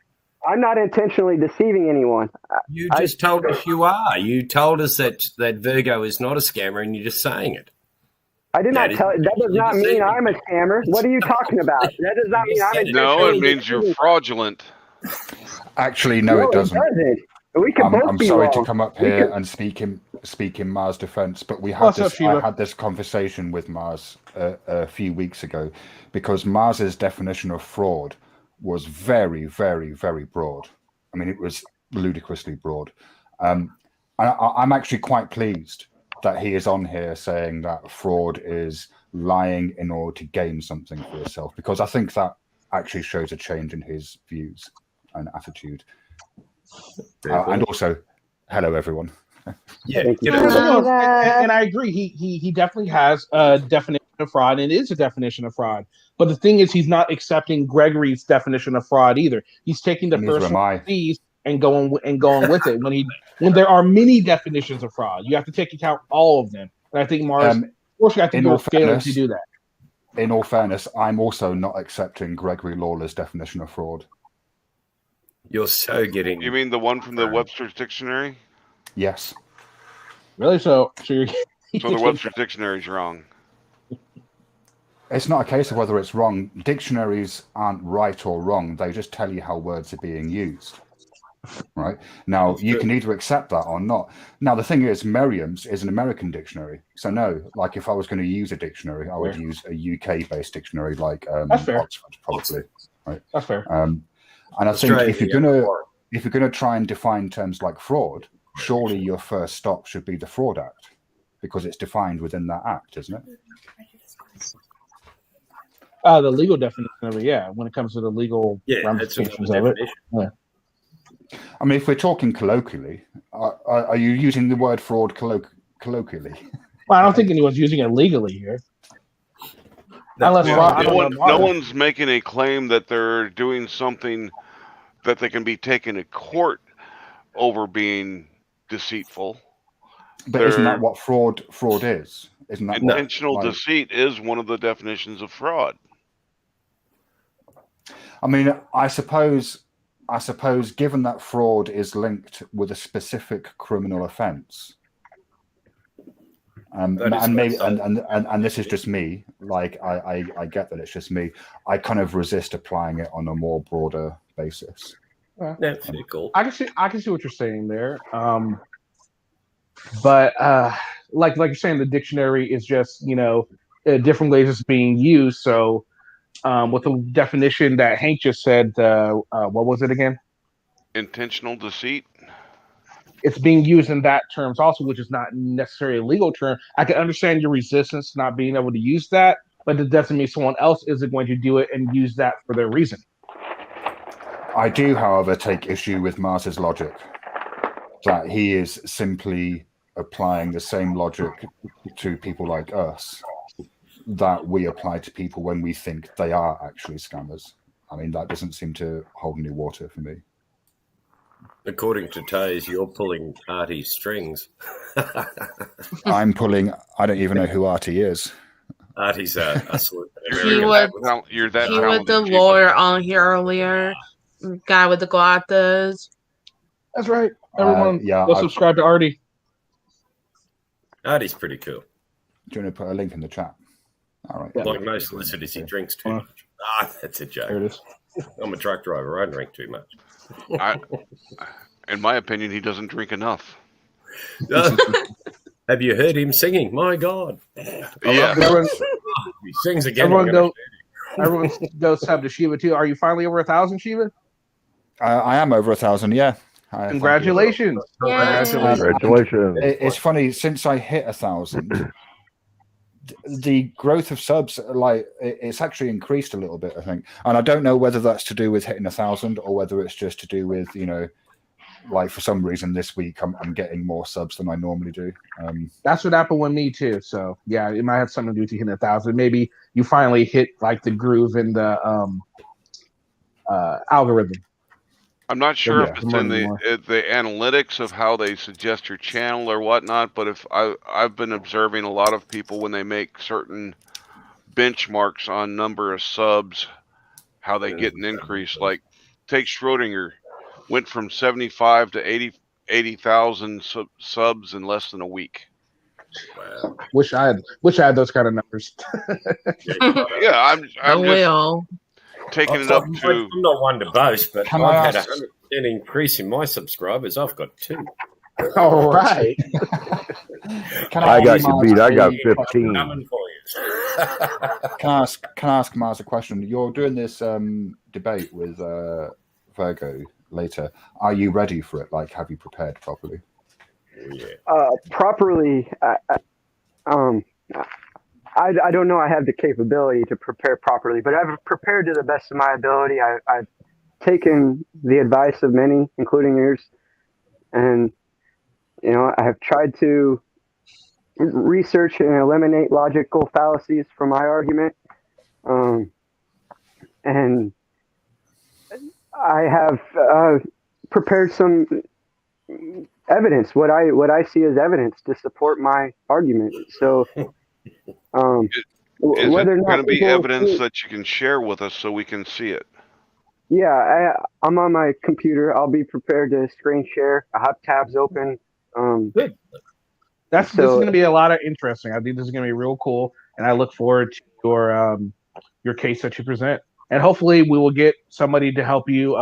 I'm not intentionally deceiving anyone. You just told us you are. You told us that Virgo is not a scammer, and you're just saying it. I did not tell. That does not mean I'm a scammer. What are you talking about? That does not mean I'm. No, it means you're fraudulent. Actually, no, it doesn't. We can both I'm be sorry wrong. to come up here and speak in Mars' defense, but we had I had this conversation with Mars a few weeks ago because Mars's definition of fraud was very, very, very broad. I mean, it was ludicrously broad. I'm actually quite pleased that he is on here saying that fraud is lying in order to gain something for yourself, because I think that actually shows a change in his views and attitude. And also, hello everyone. Yeah, and I agree. He definitely has a definition of fraud, and it is a definition of fraud. But the thing is, he's not accepting Gregory's definition of fraud either. He's taking the first one and going with it. When there are many definitions of fraud, you have to take account all of them. And I think Mars, unfortunately, I think you're failing to do that. In all fairness, I'm also not accepting Gregory Lawler's definition of fraud. You're so getting. You mean the one from the Webster's Dictionary? Yes. Really? So you're. So the Webster's Dictionary's wrong. It's not a case of whether it's wrong. Dictionaries aren't right or wrong. They just tell you how words are being used. Right? Now, you can either accept that or not. Now, the thing is, Merriam's is an American dictionary. So, no, like if I was going to use a dictionary, I would use a UK-based dictionary like Oxford, probably. Right? That's fair. And I think if you're gonna try and define terms like fraud, surely your first stop should be the Fraud Act, because it's defined within that act, isn't it? The legal definition of it, yeah. When it comes to the legal ramifications of it, yeah. I mean, if we're talking colloquially, are you using the word fraud colloquially? Well, I don't think anyone's using it legally here. No one's making a claim that they're doing something that they can be taken to court over being deceitful. But isn't that what fraud is? Isn't that intentional deceit is one of the definitions of fraud? I mean, I suppose, given that fraud is linked with a specific criminal offence, and this is just me. Like I get that it's just me. I kind of resist applying it on a more broader basis. That's pretty cool. I can see what you're saying there. But like you're saying, the dictionary is just different ways it's being used. So with the definition that Hank just said, what was it again? Intentional deceit. it's being used in that terms also, which is not necessarily a legal term. I can understand your resistance to not being able to use that, but it doesn't mean someone else isn't going to do it and use that for their reason. I do, however, take issue with Mars's logic that he is simply applying the same logic to people like us that we apply to people when we think they are actually scammers. I mean, that doesn't seem to hold any water for me. According to Taze, you're pulling Artie's strings. I'm pulling. I don't even know who Artie is. Artie's a He was the lawyer on here earlier. Guy with the glasses. That's right. Everyone, go subscribe to Artie. Artie's pretty cool. Do you want to put a link in the chat? All right. Like most listeners, he drinks too much. That's a joke. There it is. I'm a truck driver. I drink too much. In my opinion, he doesn't drink enough. Have you heard him singing? My God. Yeah. He sings again. Everyone goes sub to Shiva too. Are you finally over 1,000, Shiva? I am over 1,000. Yeah. Congratulations. Congratulations. It's funny, since I hit 1,000, the growth of subs, like, it's actually increased a little bit, I think. And I don't know whether that's to do with hitting 1,000 or whether it's just to do with, like, for some reason this week I'm getting more subs than I normally do. That's what happened with me too. So yeah, it might have something to do with you hitting 1,000. Maybe you finally hit like the groove in the algorithm. I'm not sure if it's in the analytics of how they suggest your channel or whatnot, but if I've been observing a lot of people when they make certain benchmarks on number of subs, how they get an increase. Like, take Schrodinger, went from 75 to 80,000 subs in less than a week. Wow. Wish I had those kind of numbers. Yeah, I'm just taking it up to. I'm not one to boast, but Can I've I had a 100% increase in my subscribers. I've got 2. All right. I got you beat. I got 15. Can I ask Mars a question? You're doing this debate with Virgo later. Are you ready for it? Like, have you prepared properly? Properly, I don't know I have the capability to prepare properly, but I've prepared to the best of my ability. I've taken the advice of many, including yours, and I have tried to research and eliminate logical fallacies from my argument, and I have prepared some evidence, what I see as evidence to support my argument. So. Is it going to be evidence that you can share with us so we can see it? Yeah, I'm on my computer. I'll be prepared to screen share. I have tabs open. Good. This is going to be a lot of interesting. I think this is going to be real cool, and I look forward to your case that you present. And hopefully, we will get somebody to help you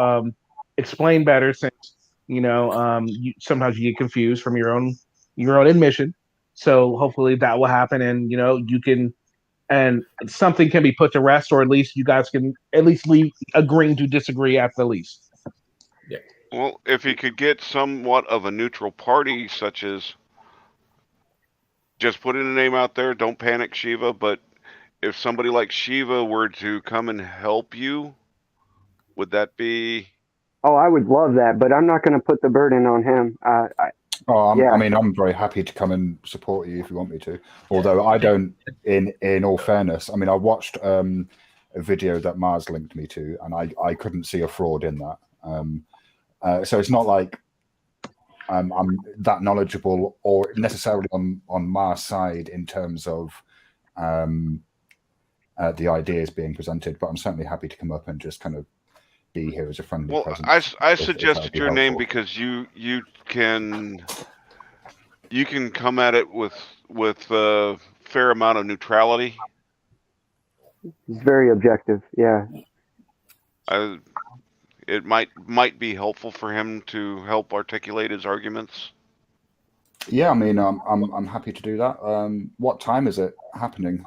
explain better, since sometimes you get confused from your own admission. So hopefully that will happen, and you can, and something can be put to rest, or at least you guys can at least leave agreeing to disagree at the least. Yeah. Well, if you could get somewhat of a neutral party, such as just putting a name out there, don't panic, Shiva. But if somebody like Shiva were to come and help you, would that be? Oh, I would love that, but I'm not going to put the burden on him. I'm very happy to come and support you if you want me to. Although I don't, in all fairness, I watched a video that Mars linked me to, and I couldn't see a fraud in that. So it's not like I'm that knowledgeable or necessarily on Mars' side in terms of the ideas being presented, but I'm certainly happy to come up and just kind of be here as a friendly presence. I suggested your name because you can come at it with a fair amount of neutrality. It's very objective, yeah. It might be helpful for him to help articulate his arguments. Yeah, I'm happy to do that. What time is it happening?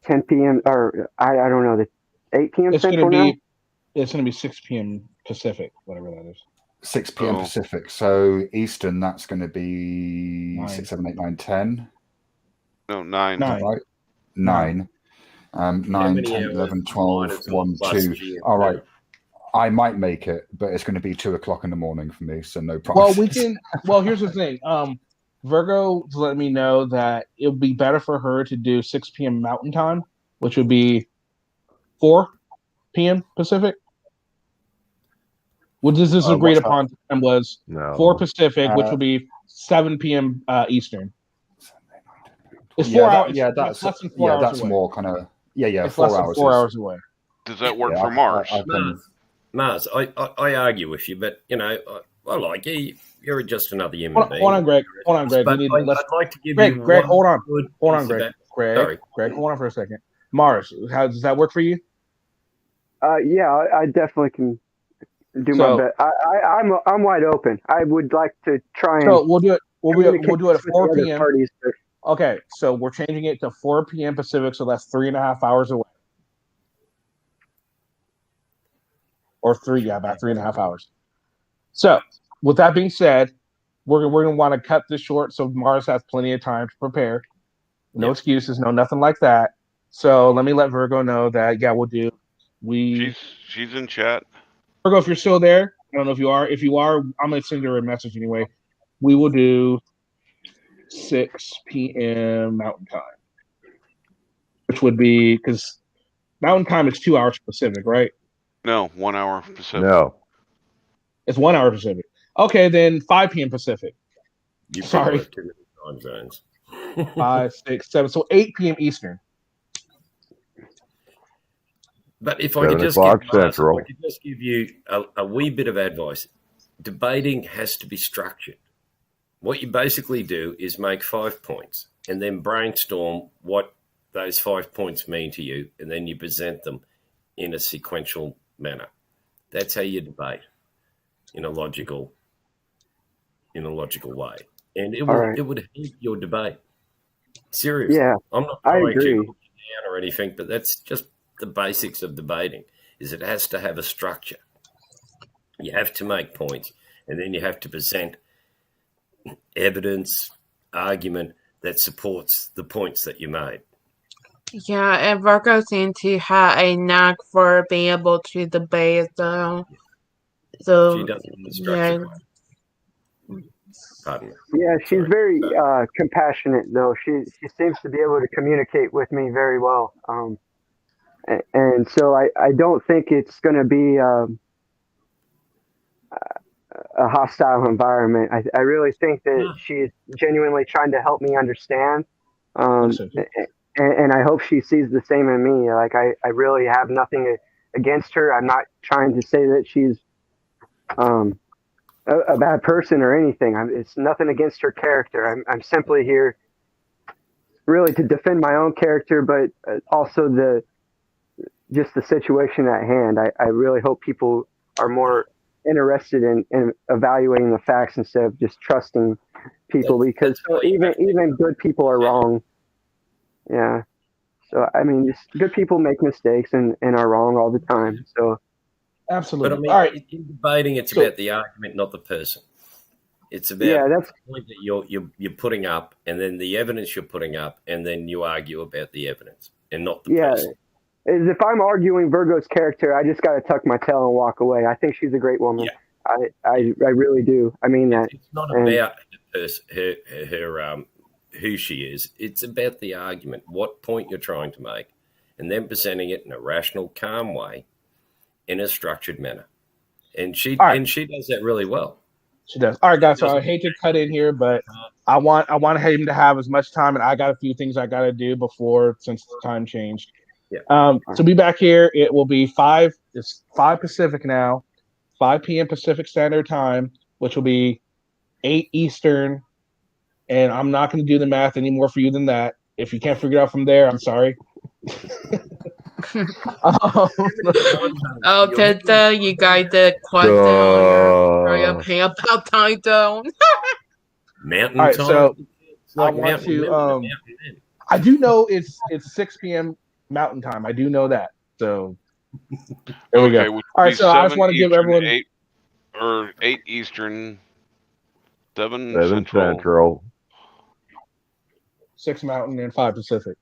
10 p.m. or I don't know, the 8 p.m. Central now? It's going to be 6 p.m. Pacific, whatever that is. 6 p.m. Pacific. So Eastern, that's going to be 6, 7, 8, 9, 10. No, 9. Is that right? 9. 9, 10, 11, 12, 1, 2. All right. I might make it, but it's going to be 2 o'clock in the morning for me, so no problem. Well, we can. Well, here's the thing. Virgo let me know that it would be better for her to do 6 p.m. Mountain Time, which would be 4 p.m. Pacific. What does this agreed upon time was 4 Pacific, which would be 7 p.m. Eastern. It's 4 hours. Yeah, that's less than 4 hours that's away. more kind of It's 4 less than hours. 4 hours away. Does that work for Mars? Mars, I argue with you, but I like you. You're just another human being. Hold on, Greg. I'd like to give Greg, you Greg, one hold on. good Hold on, piece of Greg. that. Greg, Greg, hold on for a second. Mars, how does that work for you? Yeah, I definitely can do my best. I'm wide open. I would like to try and. So we'll do it. We'll do it at 4 with the other p.m. parties, but- Okay, so we're changing it to 4 p.m. Pacific, so that's 3.5 hours away. Or about 3.5 hours. So, with that being said, we're going to want to cut this short so Mars has plenty of time to prepare. No excuses, no nothing like that. So let me let Virgo know that we'll do. She's in chat. Virgo, if you're still there, I don't know if you are. If you are, I'm going to send her a message anyway. We will do 6 p.m. Mountain Time, which would be because Mountain Time is 2 hours Pacific, right? No, 1 hour Pacific. No. It's 1 hour Pacific. Okay, then 5 p.m. Pacific. Sorry. 5, 6, 7. So 8 p.m. Eastern. But if I could just give you a wee bit of advice, debating has to be structured. What you basically do is make 5 points and then brainstorm what those 5 points mean to you, and then you present them in a sequential manner. That's how you debate in a logical way, and it would help your debate. Seriously, Yeah, I'm not I trying to agree. put you down or anything, but that's just the basics of debating. Is it has to have a structure. You have to make points, and then you have to present evidence, argument that supports the points that you made. Yeah, and Virgo seems to have a knack for being able to debate, though. So, She does it in a structured way. Pardon me. Yeah, she's very compassionate, though. She seems to be able to communicate with me very well. And so I don't think it's going to be a hostile environment. I really think that she's genuinely trying to help me understand. And I hope she sees the same in me. Like, I really have nothing against her. I'm not trying to say that she's a bad person or anything. It's nothing against her character. I'm simply here really to defend my own character, but also the situation at hand. I really hope people are more interested in evaluating the facts instead of just trusting people, because even good people are wrong. Yeah. So, I mean, just good people make mistakes and are wrong all the time. So, absolutely. But I mean, all right. In debating, it's about the argument, not the person. It's about the point that you're putting up, and then the evidence you're putting up, and then you argue about the evidence, and not the person. Is if I'm arguing Virgo's character, I just got to tuck my tail and walk away. I think she's a great woman. Yeah. I really do. I mean that. It's not about her who she is. It's about the argument, what point you're trying to make, and then presenting it in a rational, calm way, in a structured manner. And she does that really well. She does. All right, guys. So I hate to cut in here, but I want him to have as much time, and I got a few things I got to do since the time changed. Yeah. To be back here, it will be 5. It's 5 Pacific now, 5 p.m. Pacific Standard Time, which will be 8 Eastern. And I'm not going to do the math any more for you than that. If you can't figure it out from there, I'm sorry. Teta, you got the question on your pay about time zone. Mountain All right, time. so like I want to. I do know it's 6 p.m. Mountain Time. I do know that. So there we go. All right, so I just want to give everyone. or 8 Eastern, 7 Central, 6 Mountain, and 5 Pacific.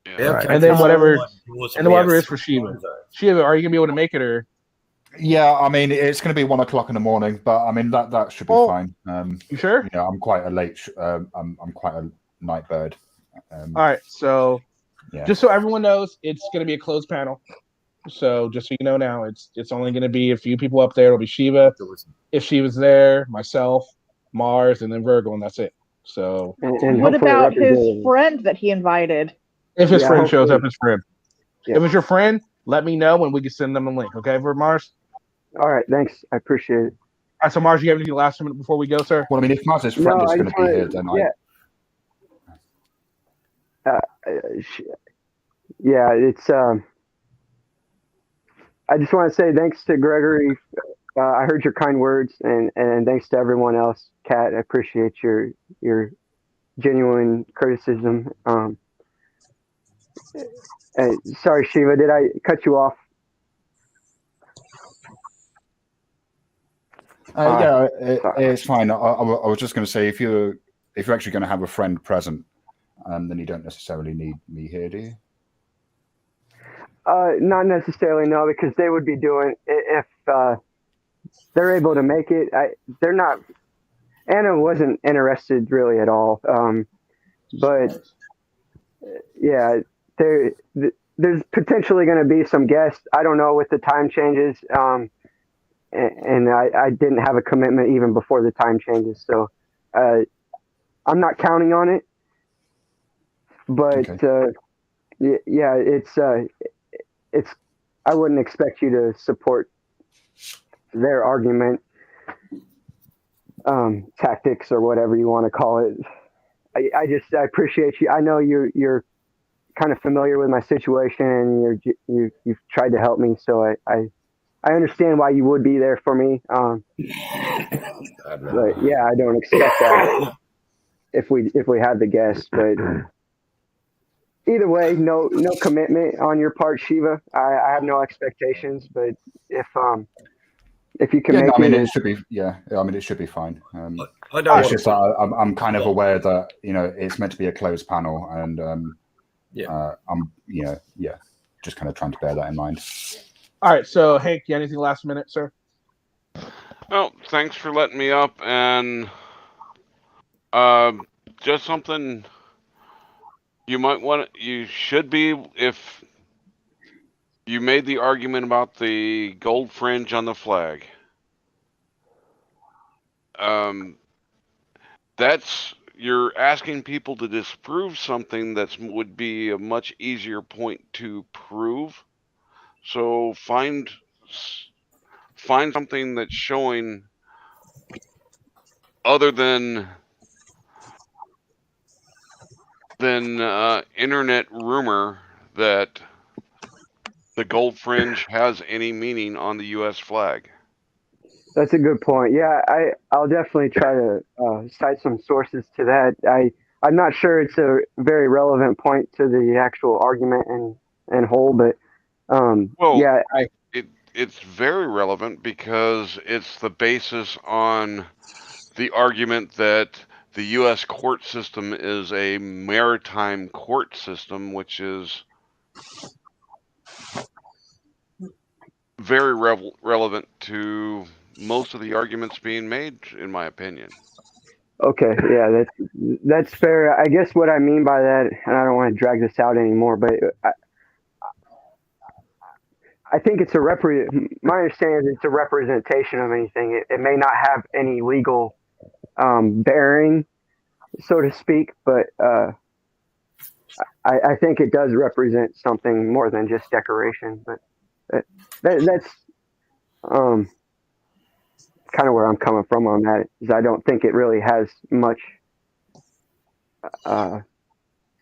Yeah. Right. And then whatever is for have Shiva. Shiva, are you gonna be able to make it, or? Yeah, I mean it's going to be 1 o'clock in the morning, but I mean that should be fine. You sure? You know, I'm quite a late. I'm quite a night bird. All right, so just so everyone knows, it's going to be a closed panel. So just so you know now, it's only going to be a few people up there. It'll be Shiva. If Shiva's there, myself, Mars, and then Virgo, and that's it. So and what about his friend that he invited? If his friend shows up, his friend. Yeah. If it's your friend, let me know and we can send them a link. Okay, for Mars. All right, thanks. I appreciate it. All right, so Mars, you have anything last minute before we go, sir? Well, I mean, if Mars' friend is going to be here, then it's. I just want to say thanks to Gregory. I heard your kind words, and thanks to everyone else. Kat, I appreciate your genuine criticism. Sorry, Shiva, did I cut you off? Yeah, it's fine. I was just going to say if you're actually going to have a friend present, then you don't necessarily need me here, do you? Not necessarily, no, because they would be doing if they're able to make it. They're not. Anna wasn't interested really at all, but yeah, there's potentially going to be some guests. I don't know with the time changes, and I didn't have a commitment even before the time changes, so I'm not counting on it. But yeah, it's. I wouldn't expect you to support their argument, tactics or whatever you want to call it. I appreciate you. I know you're kind of familiar with my situation and you've tried to help me. So I understand why you would be there for me. But yeah, I don't expect that if we had the guest, but either way, no commitment on your part, Shiva. I have no expectations, but if you can make it, it should be. Yeah, I mean, it should be fine. It's just I'm kind of aware that it's meant to be a closed panel, and I'm just kind of trying to bear that in mind. All right, so Hank, you got anything last minute, sir? Well, thanks for letting me up, and just something. You should be, if you made the argument about the gold fringe on the flag. You're asking people to disprove something would be a much easier point to prove. So find something that's showing other than internet rumor that the gold fringe has any meaning on the U.S. flag. That's a good point. Yeah, I'll definitely try to cite some sources to that. I'm not sure it's a very relevant point to the actual argument and whole, but it's very relevant because it's the basis on the argument that the U.S. court system is a maritime court system, which is very relevant to most of the arguments being made, in my opinion. Okay, yeah, that's fair. I guess what I mean by that, and I don't want to drag this out anymore, but I think it's my understanding is it's a representation of anything. It may not have any legal bearing, so to speak, but I think it does represent something more than just decoration. But that's kind of where I'm coming from on that. Is I don't think it really has much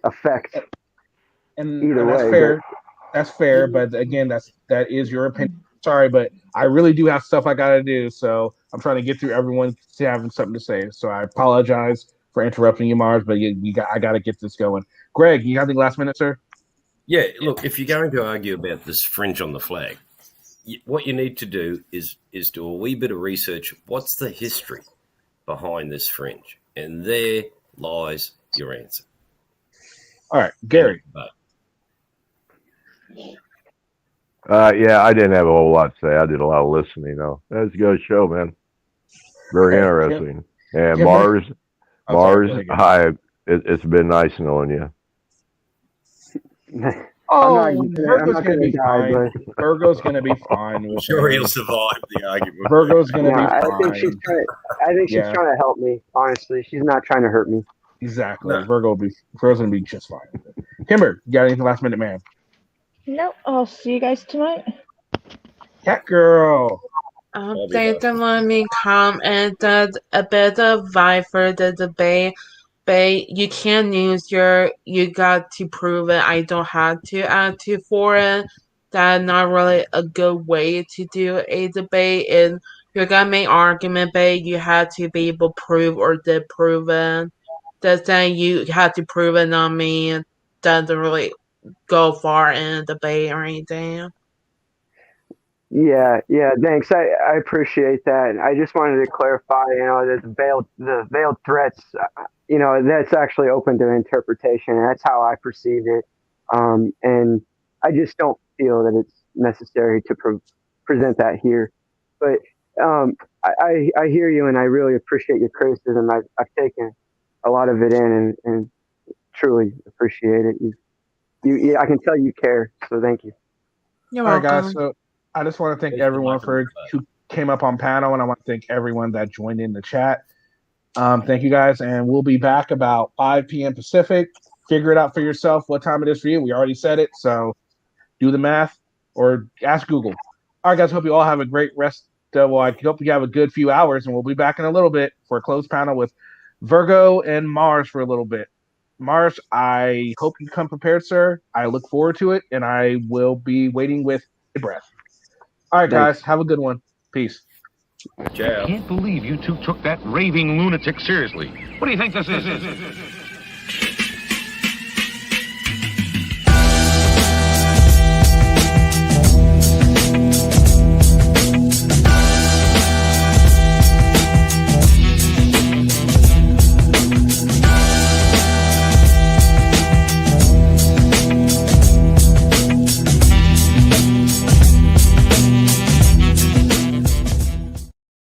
effect. And either that's way, fair. That's fair, but again, that is your opinion. Sorry, but I really do have stuff I gotta do, so I'm trying to get through everyone having something to say. So I apologize for interrupting you, Mars, but I gotta get this going. Greg, you got anything last minute, sir? Yeah, look, if you're going to argue about this fringe on the flag, what you need to do is do a wee bit of research. What's the history behind this fringe? And there lies your answer. All right, Gary. Yeah, I didn't have a whole lot to say. I did a lot of listening, though. That's a good show, man. Very interesting. And Mars, hi. It's been nice knowing you. Virgo's going to be fine. Virgo's going to be fine. I'm sure he'll survive the argument. Virgo's going to be fine. I think she's trying to help me. Honestly, she's not trying to hurt me. Exactly. No. Virgo's going to be just fine. Kimber, you got anything last minute, man? Nope. I'll see you guys tonight. Cat girl. They don't let me comment that a bit of vibe for the debate. But you can't use you got to prove it. I don't have to add to for it. That's not really a good way to do a debate. And you're gonna make argument, but you have to be able to prove or disprove it. That's saying you have to prove it, not me. Doesn't really go far in a debate or anything. Yeah, thanks. I appreciate that. I just wanted to clarify, that the veiled threats, that's actually open to interpretation. And that's how I perceive it. And I just don't feel that it's necessary to present that here. But I hear you, and I really appreciate your criticism. I've taken a lot of it in and truly appreciate it. You I can tell you care, so thank you. You're welcome. All right, guys. So I just want to thank everyone who came up on panel, and I want to thank everyone that joined in the chat. Thank you guys, and we'll be back about 5 p.m. Pacific. Figure it out for yourself what time it is for you. We already said it, so do the math or ask Google. All right, guys, hope you all have a great rest. I hope you have a good few hours, and we'll be back in a little bit for a closed panel with Virgo and Mars for a little bit. Mars, I hope you come prepared, sir. I look forward to it, and I will be waiting with a breath. All right, guys, have a good one. Peace. I can't believe you two took that raving lunatic seriously. What do you think this is?